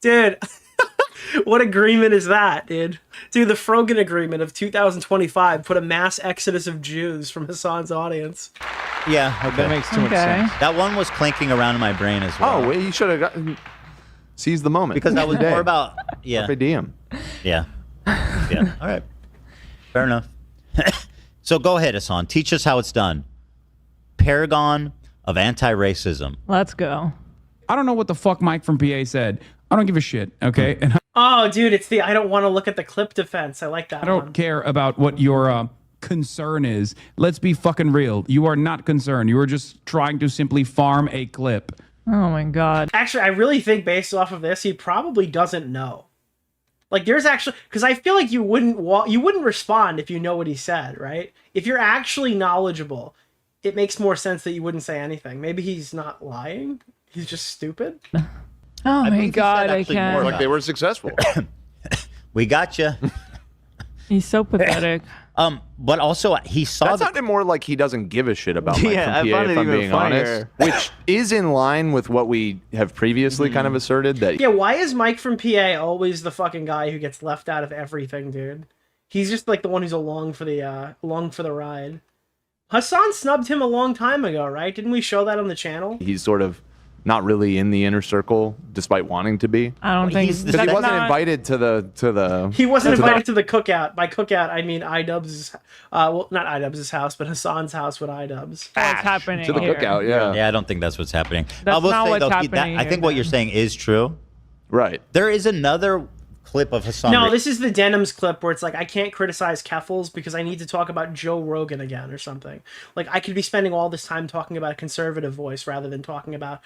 [SPEAKER 4] Dude, what agreement is that, dude? Dude, the Frogan agreement of 2025 put a mass exodus of Jews from Hasan's audience.
[SPEAKER 1] Yeah, okay.
[SPEAKER 5] That makes too much sense.
[SPEAKER 1] That one was clinking around in my brain as well.
[SPEAKER 3] Oh, well, you should have gotten seized the moment.
[SPEAKER 1] Because that was
[SPEAKER 3] Today.
[SPEAKER 1] more about
[SPEAKER 3] Carpe diem.
[SPEAKER 1] Yeah. All right. Fair enough. So go ahead, Hasan. Teach us how it's done. Paragon of anti-racism.
[SPEAKER 12] Let's go.
[SPEAKER 6] I don't know what the fuck Mike from PA said. I don't give a shit, okay? And
[SPEAKER 4] Oh, dude, it's the I don't want to look at the clip defense. I like that
[SPEAKER 6] I don't care about what your concern is. Let's be fucking real. You are not concerned. You are just trying to simply farm a clip.
[SPEAKER 12] Oh my god.
[SPEAKER 4] Actually, I really think based off of this, he probably doesn't know. Like, there's actually, because I feel like you wouldn't respond if you know what he said, right? If you're actually knowledgeable, it makes more sense that you wouldn't say anything. Maybe he's not lying. He's just stupid.
[SPEAKER 12] Oh my god, I can't.
[SPEAKER 3] More like they were successful.
[SPEAKER 1] We got you.
[SPEAKER 12] He's so pathetic.
[SPEAKER 1] But also he saw
[SPEAKER 3] that sounded more like he doesn't give a shit about Mike
[SPEAKER 5] Yeah,
[SPEAKER 3] from
[SPEAKER 5] I
[SPEAKER 3] PA,
[SPEAKER 5] found
[SPEAKER 3] if
[SPEAKER 5] it
[SPEAKER 3] I'm
[SPEAKER 5] even
[SPEAKER 3] being
[SPEAKER 5] funnier.
[SPEAKER 3] honest, which is in line with what we have previously kind of asserted that.
[SPEAKER 4] Yeah, why is Mike from PA always the fucking guy who gets left out of everything, dude? He's just like the one who's along for the ride. Hasan snubbed him a long time ago, right? Didn't we show that on the channel?
[SPEAKER 3] He's sort of not really in the inner circle, despite wanting to be.
[SPEAKER 12] I don't think
[SPEAKER 3] because he wasn't invited to the.
[SPEAKER 4] He wasn't invited to the cookout. By cookout, I mean iDubbbz's, well, not iDubbbz's house, but Hasan's house with iDubbbz.
[SPEAKER 12] What's happening
[SPEAKER 3] To the
[SPEAKER 12] here?
[SPEAKER 3] cookout, yeah.
[SPEAKER 1] Yeah, I don't think that's what's happening.
[SPEAKER 12] That's
[SPEAKER 1] I will
[SPEAKER 12] not
[SPEAKER 1] say,
[SPEAKER 12] what's
[SPEAKER 1] though,
[SPEAKER 12] happening
[SPEAKER 1] I
[SPEAKER 12] here,
[SPEAKER 1] think what you're
[SPEAKER 12] man.
[SPEAKER 1] saying is true.
[SPEAKER 3] Right.
[SPEAKER 1] There is another clip of Hasan.
[SPEAKER 4] No, this is the Denims clip where it's like, I can't criticize Keffels because I need to talk about Joe Rogan again or something. Like, I could be spending all this time talking about a conservative voice rather than talking about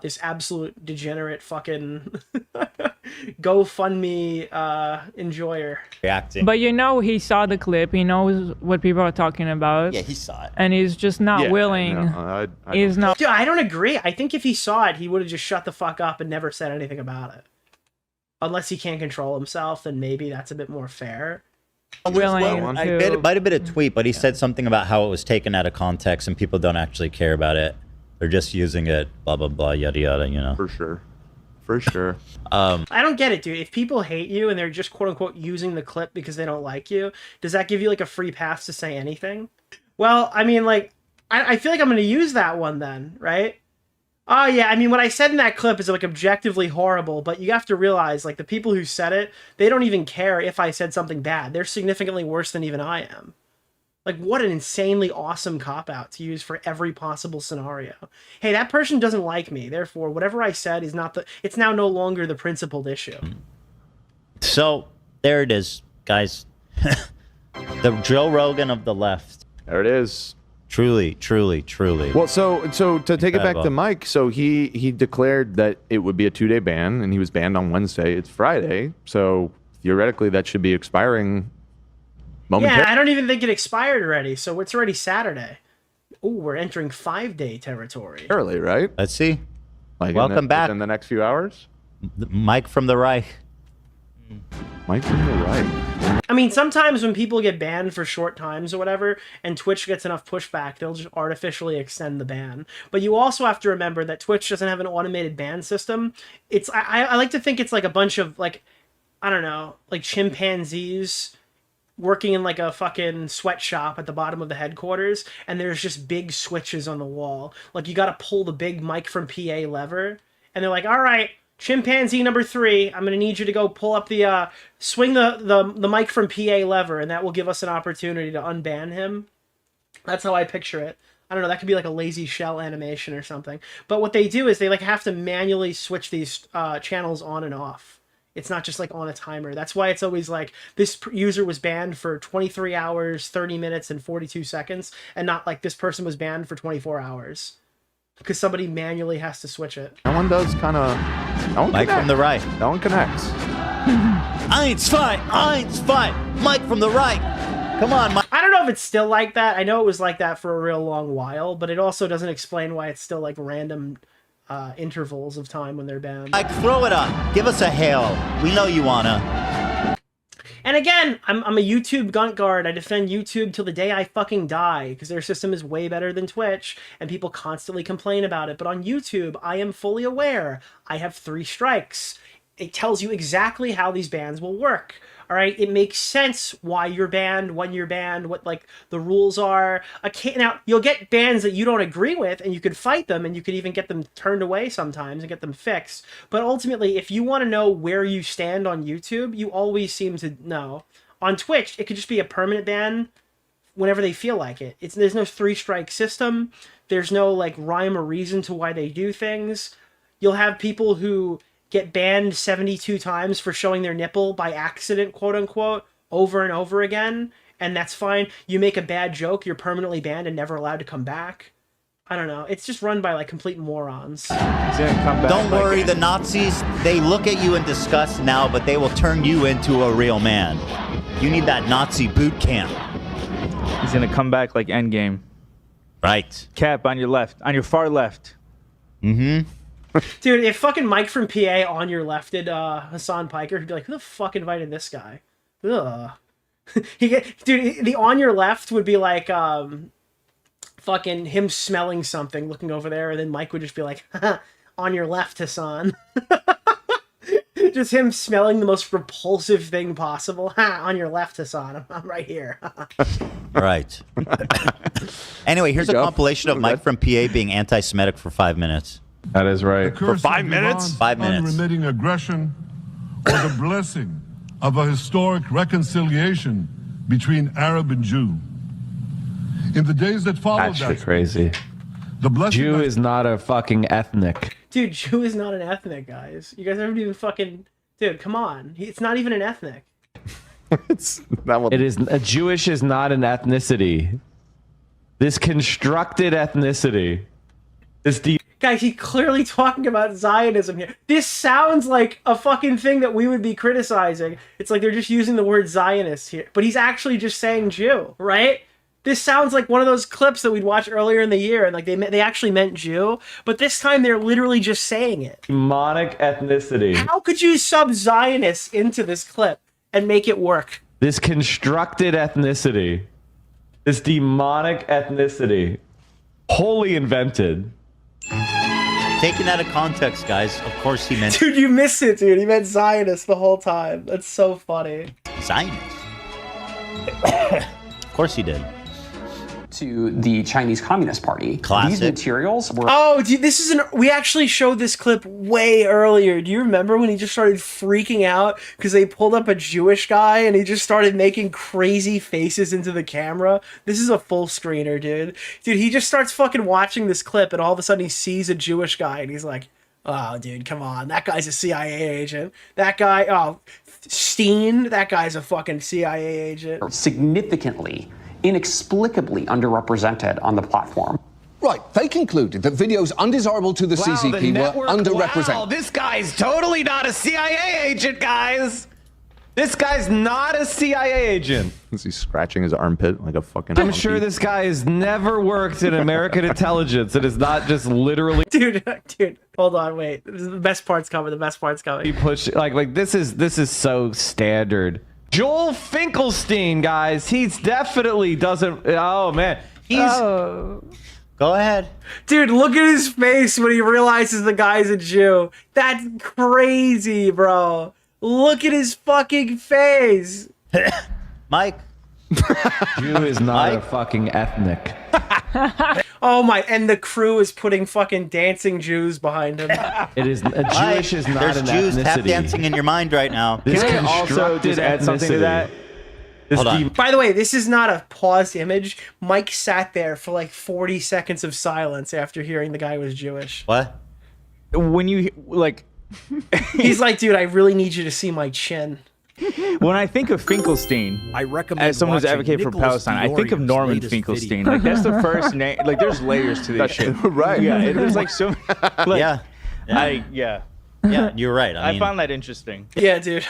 [SPEAKER 4] this absolute degenerate fucking GoFundMe enjoyer.
[SPEAKER 1] Reacting.
[SPEAKER 12] But you know, he saw the clip. He knows what people are talking about.
[SPEAKER 1] Yeah, he saw it.
[SPEAKER 12] And he's just not willing. He's not.
[SPEAKER 4] Dude, I don't agree. I think if he saw it, he would have just shut the fuck up and never said anything about it. Unless he can't control himself, then maybe that's a bit more fair.
[SPEAKER 12] Willing
[SPEAKER 1] It might have been a tweet, but he said something about how it was taken out of context and people don't actually care about it. They're just using it, blah, blah, blah, yada, yada, you know.
[SPEAKER 3] For sure. For sure.
[SPEAKER 4] I don't get it, dude. If people hate you and they're just quote unquote using the clip because they don't like you, does that give you like a free pass to say anything? Well, I mean, like, I feel like I'm going to use that one then, right? Oh, yeah, I mean, what I said in that clip is, like, objectively horrible, but you have to realize, like, the people who said it, they don't even care if I said something bad. They're significantly worse than even I am. Like, what an insanely awesome cop-out to use for every possible scenario. Hey, that person doesn't like me, therefore, whatever I said is not the... It's now no longer the principled issue.
[SPEAKER 1] So, there it is, guys. The Joe Rogan of the left.
[SPEAKER 3] There it is.
[SPEAKER 1] Truly, truly, truly.
[SPEAKER 3] Well, so to take it back to
[SPEAKER 1] Incredible.
[SPEAKER 3] Mike, so he declared that it would be a 2-day ban, and he was banned on Wednesday. It's Friday, so theoretically that should be expiring momentarily.
[SPEAKER 4] Yeah, I don't even think it expired already, so it's already Saturday. Ooh, we're entering 5-day territory.
[SPEAKER 3] Early, right?
[SPEAKER 1] Let's see.
[SPEAKER 3] Like
[SPEAKER 1] Welcome back.
[SPEAKER 3] in the next few hours.
[SPEAKER 1] Mike from the right.
[SPEAKER 3] Mike from the right.
[SPEAKER 4] I mean, sometimes when people get banned for short times or whatever, and Twitch gets enough pushback, they'll just artificially extend the ban. But you also have to remember that Twitch doesn't have an automated ban system. It's I like to think it's like a bunch of, like, I don't know, like chimpanzees working in like a fucking sweatshop at the bottom of the headquarters, and there's just big switches on the wall. Like, you gotta pull the big Mike from PA lever, and they're like, all right, chimpanzee number 3, I'm gonna need you to go pull up the swing the Mike from PA lever, and that will give us an opportunity to unban him. That's how I picture it. I don't know, that could be like a lazy shell animation or something. But what they do is they like have to manually switch these channels on and off. It's not just like on a timer. That's why it's always like this user was banned for 23 hours, 30 minutes, and 42 seconds, and not like this person was banned for 24 hours. Because somebody manually has to switch it.
[SPEAKER 3] That one does kind of.
[SPEAKER 1] Mike from the right.
[SPEAKER 3] That one connects.
[SPEAKER 1] Eins fight. Mike from the right. Come on, Mike.
[SPEAKER 4] I don't know if it's still like that. I know it was like that for a real long while, but it also doesn't explain why it's still like random intervals of time when they're banned.
[SPEAKER 1] Mike, throw it up. Give us a hail. We know you wanna.
[SPEAKER 4] And again, I'm a YouTube gunt guard. I defend YouTube till the day I fucking die because their system is way better than Twitch, and people constantly complain about it. But on YouTube, I am fully aware. I have 3 strikes. It tells you exactly how these bans will work. All right, it makes sense why you're banned, when you're banned, what like the rules are. Now you'll get bans that you don't agree with, and you could fight them, and you could even get them turned away sometimes and get them fixed. But ultimately, if you want to know where you stand on YouTube, you always seem to know. On Twitch, it could just be a permanent ban whenever they feel like it. There's no 3-strike system. There's no like rhyme or reason to why they do things. You'll have people who get banned 72 times for showing their nipple by accident, quote unquote, over and over again, and that's fine. You make a bad joke, you're permanently banned and never allowed to come back. I don't know. It's just run by like complete morons.
[SPEAKER 1] Don't worry, the Nazis, they look at you in disgust now, but they will turn you into a real man. You need that Nazi boot camp.
[SPEAKER 5] He's gonna come back like Endgame.
[SPEAKER 1] Right.
[SPEAKER 5] Cap on your left, on your far left.
[SPEAKER 1] Mm-hmm.
[SPEAKER 4] Dude, if fucking Mike from PA on your left did Hasan Piker, he'd be like, who the fuck invited this guy? Ugh. Dude, the on your left would be like fucking him smelling something, looking over there, and then Mike would just be like, on your left, Hasan. Just him smelling the most repulsive thing possible. On your left, Hasan. I'm right here.
[SPEAKER 1] Right. Anyway, here's a compilation of Mike from PA being anti-Semitic for 5 minutes.
[SPEAKER 3] That is right.
[SPEAKER 1] For 5 minutes? 5 minutes.
[SPEAKER 14] Unremitting aggression or the blessing of a historic reconciliation between Arab and Jew. In the days that followed
[SPEAKER 16] That's
[SPEAKER 14] that,
[SPEAKER 16] crazy.
[SPEAKER 14] the blessing
[SPEAKER 16] Jew is not a fucking ethnic.
[SPEAKER 4] Dude, Jew is not an ethnic, guys. You guys haven't even fucking... Dude, come on. It's not even an ethnic.
[SPEAKER 16] It is a Jewish is not an ethnicity. This constructed ethnicity. This
[SPEAKER 4] Guys, he's clearly talking about Zionism here. This sounds like a fucking thing that we would be criticizing. It's like they're just using the word Zionist here. But he's actually just saying Jew, right? This sounds like one of those clips that we'd watch earlier in the year, and like they actually meant Jew, but this time they're literally just saying it.
[SPEAKER 16] demonic ethnicity.
[SPEAKER 4] How could you sub Zionist into this clip and make it work?
[SPEAKER 16] This constructed ethnicity. This demonic ethnicity. Wholly invented.
[SPEAKER 1] Taken out of context, guys. Of course he meant
[SPEAKER 4] Dude, you missed it, dude. He meant Zionist the whole time. That's so funny.
[SPEAKER 1] Zionist. Of course he did.
[SPEAKER 17] To the Chinese Communist Party.
[SPEAKER 1] Classic.
[SPEAKER 17] These materials were...
[SPEAKER 4] Oh, dude, this is we actually showed this clip way earlier. Do you remember when he just started freaking out because they pulled up a Jewish guy and he just started making crazy faces into the camera? This is a full screener, dude. Dude, he just starts fucking watching this clip and all of a sudden he sees a Jewish guy and he's like, oh, dude, come on. That guy's a CIA agent. That guy, oh, Steen, that guy's a fucking CIA agent.
[SPEAKER 17] Significantly, inexplicably underrepresented on the platform.
[SPEAKER 18] Right, they concluded that videos undesirable to the CCP were underrepresented.
[SPEAKER 16] Wow, this guy's totally not a CIA agent, guys. This guy's not a CIA agent.
[SPEAKER 3] Is he scratching his armpit like a fucking
[SPEAKER 16] I'm
[SPEAKER 3] monkey?
[SPEAKER 16] sure this guy has never worked in American intelligence. It is not just literally.
[SPEAKER 4] Dude, hold on, wait. The best part's coming. The best part's coming.
[SPEAKER 16] He pushed like this is so standard. Joel Finkelstein, guys, he's definitely doesn't. Oh man, he's.
[SPEAKER 4] Oh.
[SPEAKER 1] Go ahead.
[SPEAKER 4] Dude, look at his face when he realizes the guy's a Jew. That's crazy, bro. Look at his fucking face.
[SPEAKER 1] Mike.
[SPEAKER 16] Jew is not a fucking ethnic.
[SPEAKER 4] Oh my, and the crew is putting fucking dancing Jews behind him.
[SPEAKER 16] It is a Jewish is not
[SPEAKER 1] There's
[SPEAKER 16] an
[SPEAKER 1] Jews
[SPEAKER 16] ethnicity.
[SPEAKER 1] tap dancing in your mind right now.
[SPEAKER 16] This
[SPEAKER 5] Can I also just add something to that?
[SPEAKER 1] Hold on.
[SPEAKER 4] By the way, this is not a paused image. Mike sat there for like 40 seconds of silence after hearing the guy was Jewish.
[SPEAKER 1] What?
[SPEAKER 5] When you like,
[SPEAKER 4] he's like, dude, I really need you to see my chin.
[SPEAKER 5] when I think of Finkelstein,
[SPEAKER 19] I recommend
[SPEAKER 5] as someone who's advocating for
[SPEAKER 19] Nicholas
[SPEAKER 5] Palestine, I think of
[SPEAKER 19] DeOrio's
[SPEAKER 5] Norman
[SPEAKER 19] latest
[SPEAKER 5] Finkelstein.
[SPEAKER 19] video.
[SPEAKER 5] Like that's the first name. Like there's layers to this shit.
[SPEAKER 3] Right.
[SPEAKER 5] Yeah. There's like so. Like,
[SPEAKER 1] Yeah.
[SPEAKER 5] Yeah.
[SPEAKER 1] Yeah, you're right. I mean,
[SPEAKER 5] found that interesting.
[SPEAKER 4] Yeah, dude.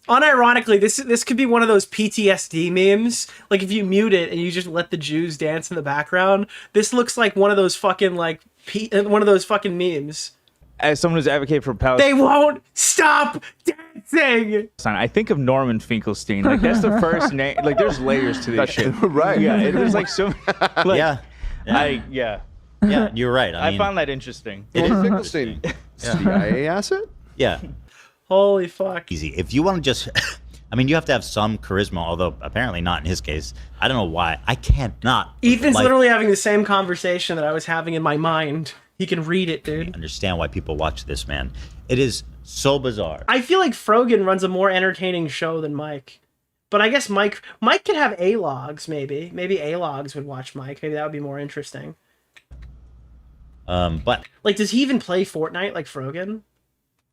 [SPEAKER 4] Unironically, this could be one of those PTSD memes. Like if you mute it and you just let the Jews dance in the background, this looks like one of those fucking memes.
[SPEAKER 5] As someone who's advocating for Palestine,
[SPEAKER 4] They won't stop dancing.
[SPEAKER 5] I think of Norman Finkelstein. Like that's the first name. Like there's layers to this shit.
[SPEAKER 3] Right.
[SPEAKER 5] Yeah. There's like so. Like,
[SPEAKER 1] yeah.
[SPEAKER 5] Yeah.
[SPEAKER 1] Yeah, you're right. I mean,
[SPEAKER 5] found that interesting.
[SPEAKER 1] it is
[SPEAKER 3] Finkelstein. CIA asset?
[SPEAKER 1] Yeah.
[SPEAKER 4] Holy fuck.
[SPEAKER 1] Easy. If you want to just, I mean, you have to have some charisma, although apparently not in his case. I don't know why. I can't not.
[SPEAKER 4] Ethan's literally having the same conversation that I was having in my mind. He can read it, dude.
[SPEAKER 1] Understand why people watch this, man. It is so bizarre.
[SPEAKER 4] I feel like Frogan runs a more entertaining show than Mike. But I guess Mike could have A-logs, maybe. Maybe A-logs would watch Mike. Maybe that would be more interesting.
[SPEAKER 1] But
[SPEAKER 4] like, does he even play Fortnite like Frogan?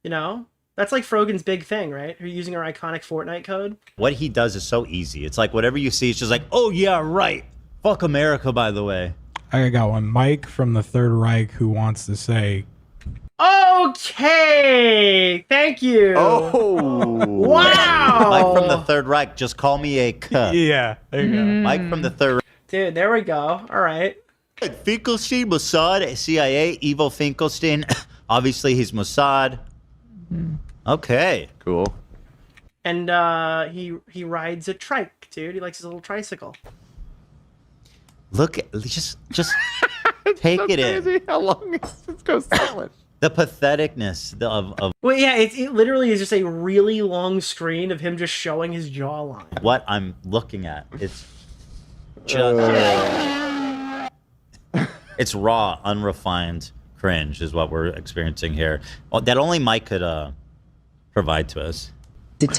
[SPEAKER 4] You know? That's like Frogan's big thing, right? Are you using our iconic Fortnite code?
[SPEAKER 1] what he does is so easy. It's like whatever you see, it's just like, oh yeah, right. Fuck America, by the way.
[SPEAKER 13] I got one. Mike from the Third Reich who wants to say,
[SPEAKER 4] okay, thank you.
[SPEAKER 3] Oh.
[SPEAKER 4] Wow.
[SPEAKER 1] Mike from the Third Reich, just call me a cuh.
[SPEAKER 13] yeah, there you go.
[SPEAKER 1] Mike from the Third Reich.
[SPEAKER 4] Dude, there we go. All right.
[SPEAKER 1] Finkelstein, Mossad, CIA, evil Finkelstein. Obviously, he's Mossad. Okay.
[SPEAKER 3] Cool.
[SPEAKER 4] And he rides a trike, dude. He likes his little tricycle.
[SPEAKER 1] Look, just take it in.
[SPEAKER 3] How long is this go silent?
[SPEAKER 1] The patheticness of
[SPEAKER 4] Well, yeah, it literally is just a really long screen of him just showing his jawline.
[SPEAKER 1] what I'm looking at. It's just it's raw, unrefined cringe is what we're experiencing here. That only Mike could provide to us.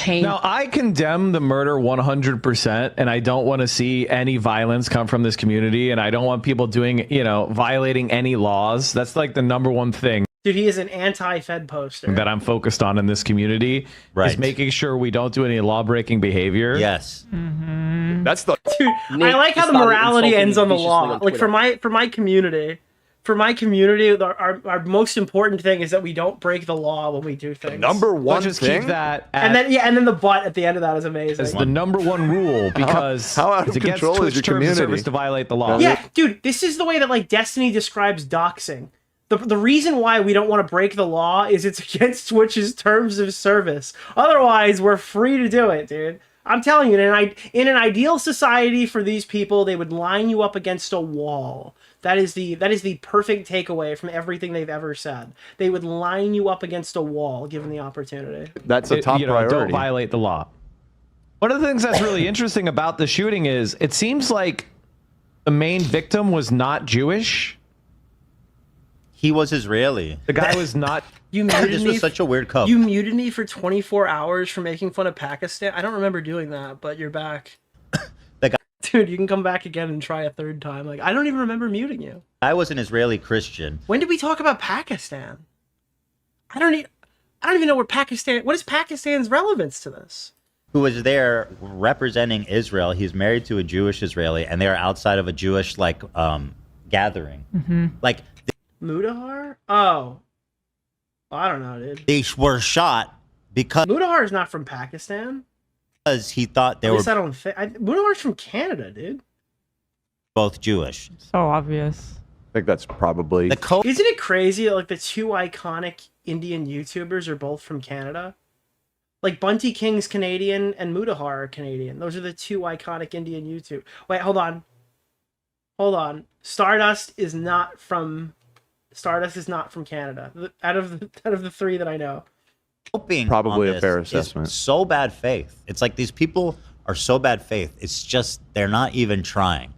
[SPEAKER 16] Now, I condemn the murder 100%, and I don't want to see any violence come from this community, and I don't want people doing, violating any laws. That's like the number one thing.
[SPEAKER 4] Dude, he is an anti-Fed poster.
[SPEAKER 16] That I'm focused on in this community is making sure we don't do any law-breaking behavior.
[SPEAKER 1] Yes.
[SPEAKER 3] That's the
[SPEAKER 4] Dude, I like how the morality ends on the law. Like for my community, our most important thing is that we don't break the law when we do things.
[SPEAKER 3] Number one
[SPEAKER 16] just
[SPEAKER 3] thing?
[SPEAKER 16] keep that
[SPEAKER 4] And then the butt at the end of that is amazing.
[SPEAKER 16] as the number one rule because
[SPEAKER 3] how out of
[SPEAKER 16] it's against
[SPEAKER 3] control is
[SPEAKER 16] Twitch
[SPEAKER 3] your
[SPEAKER 16] terms of
[SPEAKER 3] community?
[SPEAKER 16] service to violate the law.
[SPEAKER 4] Yeah, dude, this is the way that like Destiny describes doxing. The reason why we don't want to break the law is it's against Twitch's terms of service. Otherwise, we're free to do it, dude. I'm telling you, in an ideal society for these people, they would line you up against a wall. That is the perfect takeaway from everything they've ever said. They would line you up against a wall given the opportunity.
[SPEAKER 3] That's a top priority.
[SPEAKER 16] Don't violate the law. One of the things that's really interesting about the shooting is it seems like the main victim was not Jewish.
[SPEAKER 1] He was Israeli.
[SPEAKER 16] The guy was not.
[SPEAKER 4] You muted
[SPEAKER 1] This
[SPEAKER 4] me.
[SPEAKER 1] was such a weird cover.
[SPEAKER 4] You muted me for 24 hours for making fun of Pakistan. I don't remember doing that, but you're back. Dude, you can come back again and try a third time. Like, I don't even remember muting you.
[SPEAKER 1] I was an Israeli Christian.
[SPEAKER 4] When did we talk about Pakistan? I don't even know where Pakistan. What is Pakistan's relevance to this?
[SPEAKER 1] Who was there representing Israel? He's married to a Jewish Israeli, and they're outside of a Jewish gathering. Like
[SPEAKER 4] Mudahar? Oh, I don't know, dude.
[SPEAKER 1] they were shot because
[SPEAKER 4] Mudahar is not from Pakistan.
[SPEAKER 1] he thought they
[SPEAKER 4] At
[SPEAKER 1] were
[SPEAKER 4] least I don't think. Mudahar's from Canada, dude.
[SPEAKER 1] both Jewish.
[SPEAKER 12] So obvious.
[SPEAKER 3] I think that's probably
[SPEAKER 1] The
[SPEAKER 4] Isn't it crazy that like the two iconic Indian YouTubers are both from Canada? Like Bunty King's Canadian and Mudahar are Canadian. Those are the two iconic Indian YouTube. Wait, hold on. Stardust is not from Canada. Out of the three that I know.
[SPEAKER 1] hoping
[SPEAKER 3] Probably
[SPEAKER 1] on
[SPEAKER 3] a
[SPEAKER 1] this
[SPEAKER 3] fair
[SPEAKER 1] is
[SPEAKER 3] assessment.
[SPEAKER 1] So bad faith. It's like these people are so bad faith. It's just they're not even trying.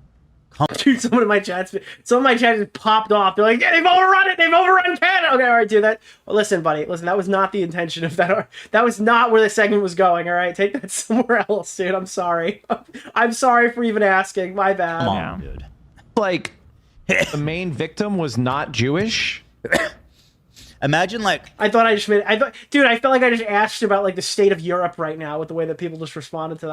[SPEAKER 4] Dude, some of my chats just popped off. They're like, yeah, they've overrun it. They've overrun Canada. Okay, all right, dude. Listen, buddy. Listen, that was not the intention of that. That was not where the segment was going. All right, take that somewhere else, dude. I'm sorry. I'm sorry for even asking. My bad.
[SPEAKER 1] Come on, dude.
[SPEAKER 16] Like the main victim was not Jewish.
[SPEAKER 1] Imagine
[SPEAKER 4] I felt like I just asked about like the state of Europe right now with the way that people just responded to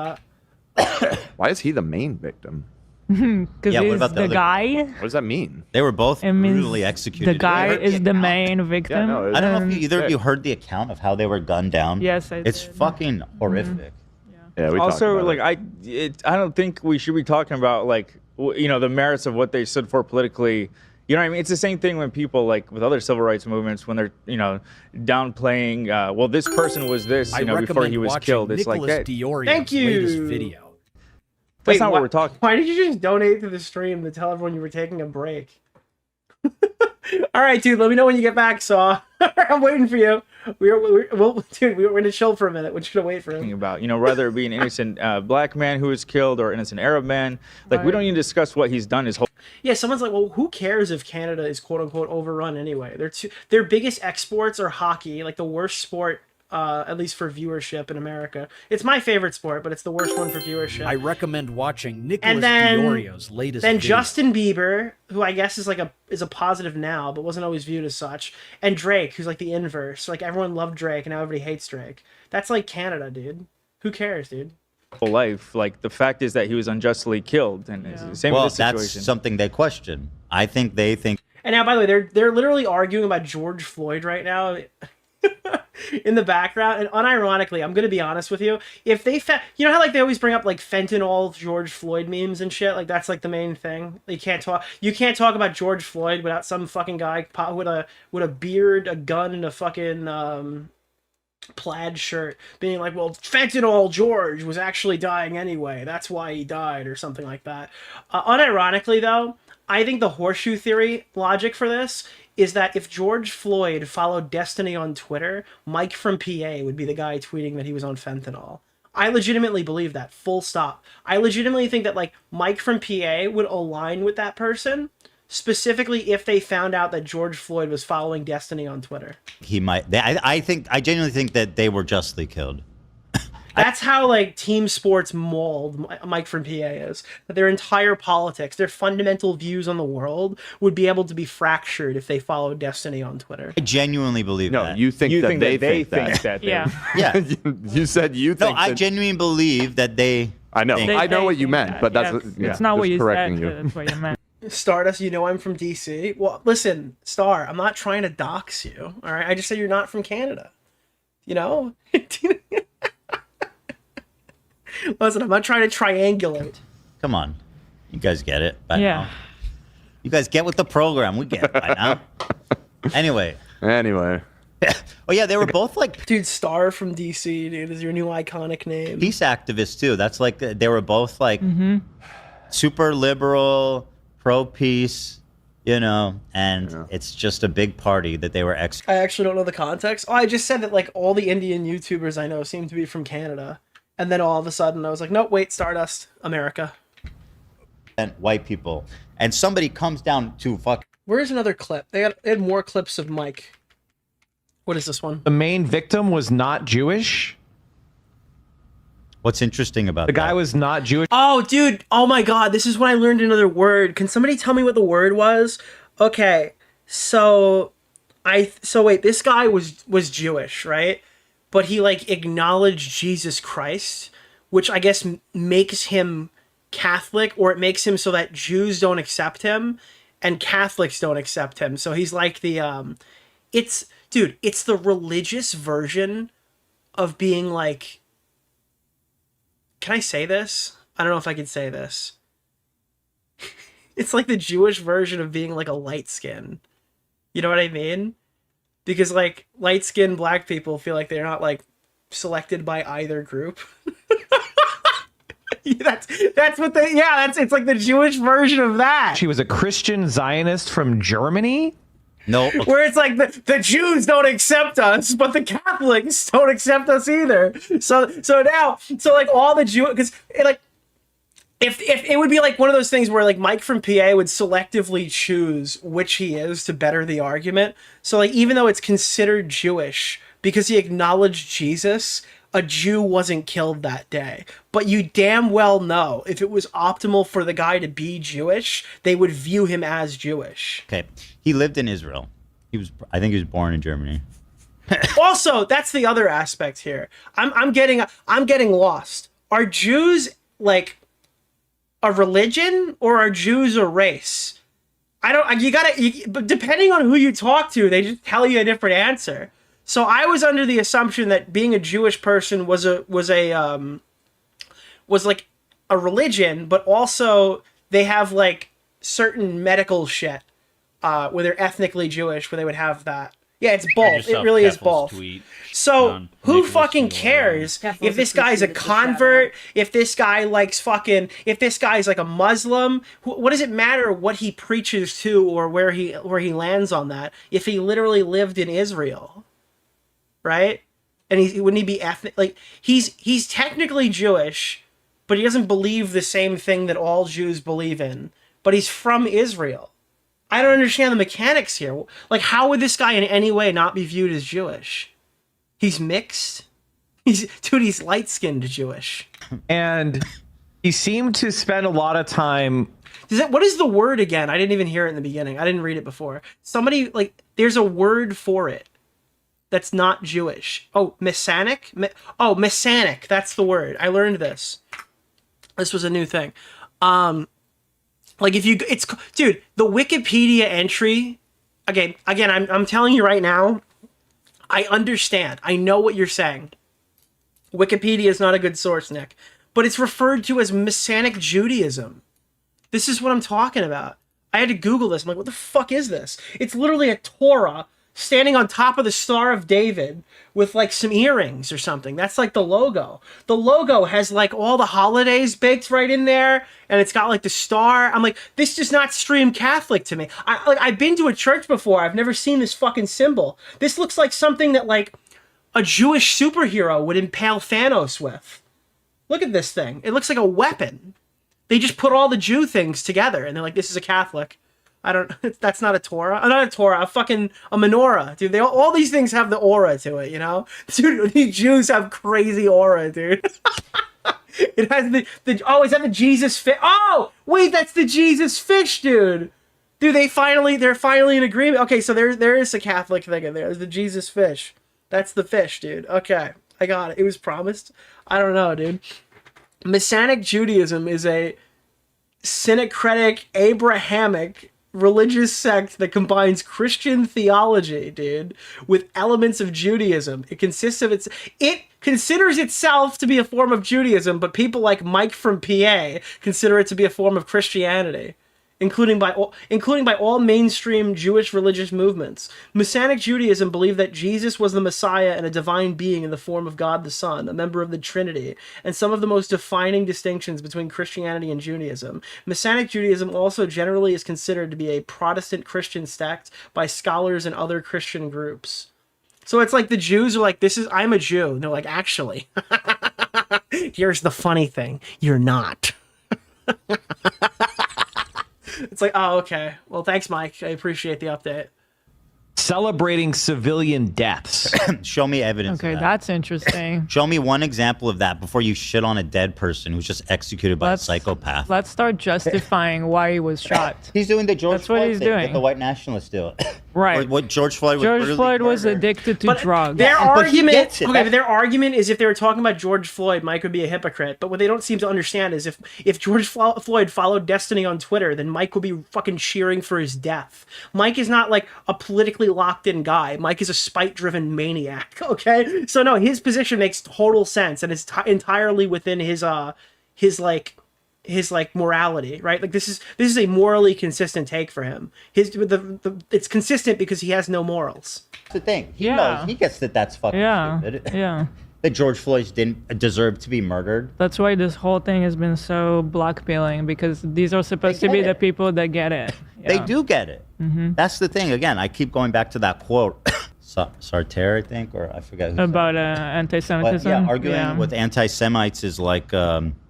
[SPEAKER 4] that.
[SPEAKER 3] Why is he the main victim?
[SPEAKER 12] Because
[SPEAKER 1] Yeah, what
[SPEAKER 12] he's
[SPEAKER 1] about the
[SPEAKER 12] the
[SPEAKER 1] other-
[SPEAKER 12] guy.
[SPEAKER 3] What does that mean?
[SPEAKER 1] They were both
[SPEAKER 12] It means
[SPEAKER 1] brutally executed.
[SPEAKER 12] The guy is the main victim.
[SPEAKER 1] I don't know if either of you heard the account of how they were gunned down.
[SPEAKER 12] Yes, I
[SPEAKER 1] It's
[SPEAKER 12] did.
[SPEAKER 1] fucking horrific.
[SPEAKER 3] Yeah, we
[SPEAKER 5] Also,
[SPEAKER 3] talked about
[SPEAKER 5] I don't think we should be talking about the merits of what they stood for politically. You know what I mean? It's the same thing when people with other civil rights movements when they're downplaying. Well, this person was this before he was killed. It's like that.
[SPEAKER 4] Thank you.
[SPEAKER 19] Latest video.
[SPEAKER 5] That's not what we're talking.
[SPEAKER 4] Why did you just donate to the stream to tell everyone you were taking a break? All right, dude. Let me know when you get back, Saw. I'm waiting for you. We're gonna chill for a minute. We're just gonna wait for him.
[SPEAKER 5] About whether it be an innocent black man who was killed or innocent Arab man. We don't even discuss what he's done his whole.
[SPEAKER 4] Yeah, someone's like, well, who cares if Canada is quote unquote overrun anyway? Their biggest exports are hockey, like the worst sport, at least for viewership in America. It's my favorite sport, but it's the worst one for viewership.
[SPEAKER 19] I recommend watching Nicholas DeOrio's latest
[SPEAKER 4] Then
[SPEAKER 19] video.
[SPEAKER 4] Justin Bieber, who I guess is a positive now, but wasn't always viewed as such, and Drake, who's like the inverse. Like everyone loved Drake, and now everybody hates Drake. That's like Canada, dude. Who cares, dude?
[SPEAKER 5] Life. The fact is that he was unjustly killed, and it's the same with this situation.
[SPEAKER 1] That's something they question. I think they think.
[SPEAKER 4] And now, by the way, they're literally arguing about George Floyd right now. In the background, and unironically, I'm gonna be honest with you, if they you know how they always bring up fentanyl George Floyd memes and shit, that's the main thing. You can't talk about George Floyd without some fucking guy with a beard, a gun, and a fucking plaid shirt, being like, well, fentanyl George was actually dying anyway. That's why he died, or something like that. Unironically, though, I think the horseshoe theory logic for this is that if George Floyd followed Destiny on Twitter, Mike from PA would be the guy tweeting that he was on fentanyl. I legitimately believe that, full stop. I legitimately think that, like, Mike from PA would align with that person, specifically if they found out that George Floyd was following Destiny on Twitter.
[SPEAKER 1] He might. I genuinely think that they were justly killed.
[SPEAKER 4] That's how, like, team sports mold Mike from PA is. That their entire politics, their fundamental views on the world would be able to be fractured if they followed Destiny on Twitter.
[SPEAKER 1] I genuinely believe that.
[SPEAKER 3] No, you think that they think that.
[SPEAKER 4] Yeah.
[SPEAKER 1] Yeah.
[SPEAKER 3] You said you think
[SPEAKER 1] No, I genuinely believe that they...
[SPEAKER 3] I know.
[SPEAKER 1] think-
[SPEAKER 3] I know what you meant, but that's...
[SPEAKER 12] It's not what
[SPEAKER 3] just
[SPEAKER 12] you
[SPEAKER 3] correcting
[SPEAKER 12] said,
[SPEAKER 3] you.
[SPEAKER 12] but that's what you meant.
[SPEAKER 4] Stardust, you know I'm from DC. Well, listen, Star, I'm not trying to dox you, all right? I just said you're not from Canada. You know? Listen, I'm not trying to triangulate.
[SPEAKER 1] Come on. You guys get it by
[SPEAKER 12] Yeah.
[SPEAKER 1] now. You guys get with the program. We get it by now. Anyway.
[SPEAKER 3] Anyway.
[SPEAKER 1] Oh, yeah, they were both like...
[SPEAKER 4] Dude, Star from DC, dude, is your new iconic name.
[SPEAKER 1] Peace activists, too. That's like... They were both like super liberal, pro-peace, you know, and it's just a big party that they were
[SPEAKER 4] I actually don't know the context. Oh, I just said that, like, all the Indian YouTubers I know seem to be from Canada. And then all of a sudden I was like, nope, wait, Stardust, America.
[SPEAKER 1] And white people. And somebody comes down to fuck...
[SPEAKER 4] Where's another clip? They had more clips of Mike. What is this one?
[SPEAKER 16] The main victim was not Jewish.
[SPEAKER 1] What's interesting about
[SPEAKER 16] the guy was not Jewish?
[SPEAKER 4] Oh, dude. Oh my God. This is when I learned another word. Can somebody tell me what the word was? Okay. So wait, this guy was Jewish, right? But he, like, acknowledged Jesus Christ, which I guess makes him Catholic, or it makes him so that Jews don't accept him and Catholics don't accept him. So he's like the it's the religious version of being like, can I say this? I don't know if I can say this. It's like the Jewish version of being like a light skin. You know what I mean? Because, like, light-skinned black people feel like they're not, like, selected by either group. That's what they... Yeah, it's like the Jewish version of that.
[SPEAKER 16] She was a Christian Zionist from Germany?
[SPEAKER 1] No.
[SPEAKER 4] Where it's like the Jews don't accept us, but the Catholics don't accept us either. So like all the Jew... Because, like... If it would be like one of those things where, like, Mike from PA would selectively choose which he is to better the argument. So, like, even though it's considered Jewish because he acknowledged Jesus, a Jew wasn't killed that day. But you damn well know if it was optimal for the guy to be Jewish, they would view him as Jewish.
[SPEAKER 1] Okay. He lived in Israel. I think he was born in Germany.
[SPEAKER 4] Also, that's the other aspect here. I'm getting lost. Are Jews, like, a religion, or are Jews a race? But depending on who you talk to, they just tell you a different answer. So I was under the assumption that being a Jewish person was like a religion, but also they have, like, certain medical shit where they're ethnically Jewish, where they would have that. Yeah, it's both. It really is both. So who fucking cares if this guy's a convert, if this guy likes fucking, if this guy's like a Muslim? What does it matter what he preaches to or where he lands on that if he literally lived in Israel, right? And wouldn't he be ethnic? Like, he's technically Jewish, but he doesn't believe the same thing that all Jews believe in. But he's from Israel. I don't understand the mechanics here. Like, how would this guy in any way not be viewed as Jewish? He's mixed. He's light-skinned Jewish.
[SPEAKER 16] And he seemed to spend a lot of time...
[SPEAKER 4] What is the word again? I didn't even hear it in the beginning. I didn't read it before. Somebody, like, there's a word for it that's not Jewish. Oh, Messianic? Messianic. That's the word. I learned this. This was a new thing. Like, dude, the Wikipedia entry, again, I'm telling you right now, I understand. I know what you're saying. Wikipedia is not a good source, Nick, but it's referred to as Messianic Judaism. This is what I'm talking about. I had to Google this. I'm like, what the fuck is this? It's literally a Torah standing on top of the Star of David with like some earrings or something. That's like the logo. The logo has like all the holidays baked right in there, and it's got like the star. I'm like, this does not scream Catholic to me. I've been to a church before. I've never seen this fucking symbol. This looks like something that like a Jewish superhero would impale Thanos with. Look at this thing. It looks like a weapon. They just put all the Jew things together, and they're like, this is a Catholic. I don't. That's not a Torah. Not a Torah. A menorah, dude. All these things have the aura to it, you know. Dude, these Jews have crazy aura, dude. It has the. Oh, is that the Jesus fish? Oh, wait, that's the Jesus fish, dude. Dude, they're finally in agreement. Okay, so there is a Catholic thing in there. There's the Jesus fish. That's the fish, dude. Okay, I got it. It was promised. I don't know, dude. Messianic Judaism is a syncretic Abrahamic religious sect that combines Christian theology, dude, with elements of Judaism. It considers itself to be a form of Judaism, but people like Mike from PA consider it to be a form of Christianity, including by all mainstream Jewish religious movements. Messianic Judaism believed that Jesus was the Messiah and a divine being in the form of God the Son, a member of the Trinity, and some of the most defining distinctions between Christianity and Judaism. Messianic Judaism also generally is considered to be a Protestant Christian sect by scholars and other Christian groups. So it's like the Jews are like, I'm a Jew. And they're like, actually, here's the funny thing. You're not. It's like, oh, okay. Well, thanks, Mike. I appreciate the update.
[SPEAKER 16] Celebrating civilian deaths.
[SPEAKER 1] Show me evidence.
[SPEAKER 12] Okay,
[SPEAKER 1] of that.
[SPEAKER 12] that's interesting.
[SPEAKER 1] Show me one example of that before you shit on a dead person who's just executed by a psychopath.
[SPEAKER 12] Let's start justifying why he was shot.
[SPEAKER 1] He's doing the George Floyd
[SPEAKER 12] That's what he's
[SPEAKER 1] thing
[SPEAKER 12] doing.
[SPEAKER 1] that the white nationalists do.
[SPEAKER 12] Right.
[SPEAKER 1] Or what George Floyd was
[SPEAKER 12] George Floyd was addicted to drugs.
[SPEAKER 4] Their argument, but their argument is if they were talking about George Floyd, Mike would be a hypocrite. But what they don't seem to understand is if George Floyd followed Destiny on Twitter, then Mike would be fucking cheering for his death. Mike is not like a politically locked in guy. Mike is a spite-driven maniac. Okay, so no, his position makes total sense, and it's entirely within his morality, right? Like this is a morally consistent take for him. It's consistent because he has no morals.
[SPEAKER 1] That's the thing. He knows. He gets that that's fucking stupid.
[SPEAKER 12] Yeah.
[SPEAKER 1] That George Floyd didn't deserve to be murdered.
[SPEAKER 12] That's why this whole thing has been so blackmailing, because these are supposed to be the people that get it.
[SPEAKER 1] They do get it.
[SPEAKER 12] Mm-hmm.
[SPEAKER 1] That's the thing. Again, I keep going back to that quote. Sartre, I think, or I forget.
[SPEAKER 12] About anti-Semitism.
[SPEAKER 1] But, arguing with anti-Semites is like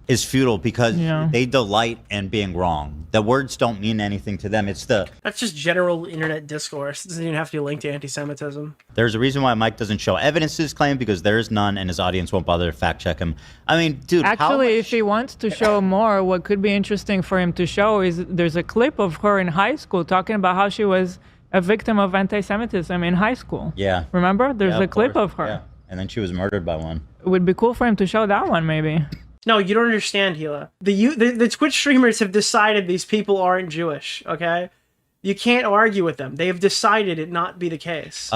[SPEAKER 1] is futile because they delight in being wrong. The words don't mean anything to them.
[SPEAKER 4] That's just general internet discourse. It doesn't even have to be linked to anti-Semitism.
[SPEAKER 1] There's a reason why Mike doesn't show evidence to his claim, because there is none, and his audience won't bother to fact check him. I mean, dude.
[SPEAKER 12] Actually, if he wants to show more, what could be interesting for him to show is there's a clip of her in high school talking about how she was a victim of anti-Semitism in high school.
[SPEAKER 1] Yeah.
[SPEAKER 12] Remember? There's a clip of her.
[SPEAKER 1] Yeah. And then she was murdered by one.
[SPEAKER 12] It would be cool for him to show that one, maybe.
[SPEAKER 4] No, you don't understand, Gila. The Twitch streamers have decided these people aren't Jewish, okay? You can't argue with them. They have decided it not be the case.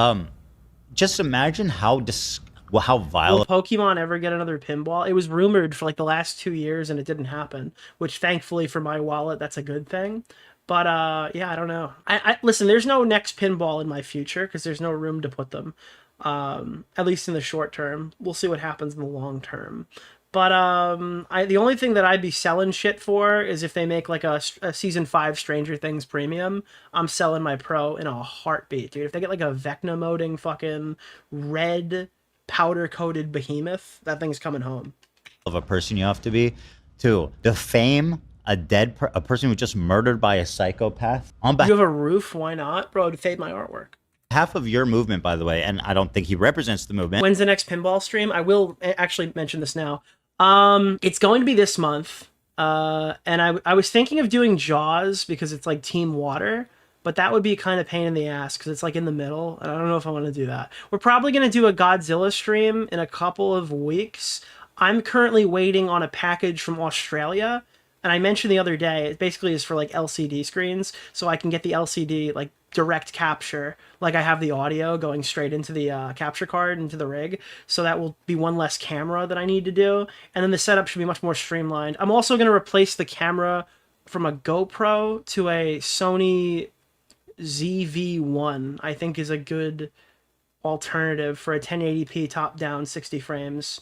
[SPEAKER 1] Just imagine how violent.
[SPEAKER 4] Will Pokemon ever get another pinball? It was rumored for like the last 2 years and it didn't happen, which thankfully for my wallet, that's a good thing. But yeah, I don't know. I listen, there's no next pinball in my future because there's no room to put them. At least in the short term. We'll see what happens in the long term. But the only thing that I'd be selling shit for is if they make like a season 5 Stranger Things premium. I'm selling my Pro in a heartbeat, dude. If they get like a Vecna moding fucking red powder coated behemoth, that thing's coming home.
[SPEAKER 1] Of a person you have to be to defame a person who just murdered by a psychopath.
[SPEAKER 4] You have a roof? Why not, bro? To fade my artwork.
[SPEAKER 1] Half of your movement, by the way, and I don't think he represents the movement.
[SPEAKER 4] When's the next pinball stream? I will actually mention this now. It's going to be this month. And I was thinking of doing Jaws because it's like Team Water, but that would be kind of pain in the ass because it's like in the middle, and I don't know if I want to do that. We're probably going to do a Godzilla stream in a couple of weeks. I'm currently waiting on a package from Australia. And I mentioned the other day, it basically is for like LCD screens, so I can get the LCD like direct capture, like I have the audio going straight into the capture card, into the rig, so that will be one less camera that I need to do, and then the setup should be much more streamlined. I'm also going to replace the camera from a GoPro to a Sony ZV1, I think, is a good alternative for a 1080p top-down 60 frames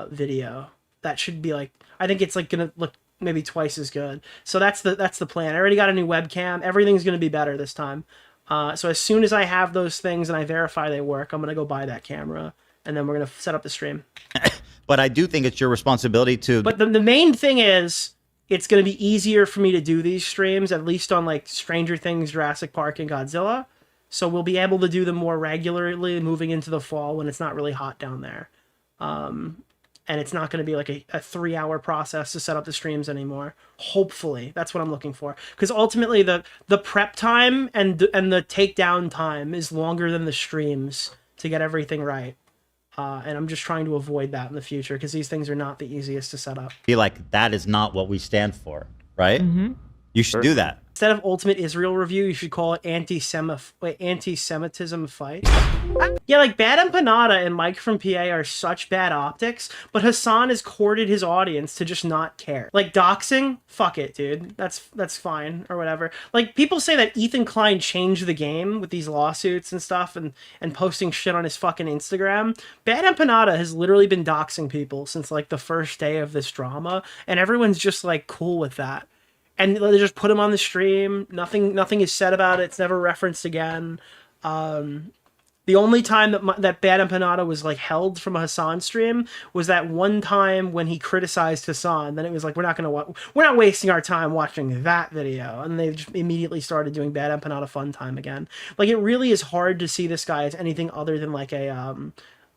[SPEAKER 4] video. That should be like, I think it's like gonna look maybe twice as good. So that's the plan. I already got a new webcam. Everything's gonna be better this time. So as soon as I have those things and I verify they work, I'm gonna go buy that camera, and then we're gonna set up the stream.
[SPEAKER 1] But I do think it's your responsibility to.
[SPEAKER 4] But the main thing is, it's going to be easier for me to do these streams, at least on like Stranger Things, Jurassic Park, and Godzilla. So we'll be able to do them more regularly moving into the fall when it's not really hot down there. And it's not going to be like a 3-hour process to set up the streams anymore. Hopefully, that's what I'm looking for. Because ultimately, the prep time and the takedown time is longer than the streams to get everything right. And I'm just trying to avoid that in the future because these things are not the easiest to set up.
[SPEAKER 1] Feel like that is not what we stand for, right?
[SPEAKER 4] Mm-hmm.
[SPEAKER 1] You should do that.
[SPEAKER 4] Instead of Ultimate Israel Review, you should call it Anti-Semitism Fight. Yeah, like Bad Empanada and Mike from PA are such bad optics, but Hasan has courted his audience to just not care. Like doxing, fuck it, dude. That's fine or whatever. Like people say that Ethan Klein changed the game with these lawsuits and stuff and posting shit on his fucking Instagram. Bad Empanada has literally been doxing people since like the first day of this drama, and everyone's just like cool with that. And they just put him on the stream. Nothing is said about it. It's never referenced again. The only time that Bad Empanada was like held from a Hasan stream was that one time when he criticized Hasan. Then it was like, we're not wasting our time watching that video. And they just immediately started doing Bad Empanada Fun Time again. Like it really is hard to see this guy as anything other than like an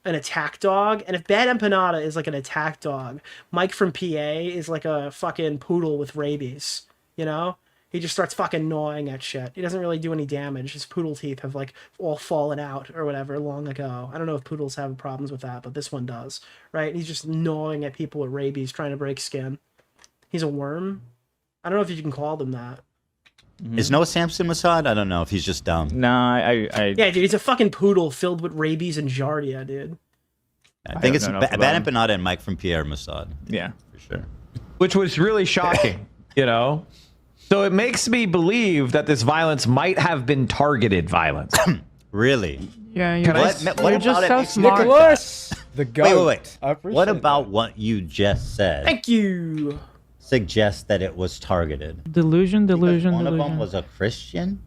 [SPEAKER 4] attack dog. And if Bad Empanada is like an attack dog, Mike from PA is like a fucking poodle with rabies. You know? He just starts fucking gnawing at shit. He doesn't really do any damage. His poodle teeth have like all fallen out or whatever long ago. I don't know if poodles have problems with that, but this one does, right? He's just gnawing at people with rabies, trying to break skin. He's a worm. I don't know if you can call them that.
[SPEAKER 1] Is Noah Samson Mossad? I don't know if he's just dumb.
[SPEAKER 5] Nah,
[SPEAKER 4] Yeah, dude, he's a fucking poodle filled with rabies and giardia, dude.
[SPEAKER 1] I think it's Bad Empanada and Mike from Pierre Mossad.
[SPEAKER 5] Yeah,
[SPEAKER 1] for sure.
[SPEAKER 16] Which was really shocking, you know? So it makes me believe that this violence might have been targeted violence.
[SPEAKER 1] Really?
[SPEAKER 12] Yeah,
[SPEAKER 1] you're
[SPEAKER 12] just so smart.
[SPEAKER 1] Nicholas,
[SPEAKER 12] the goat.
[SPEAKER 1] Wait. What about what you just said?
[SPEAKER 4] Thank you.
[SPEAKER 1] Suggests that it was targeted.
[SPEAKER 12] Delusion.
[SPEAKER 1] One of them was a Christian?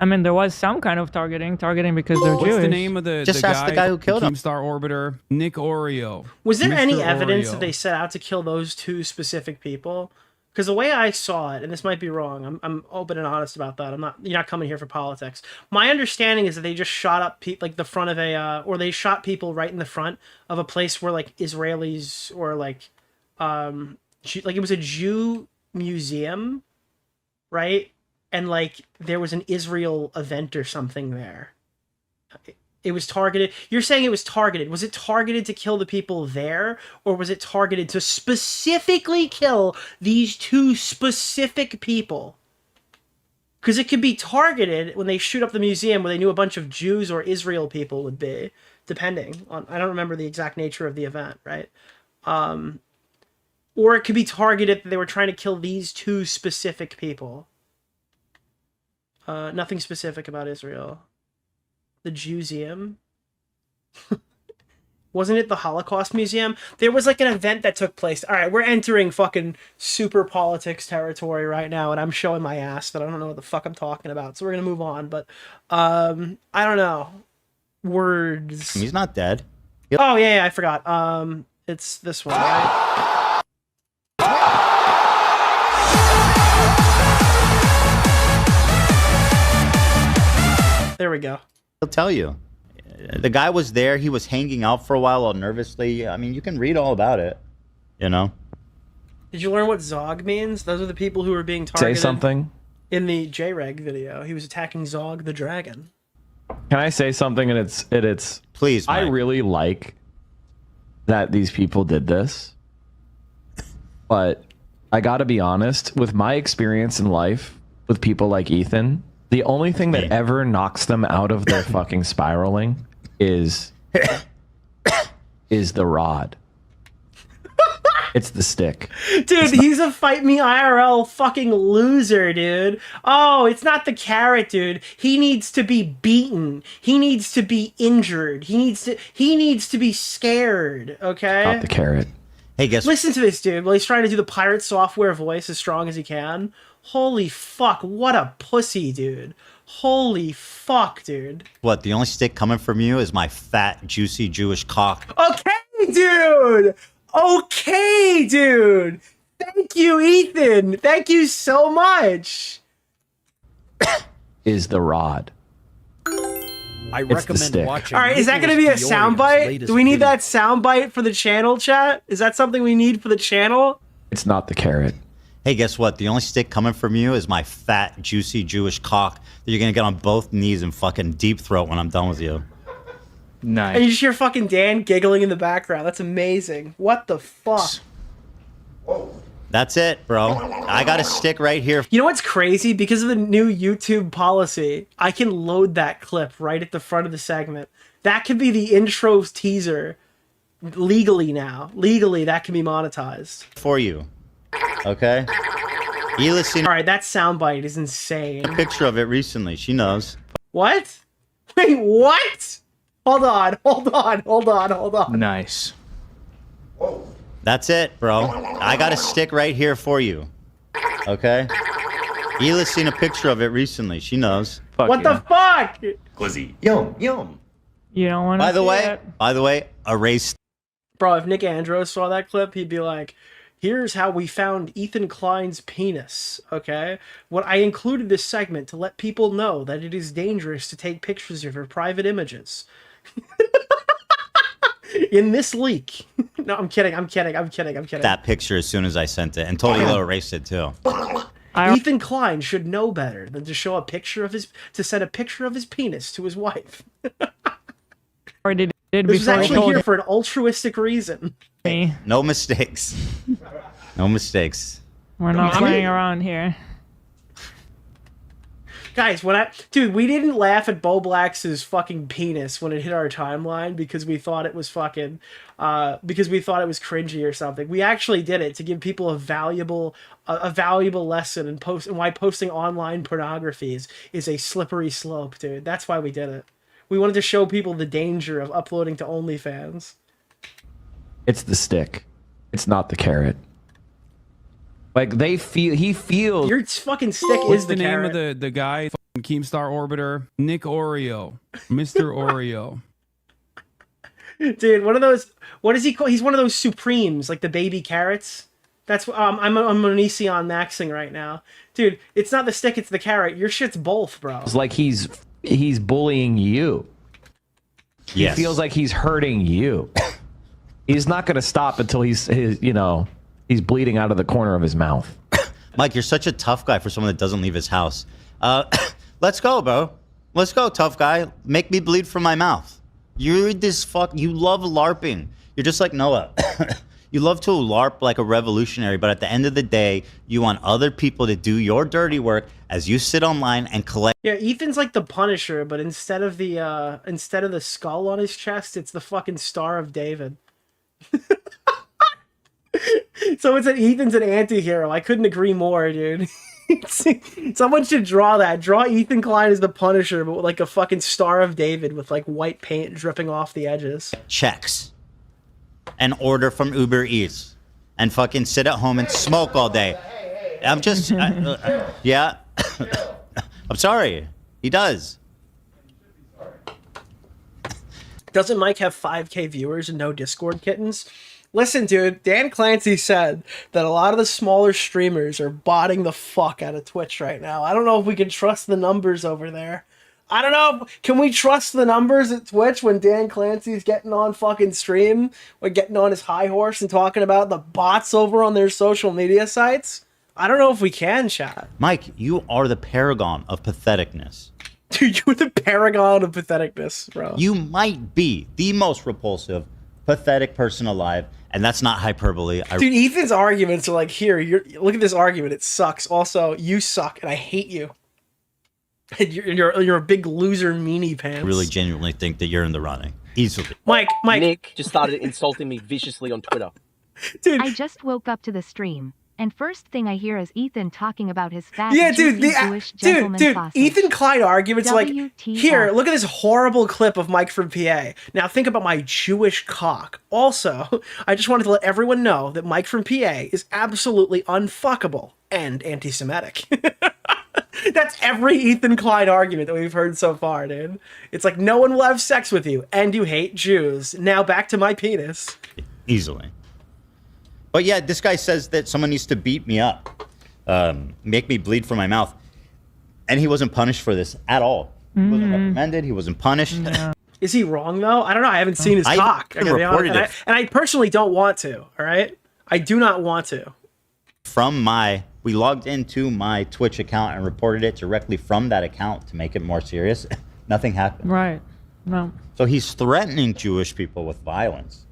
[SPEAKER 12] I mean, there was some kind of targeting because they're Jewish.
[SPEAKER 6] What's the name of the
[SPEAKER 1] Just ask the guy who killed him.
[SPEAKER 6] Keemstar Orbiter? Nick DeOrio.
[SPEAKER 4] Was there
[SPEAKER 6] Mr.
[SPEAKER 4] any evidence
[SPEAKER 6] Oreo.
[SPEAKER 4] that they set out to kill those two specific people? Because the way I saw it, and this might be wrong, I'm open and honest about that. You're not coming here for politics. My understanding is that they just shot up like the front of or they shot people right in the front of a place where like Israelis or like it was a Jew museum, right? And like there was an Israel event or something there. It was targeted. You're saying it was targeted. Was it targeted to kill the people there? Or was it targeted to specifically kill these two specific people? Because it could be targeted when they shoot up the museum where they knew a bunch of Jews or Israel people would be, depending on, I don't remember the exact nature of the event, right? Or it could be targeted that they were trying to kill these two specific people. Nothing specific about Israel. The Jewseum. Wasn't it the Holocaust Museum? There was like an event that took place. All right, we're entering fucking super politics territory right now, and I'm showing my ass that I don't know what the fuck I'm talking about. So we're gonna move on. But I don't know. Words.
[SPEAKER 1] He's not dead.
[SPEAKER 4] Oh yeah, I forgot. It's this one, right? There we go.
[SPEAKER 1] He'll tell you. The guy was there. He was hanging out for a while all nervously. I mean, you can read all about it, you know?
[SPEAKER 4] Did you learn what Zog means? Those are the people who were being targeted.
[SPEAKER 16] Say something.
[SPEAKER 4] In the J-Reg video, he was attacking Zog the dragon.
[SPEAKER 16] Can I say something? And it's
[SPEAKER 1] please, Mike.
[SPEAKER 16] I really like that these people did this. But I got to be honest, with my experience in life with people like Ethan, the only thing that ever knocks them out of their fucking spiraling is the rod. It's the stick.
[SPEAKER 4] Dude, he's a fight me IRL fucking loser, dude. Oh, it's not the carrot, dude. He needs to be beaten. He needs to be injured. He needs to be scared, okay?
[SPEAKER 16] Not the carrot.
[SPEAKER 1] Hey, guess
[SPEAKER 4] Listen to this, dude. While he's trying to do the pirate software voice as strong as he can. Holy fuck, what a pussy, dude. Holy fuck, dude.
[SPEAKER 1] what? The only stick coming from you is my fat, juicy Jewish cock.
[SPEAKER 4] Okay, dude. Okay, dude. Thank you, Ethan. Thank you so much.
[SPEAKER 16] Is the rod.
[SPEAKER 19] I
[SPEAKER 16] the
[SPEAKER 19] recommend
[SPEAKER 16] stick.
[SPEAKER 19] watching.
[SPEAKER 4] All right, is that going to be a soundbite? Do we need that soundbite for the channel, chat? Is that something we need for the channel?
[SPEAKER 16] It's not the carrot.
[SPEAKER 1] Hey, guess what? The only stick coming from you is my fat, juicy Jewish cock that you're gonna get on both knees and fucking deep throat when I'm done with you.
[SPEAKER 5] Nice.
[SPEAKER 4] And you just hear fucking Dan giggling in the background. That's amazing. What the fuck?
[SPEAKER 1] That's it, bro. I got a stick right here.
[SPEAKER 4] You know what's crazy? Because of the new YouTube policy, I can load that clip right at the front of the segment. That could be the intro teaser legally now. Legally, that can be monetized.
[SPEAKER 1] For you. Okay? Ela's seen
[SPEAKER 4] All right, that soundbite is insane.
[SPEAKER 1] a picture of it recently. She knows.
[SPEAKER 4] What? Wait, what? Hold on.
[SPEAKER 5] Nice.
[SPEAKER 1] That's it, bro. I got a stick right here for you. Okay? Ela's seen a picture of it recently. She knows.
[SPEAKER 4] What the fuck?
[SPEAKER 1] Quizzy. Yum, yum.
[SPEAKER 12] You don't want to
[SPEAKER 1] By the way, erase.
[SPEAKER 4] Bro, if Nick Andros saw that clip, he'd be like, here's how we found Ethan Klein's penis, okay? What I included this segment to let people know that it is dangerous to take pictures of your private images. In this leak. No, I'm kidding.
[SPEAKER 1] That picture as soon as I sent it and told Ela to erase it too.
[SPEAKER 4] Ethan Klein should know better than to show a picture of to send a picture of his penis to his wife.
[SPEAKER 12] Or did
[SPEAKER 4] this was actually here for an altruistic reason.
[SPEAKER 1] No mistakes. No mistakes.
[SPEAKER 12] We're not playing around here.
[SPEAKER 4] Guys, dude, we didn't laugh at Bo Black's fucking penis when it hit our timeline because we thought it was fucking, because we thought it was cringy or something. We actually did it to give people a valuable lesson and why posting online pornography is a slippery slope, dude. That's why we did it. We wanted to show people the danger of uploading to OnlyFans.
[SPEAKER 16] It's the stick. It's not the carrot. Like he feels
[SPEAKER 4] your fucking stick
[SPEAKER 6] What's
[SPEAKER 4] is the
[SPEAKER 6] name
[SPEAKER 4] carrot.
[SPEAKER 6] of the guy? Keemstar Orbiter, Nick Oreo, Mr. Oreo.
[SPEAKER 4] Dude, one of those. What is he called? He's one of those Supremes, like the baby carrots. That's I'm Onision maxing right now, dude. It's not the stick, it's the carrot. Your shit's both, bro.
[SPEAKER 16] It's like he's bullying you.
[SPEAKER 1] Yes.
[SPEAKER 16] He feels like he's hurting you. He's not going to stop until he's bleeding out of the corner of his mouth.
[SPEAKER 1] Mike, you're such a tough guy for someone that doesn't leave his house. Let's go, bro. Let's go, tough guy. Make me bleed from my mouth. You're this you love LARPing. You're just like Noah. You love to LARP like a revolutionary, but at the end of the day, you want other people to do your dirty work as you sit online and collect.
[SPEAKER 4] Yeah, Ethan's like the Punisher, but instead of the skull on his chest, it's the fucking Star of David. Someone said Ethan's an anti-hero. I couldn't agree more, dude. Someone should draw that. Draw Ethan Klein as the Punisher, but with like a fucking Star of David with like white paint dripping off the edges.
[SPEAKER 1] Checks and order from Uber Eats and fucking sit at home and smoke all day. I'm just, yeah. I'm sorry. He does.
[SPEAKER 4] Doesn't Mike have 5K viewers and no Discord kittens? Listen, dude, Dan Clancy said that a lot of the smaller streamers are botting the fuck out of Twitch right now. I don't know if we can trust the numbers over there. I don't know. Can we trust the numbers at Twitch when Dan Clancy's getting on fucking stream or getting on his high horse and talking about the bots over on their social media sites? I don't know if we can, chat.
[SPEAKER 1] Mike, you are the paragon of patheticness.
[SPEAKER 4] Dude, you're the paragon of patheticness, bro.
[SPEAKER 1] You might be the most repulsive, pathetic person alive, and that's not hyperbole.
[SPEAKER 4] Dude, Ethan's arguments are like, here, look at this argument. It sucks. Also, you suck, and I hate you. And you're a big loser, meanie pants.
[SPEAKER 1] I really genuinely think that you're in the running. Easily.
[SPEAKER 4] Mike.
[SPEAKER 9] Nick just started insulting me viciously on Twitter.
[SPEAKER 4] Dude.
[SPEAKER 8] I just woke up to the stream, and first thing I hear is Ethan talking about his fat,
[SPEAKER 4] dude,
[SPEAKER 8] juicy Jewish gentleman sausage.
[SPEAKER 4] Ethan Klein arguments like,
[SPEAKER 8] WTF.
[SPEAKER 4] here, look at this horrible clip of Mike from PA. Now think about my Jewish cock. Also, I just wanted to let everyone know that Mike from PA is absolutely unfuckable and anti-Semitic. That's every Ethan Klein argument that we've heard so far, dude. It's like, no one will have sex with you, and you hate Jews. Now back to my penis.
[SPEAKER 1] Easily. But yeah, this guy says that someone needs to beat me up, make me bleed from my mouth. And he wasn't punished for this at all. He wasn't reprimanded. He wasn't punished.
[SPEAKER 4] Yeah. Is he wrong, though? I don't know. I haven't seen his cock. I gotta be honest. And I personally don't want to, all right? I do not want to.
[SPEAKER 1] We logged into my Twitch account and reported it directly from that account to make it more serious. Nothing happened.
[SPEAKER 12] Right. No.
[SPEAKER 1] So he's threatening Jewish people with violence.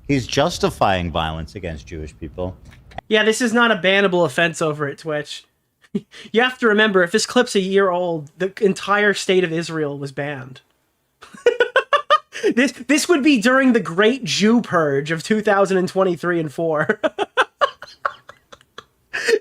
[SPEAKER 1] He's justifying violence against Jewish people.
[SPEAKER 4] Yeah, this is not a bannable offense over at Twitch. You have to remember, if this clip's a year old, the entire state of Israel was banned. This would be during the Great Jew Purge of 2023 and 4.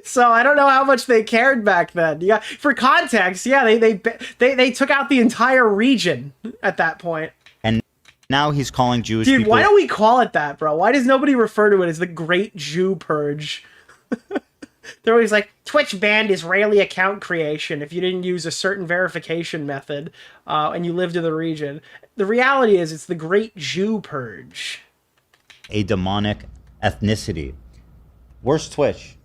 [SPEAKER 4] So I don't know how much they cared back then. Yeah, for context, yeah, they took out the entire region at that point.
[SPEAKER 1] And now he's calling Jewish people.
[SPEAKER 4] Dude, why don't we call it that, bro? Why does nobody refer to it as the Great Jew Purge? They're always like, Twitch banned Israeli account creation if you didn't use a certain verification method and you lived in the region. The reality is it's the Great Jew Purge.
[SPEAKER 1] A demonic ethnicity. Where's Twitch?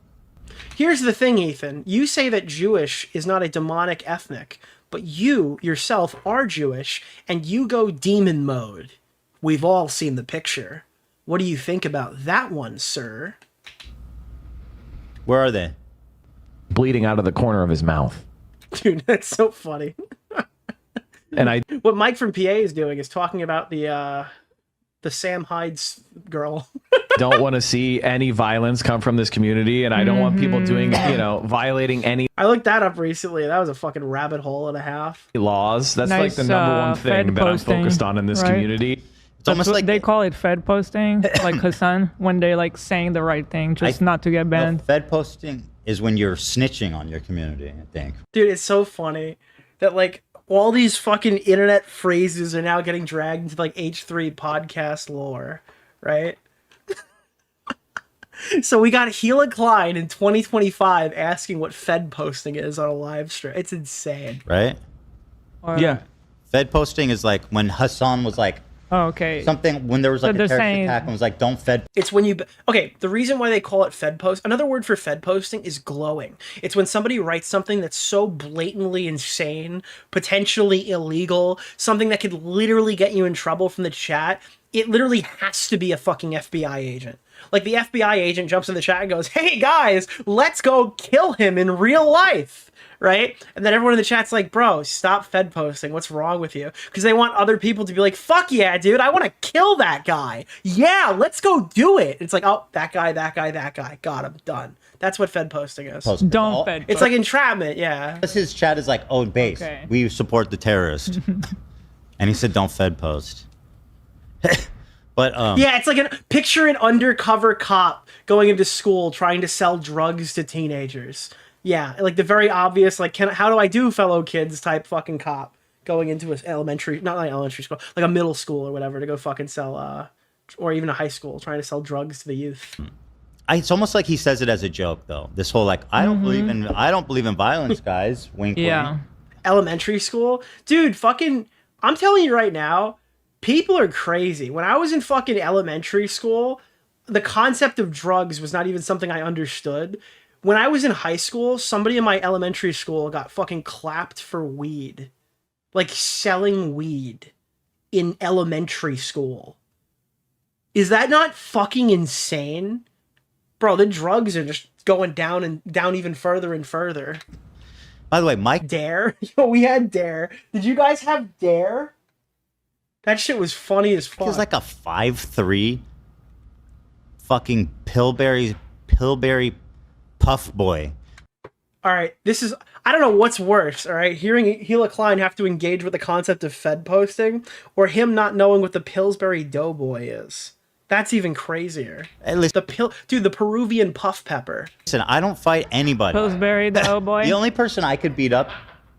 [SPEAKER 4] Here's the thing, Ethan. You say that Jewish is not a demonic ethnic, but you yourself are Jewish, and you go demon mode. We've all seen the picture. What do you think about that one, sir?
[SPEAKER 1] Where are they?
[SPEAKER 16] Bleeding out of the corner of his mouth.
[SPEAKER 4] Dude, that's so funny.
[SPEAKER 16] And
[SPEAKER 4] what Mike from PA is doing is talking about the Sam Hyde's girl.
[SPEAKER 16] don't want to see any violence come from this community, and I don't want people doing, violating any.
[SPEAKER 4] I looked that up recently. That was a fucking rabbit hole and a half.
[SPEAKER 16] Laws. That's like the number one thing that I'm focused on in this community.
[SPEAKER 12] It's almost like they call it Fed posting, like Hasan, when they like saying the right thing, just not to get banned.
[SPEAKER 1] No, Fed posting is when you're snitching on your community, I think.
[SPEAKER 4] Dude, it's so funny that like all these fucking internet phrases are now getting dragged into like H3 podcast lore, right? So we got Gila Klein in 2025 asking what Fed posting is on a live stream. It's insane.
[SPEAKER 1] Right?
[SPEAKER 5] Yeah.
[SPEAKER 1] Fed posting is like when Hasan was like,
[SPEAKER 12] oh, okay.
[SPEAKER 1] Something when there was like a terrorist attack and was like, don't Fed.
[SPEAKER 4] It's when you, okay, the reason why they call it Fed post, another word for Fed posting is glowing. It's when somebody writes something that's so blatantly insane, potentially illegal, something that could literally get you in trouble from the chat. It literally has to be a fucking FBI agent. Like the FBI agent jumps in the chat and goes, hey guys, let's go kill him in real life. Right? And then everyone in the chat's like, bro, stop Fed posting. What's wrong with you? Because they want other people to be like, fuck yeah, dude, I want to kill that guy. Yeah, let's go do it. It's like, oh, that guy. Got him. Done. That's what Fed posting is.
[SPEAKER 12] Don't Fed post.
[SPEAKER 4] It's like entrapment, yeah.
[SPEAKER 1] His chat is like, oh, base, we support the terrorist. And he said, don't Fed post. But
[SPEAKER 4] yeah, it's like picture an undercover cop going into school trying to sell drugs to teenagers. Yeah, like the very obvious, like, how do I do, fellow kids type fucking cop going into an elementary, not like elementary school, like a middle school or whatever to go fucking sell, or even a high school trying to sell drugs to the youth.
[SPEAKER 1] It's almost like he says it as a joke, though. This whole like, I don't believe in violence, guys. Wink, wink.
[SPEAKER 4] Elementary school, dude. Fucking, I'm telling you right now, people are crazy. When I was in fucking elementary school, the concept of drugs was not even something I understood. When I was in high school, somebody in my elementary school got fucking clapped for weed. Like selling weed in elementary school. Is that not fucking insane? Bro, the drugs are just going down and down even further and further.
[SPEAKER 1] By the way, Mike.
[SPEAKER 4] Dare? Yo, we had Dare. Did you guys have Dare? That shit was funny as fuck.
[SPEAKER 1] He was like a 5'3" fucking pillberry puff boy.
[SPEAKER 4] All right, this is, I don't know what's worse, all right? Hearing Gila Klein have to engage with the concept of Fed posting, or him not knowing what the Pillsbury Doughboy is. That's even crazier.
[SPEAKER 1] At least
[SPEAKER 4] the Peruvian puff pepper.
[SPEAKER 1] Listen, I don't fight anybody.
[SPEAKER 12] Pillsbury Doughboy.
[SPEAKER 1] The only person I could beat up,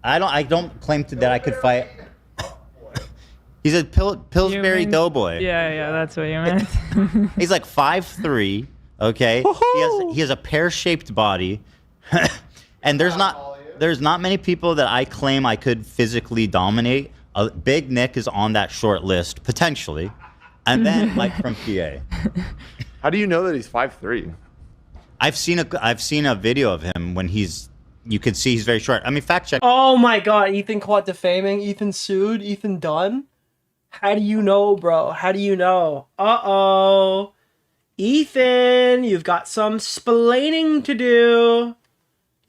[SPEAKER 1] I don't claim that I could fight. He's a Pillsbury Doughboy.
[SPEAKER 12] Yeah, that's what you meant.
[SPEAKER 1] He's like 5'3", okay? He has a pear-shaped body. And there's not many people that I claim I could physically dominate. Big Nick is on that short list, potentially. And then Mike from PA.
[SPEAKER 3] How do you know that he's 5'3"?
[SPEAKER 1] I've seen a video of him when you can see he's very short. I mean, fact check.
[SPEAKER 4] Oh my god, Ethan caught defaming, Ethan sued, Ethan done? How do you know, bro? How do you know? Uh-oh. Ethan, you've got some splaining to do.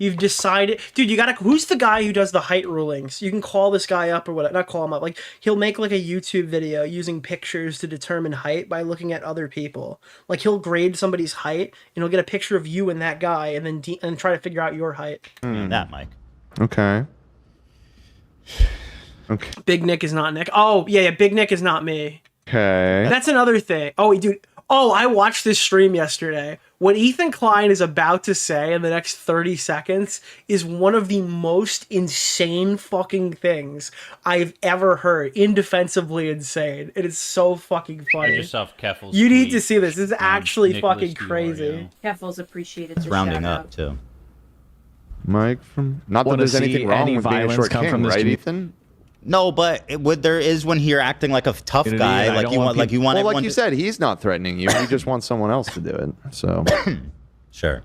[SPEAKER 4] You've decided, dude, who's the guy who does the height rulings? You can call this guy up or whatever, not call him up, like, he'll make like a YouTube video using pictures to determine height by looking at other people. Like, he'll grade somebody's height, and he'll get a picture of you and that guy, and then try to figure out your height.
[SPEAKER 1] That, Mike.
[SPEAKER 3] Okay.
[SPEAKER 4] Big Nick is not Nick. Oh, yeah, Big Nick is not me.
[SPEAKER 3] Okay.
[SPEAKER 4] That's another thing. Oh, dude. Oh, I watched this stream yesterday. What Ethan Klein is about to say in the next 30 seconds is one of the most insane fucking things I've ever heard. Indefensibly insane. It is so fucking funny.
[SPEAKER 10] Yourself, Keffel's
[SPEAKER 4] you need
[SPEAKER 10] tweet.
[SPEAKER 4] to see this. This is actually
[SPEAKER 10] Nicholas
[SPEAKER 4] fucking crazy.
[SPEAKER 11] Keffel's appreciated.
[SPEAKER 1] It's rounding up, too.
[SPEAKER 3] Mike from... Not that there's anything wrong with being a short king, right, Ethan?
[SPEAKER 1] No, but there is when you're acting like a tough guy, like you want
[SPEAKER 3] Well,
[SPEAKER 1] everyone
[SPEAKER 3] like you said, he's not threatening you. He just wants someone else to do it. So,
[SPEAKER 1] sure.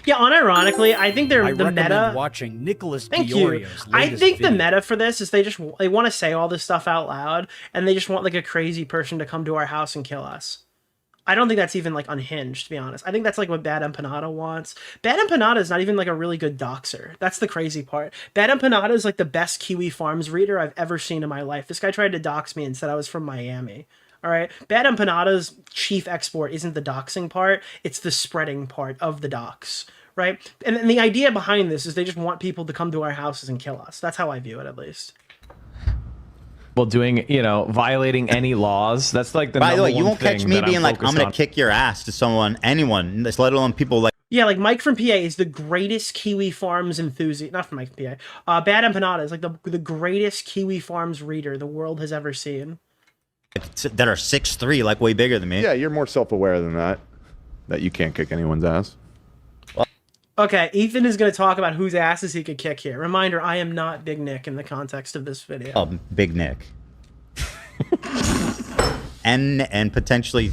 [SPEAKER 4] Yeah, unironically, I think the
[SPEAKER 19] recommend
[SPEAKER 4] meta.
[SPEAKER 19] watching Nicholas
[SPEAKER 4] Thank you.
[SPEAKER 19] DeOrio's
[SPEAKER 4] I
[SPEAKER 19] latest
[SPEAKER 4] think the
[SPEAKER 19] video.
[SPEAKER 4] meta for this is they want to say all this stuff out loud, and they just want like a crazy person to come to our house and kill us. I don't think that's even like unhinged, to be honest. I think that's like what Bad Empanada wants. Bad Empanada is not even like a really good doxer. That's the crazy part. Bad Empanada is like the best Kiwi Farms reader I've ever seen in my life. This guy tried to dox me and said I was from Miami. All right. Bad Empanada's chief export isn't the doxing part. It's the spreading part of the dox. Right. And the idea behind this is they just want people to come to our houses and kill us. That's how I view it, at least.
[SPEAKER 16] Well, doing, violating any laws. That's like the
[SPEAKER 1] By the way,
[SPEAKER 16] number
[SPEAKER 1] you
[SPEAKER 16] one
[SPEAKER 1] won't catch
[SPEAKER 16] thing
[SPEAKER 1] me
[SPEAKER 16] that
[SPEAKER 1] being like, I'm
[SPEAKER 16] focused
[SPEAKER 1] going
[SPEAKER 16] on.
[SPEAKER 1] to kick your ass to anyone, let alone people like.
[SPEAKER 4] Yeah, like Mike from PA is the greatest Kiwi Farms enthusiast. Not from Mike from PA. Bad Empanada is like the greatest Kiwi Farms reader the world has ever seen.
[SPEAKER 1] That are 6'3", like way bigger than me.
[SPEAKER 3] yeah, you're more self-aware than that you can't kick anyone's ass.
[SPEAKER 4] Okay, Ethan is going to talk about whose asses he could kick here. Reminder, I am not Big Nick in the context of this video.
[SPEAKER 1] Oh, Big Nick. and potentially,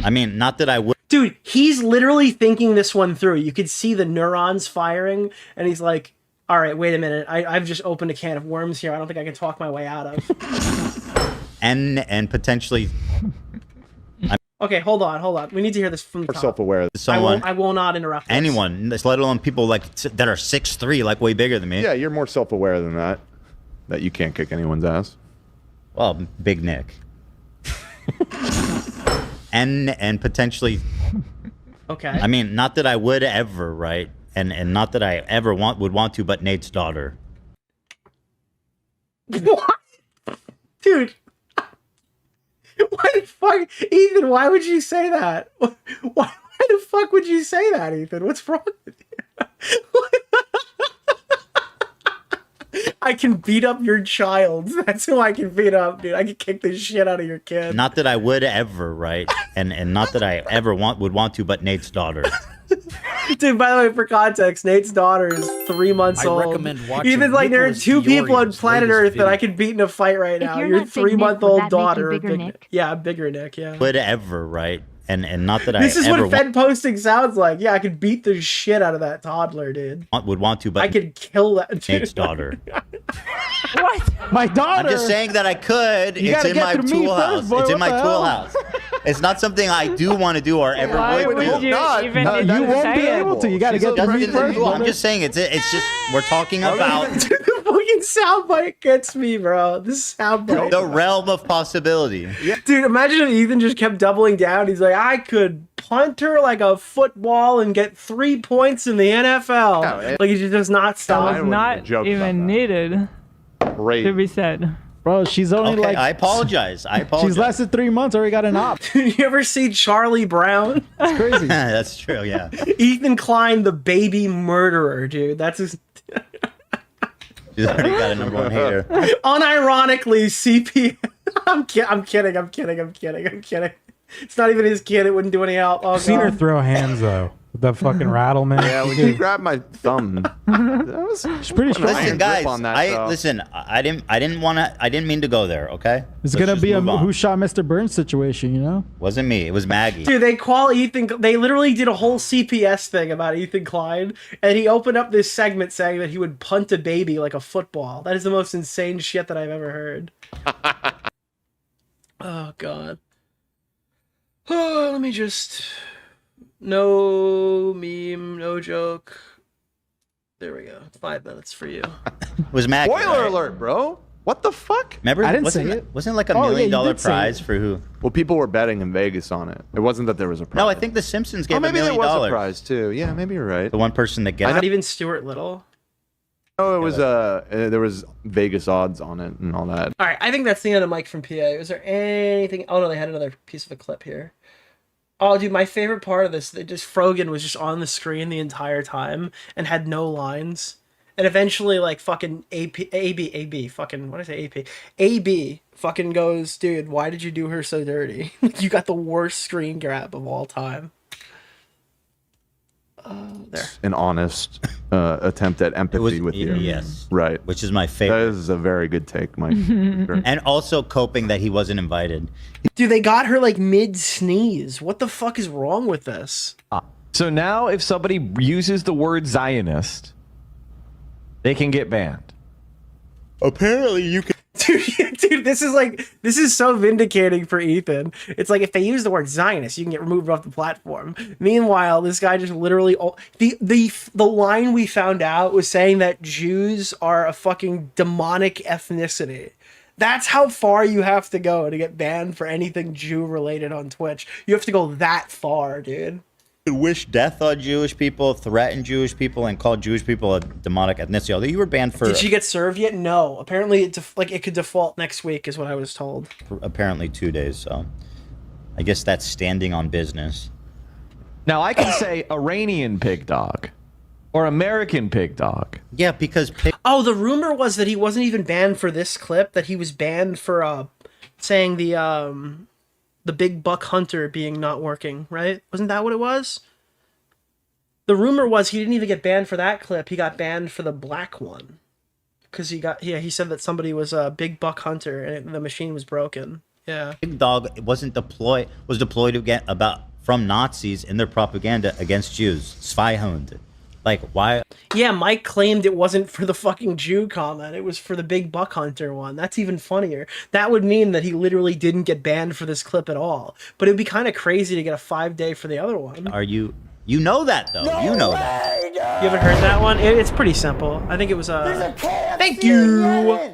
[SPEAKER 1] I mean, not that I would.
[SPEAKER 4] Dude, he's literally thinking this one through. You could see the neurons firing, and he's like, all right, wait a minute. I've just opened a can of worms here. I don't think I can talk my way out of.
[SPEAKER 1] And potentially.
[SPEAKER 4] Okay, hold on. We need to hear this from the top.
[SPEAKER 3] Self-aware.
[SPEAKER 1] Someone.
[SPEAKER 4] I will not interrupt this.
[SPEAKER 1] Anyone, let alone people like that are 6'3", like way bigger than me.
[SPEAKER 3] Yeah, you're more self-aware than that you can't kick anyone's ass.
[SPEAKER 1] Well, Big Nick. and potentially.
[SPEAKER 4] Okay.
[SPEAKER 1] I mean, not that I would ever, right? And not that I ever would want to, but Nate's daughter.
[SPEAKER 4] What? Dude. Why the fuck? Ethan, why would you say that? Why the fuck would you say that, Ethan? What's wrong with you? I can beat up your child. That's who I can beat up, dude. I can kick the shit out of your kid.
[SPEAKER 1] Not that I would ever, right? And not that I ever would want to, but Nate's daughter.
[SPEAKER 4] Dude, by the way, for context, Nate's daughter is 3 months old.
[SPEAKER 19] I recommend watching
[SPEAKER 4] Even like there are
[SPEAKER 19] Nicholas
[SPEAKER 4] 2 people on
[SPEAKER 19] DeOrio's
[SPEAKER 4] planet
[SPEAKER 19] latest
[SPEAKER 4] Earth that I
[SPEAKER 19] video.
[SPEAKER 4] could beat in a fight right now.
[SPEAKER 8] you're
[SPEAKER 4] Your
[SPEAKER 8] not Big Nick,
[SPEAKER 4] 3-month-old
[SPEAKER 8] would that make you
[SPEAKER 4] daughter.
[SPEAKER 8] bigger
[SPEAKER 4] Big
[SPEAKER 8] Nick?
[SPEAKER 4] Yeah, bigger Nick, yeah.
[SPEAKER 1] Would ever, right? And not that
[SPEAKER 4] This
[SPEAKER 1] I
[SPEAKER 4] is
[SPEAKER 1] ever
[SPEAKER 4] what Fed posting sounds like. Yeah, I could beat the shit out of that toddler, dude.
[SPEAKER 1] would want to, but
[SPEAKER 4] I could kill that dude.
[SPEAKER 1] Nate's daughter.
[SPEAKER 12] What? My daughter?
[SPEAKER 1] I'm just saying that I could.
[SPEAKER 12] You
[SPEAKER 1] It's
[SPEAKER 12] gotta
[SPEAKER 1] in
[SPEAKER 12] get
[SPEAKER 1] my
[SPEAKER 12] through me
[SPEAKER 1] tool
[SPEAKER 12] first,
[SPEAKER 1] house.
[SPEAKER 12] boy.
[SPEAKER 1] It's in
[SPEAKER 12] What
[SPEAKER 1] my
[SPEAKER 12] the
[SPEAKER 1] tool
[SPEAKER 12] hell?
[SPEAKER 1] house. It's not something I do want to do or ever
[SPEAKER 12] Why
[SPEAKER 1] would
[SPEAKER 12] would
[SPEAKER 1] do.
[SPEAKER 12] you even
[SPEAKER 3] No,
[SPEAKER 12] need
[SPEAKER 3] you
[SPEAKER 12] to
[SPEAKER 3] won't
[SPEAKER 12] say
[SPEAKER 3] be
[SPEAKER 12] it?
[SPEAKER 3] able to. You gotta get
[SPEAKER 1] Just
[SPEAKER 3] through me
[SPEAKER 1] in the
[SPEAKER 3] first.
[SPEAKER 1] tool. I'm
[SPEAKER 3] brother.
[SPEAKER 1] just saying it's just we're talking about
[SPEAKER 4] The fucking soundbite gets me, bro. This soundbite.
[SPEAKER 1] the realm of possibility.
[SPEAKER 4] Dude, imagine if Ethan just kept doubling down. He's like, I could punt her like a football and get 3 points in the NFL.
[SPEAKER 3] Yeah,
[SPEAKER 4] Like, he just does not
[SPEAKER 12] That
[SPEAKER 4] stop.
[SPEAKER 12] was not
[SPEAKER 3] joke
[SPEAKER 12] even
[SPEAKER 3] about that.
[SPEAKER 12] needed
[SPEAKER 3] Great.
[SPEAKER 12] to be said.
[SPEAKER 20] Bro, she's only
[SPEAKER 1] Okay,
[SPEAKER 20] like.
[SPEAKER 1] I apologize. I apologize.
[SPEAKER 20] She's lasted 3 months. Already got an op.
[SPEAKER 4] You ever see Charlie Brown?
[SPEAKER 20] It's crazy.
[SPEAKER 1] That's true. Yeah.
[SPEAKER 4] Ethan Klein, the baby murderer, dude. That's his.
[SPEAKER 1] She's already got a #1 hater.
[SPEAKER 4] Unironically, CP. I'm kidding. It's not even his kid. It wouldn't do any help. Oh,
[SPEAKER 13] I've seen her
[SPEAKER 4] God.
[SPEAKER 13] throw hands though. With that fucking rattle, man.
[SPEAKER 3] Yeah, when you grabbed my thumb, that was
[SPEAKER 20] pretty strong.
[SPEAKER 1] Listen, guys.
[SPEAKER 3] on that,
[SPEAKER 1] I didn't mean to go there. Okay.
[SPEAKER 20] It's
[SPEAKER 1] Let's
[SPEAKER 20] gonna
[SPEAKER 1] just
[SPEAKER 20] be a
[SPEAKER 1] move on.
[SPEAKER 20] who shot Mr. Burns situation, you know?
[SPEAKER 1] Wasn't me. It was Maggie.
[SPEAKER 4] Dude, they call Ethan. They literally did a whole CPS thing about Ethan Klein, and he opened up this segment saying that he would punt a baby like a football. That is the most insane shit that I've ever heard. Oh God. Oh, let me just. No meme, no joke. There we go. 5 minutes for you.
[SPEAKER 1] It was Maggie.
[SPEAKER 3] Spoiler
[SPEAKER 1] right?
[SPEAKER 3] alert, bro. What the fuck?
[SPEAKER 1] Remember?
[SPEAKER 20] I didn't
[SPEAKER 1] wasn't
[SPEAKER 20] say
[SPEAKER 1] it.
[SPEAKER 20] it.
[SPEAKER 1] Wasn't it like a $1
[SPEAKER 20] Oh, yeah,
[SPEAKER 1] million
[SPEAKER 20] you did say
[SPEAKER 1] prize
[SPEAKER 20] it.
[SPEAKER 1] for who?
[SPEAKER 3] Well, people were betting in Vegas on it. It wasn't that there was a prize.
[SPEAKER 1] No, I think The Simpsons gave
[SPEAKER 3] Oh, maybe
[SPEAKER 1] $1
[SPEAKER 3] there
[SPEAKER 1] million.
[SPEAKER 3] was a prize too. Yeah, maybe you're right.
[SPEAKER 1] The one person that gets
[SPEAKER 4] Not even Stuart Little.
[SPEAKER 3] Oh, it was there was Vegas odds on it and all that.
[SPEAKER 4] All right, I think that's the end of Mike from PA. Was there anything? Oh no, they had another piece of a clip here. Oh, dude, my favorite part of this, Frogan was just on the screen the entire time and had no lines. And eventually, like, fucking AB, fucking, what did I say, AP? AB fucking goes, dude, why did you do her so dirty? You got the worst screen grab of all time. There.
[SPEAKER 3] An honest attempt at empathy with you.
[SPEAKER 1] Yes.
[SPEAKER 3] Right.
[SPEAKER 1] Which is my favorite.
[SPEAKER 3] That is a very good take, Mike. Sure.
[SPEAKER 1] And also coping that he wasn't invited.
[SPEAKER 4] Dude, they got her, like, mid-sneeze. What the fuck is wrong with this?
[SPEAKER 16] So now if somebody uses the word Zionist, they can get banned.
[SPEAKER 1] Apparently you can.
[SPEAKER 4] Dude, this is so vindicating for Ethan. It's like if they use the word Zionist, you can get removed off the platform. Meanwhile, this guy just literally the line we found out was saying that Jews are a fucking demonic ethnicity. That's how far you have to go to get banned for anything Jew related on Twitch. You have to go that far, dude.
[SPEAKER 1] Wish death on Jewish people, threaten Jewish people, and call Jewish people a demonic ethnicity. Although you were banned for.
[SPEAKER 4] Did she get served yet? No. Apparently, it could default next week, is what I was told.
[SPEAKER 1] Apparently 2 days. So, I guess that's standing on business.
[SPEAKER 16] Now I can say Iranian pig dog, or American pig dog.
[SPEAKER 1] Yeah, because.
[SPEAKER 4] Oh, the rumor was that he wasn't even banned for this clip. That he was banned for saying the big buck hunter being not working, right? Wasn't that what it was? The rumor was he didn't even get banned for that clip. He got banned for the black one. Because he said that somebody was a big buck hunter and the machine was broken. Yeah.
[SPEAKER 1] Big dog was deployed to get from Nazis in their propaganda against Jews. Zweihund. Like, why?
[SPEAKER 4] Yeah, Mike claimed it wasn't for the fucking Jew comment. It was for the big buck hunter one. That's even funnier. That would mean that he literally didn't get banned for this clip at all. But it'd be kind of crazy to get a 5-day for the other one.
[SPEAKER 1] Are you... You know that, though. No you know way, that.
[SPEAKER 4] You haven't heard that one? It's pretty simple. I think it was Thank you!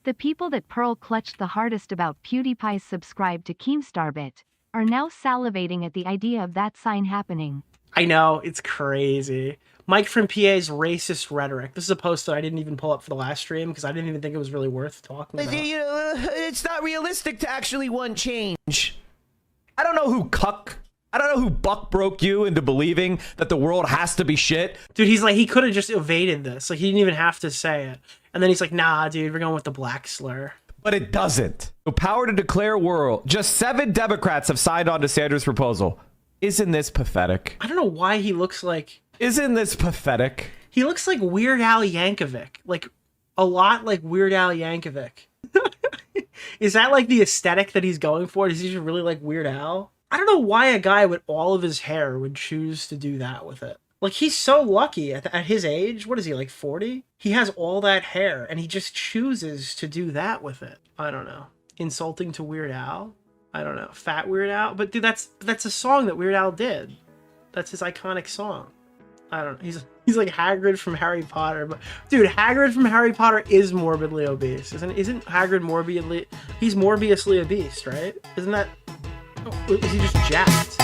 [SPEAKER 8] The people that Pearl clutched the hardest about PewDiePie's subscribe to Keemstarbit are now salivating at the idea of that sign happening.
[SPEAKER 4] I know, it's crazy. Mike from PA's racist rhetoric. This is a post that I didn't even pull up for the last stream because I didn't even think it was really worth talking about.
[SPEAKER 16] It's not realistic to actually want change. I don't know who buck broke you into believing that the world has to be shit.
[SPEAKER 4] Dude, he's like, he could have just evaded this. Like, he didn't even have to say it. And then he's like, nah, dude, we're going with the black slur.
[SPEAKER 16] But it doesn't. The power to declare war. Just 7 Democrats have signed on to Sanders' proposal. Isn't this pathetic?
[SPEAKER 4] I don't know why he looks like...
[SPEAKER 16] Isn't this pathetic?
[SPEAKER 4] He looks like Weird Al Yankovic. Like, a lot like Weird Al Yankovic. Is that like the aesthetic that he's going for? Does he just really like Weird Al? I don't know why a guy with all of his hair would choose to do that with it. Like, he's so lucky at his age. What is he, like 40? He has all that hair, and he just chooses to do that with it. I don't know. Insulting to Weird Al? I don't know. Fat Weird Al? But dude, that's a song that Weird Al did. That's his iconic song. I don't know. He's like Hagrid from Harry Potter. But dude, Hagrid from Harry Potter is morbidly obese. Isn't Hagrid morbidly... He's Morbiusly obese, right? Isn't that... Is he just jacked?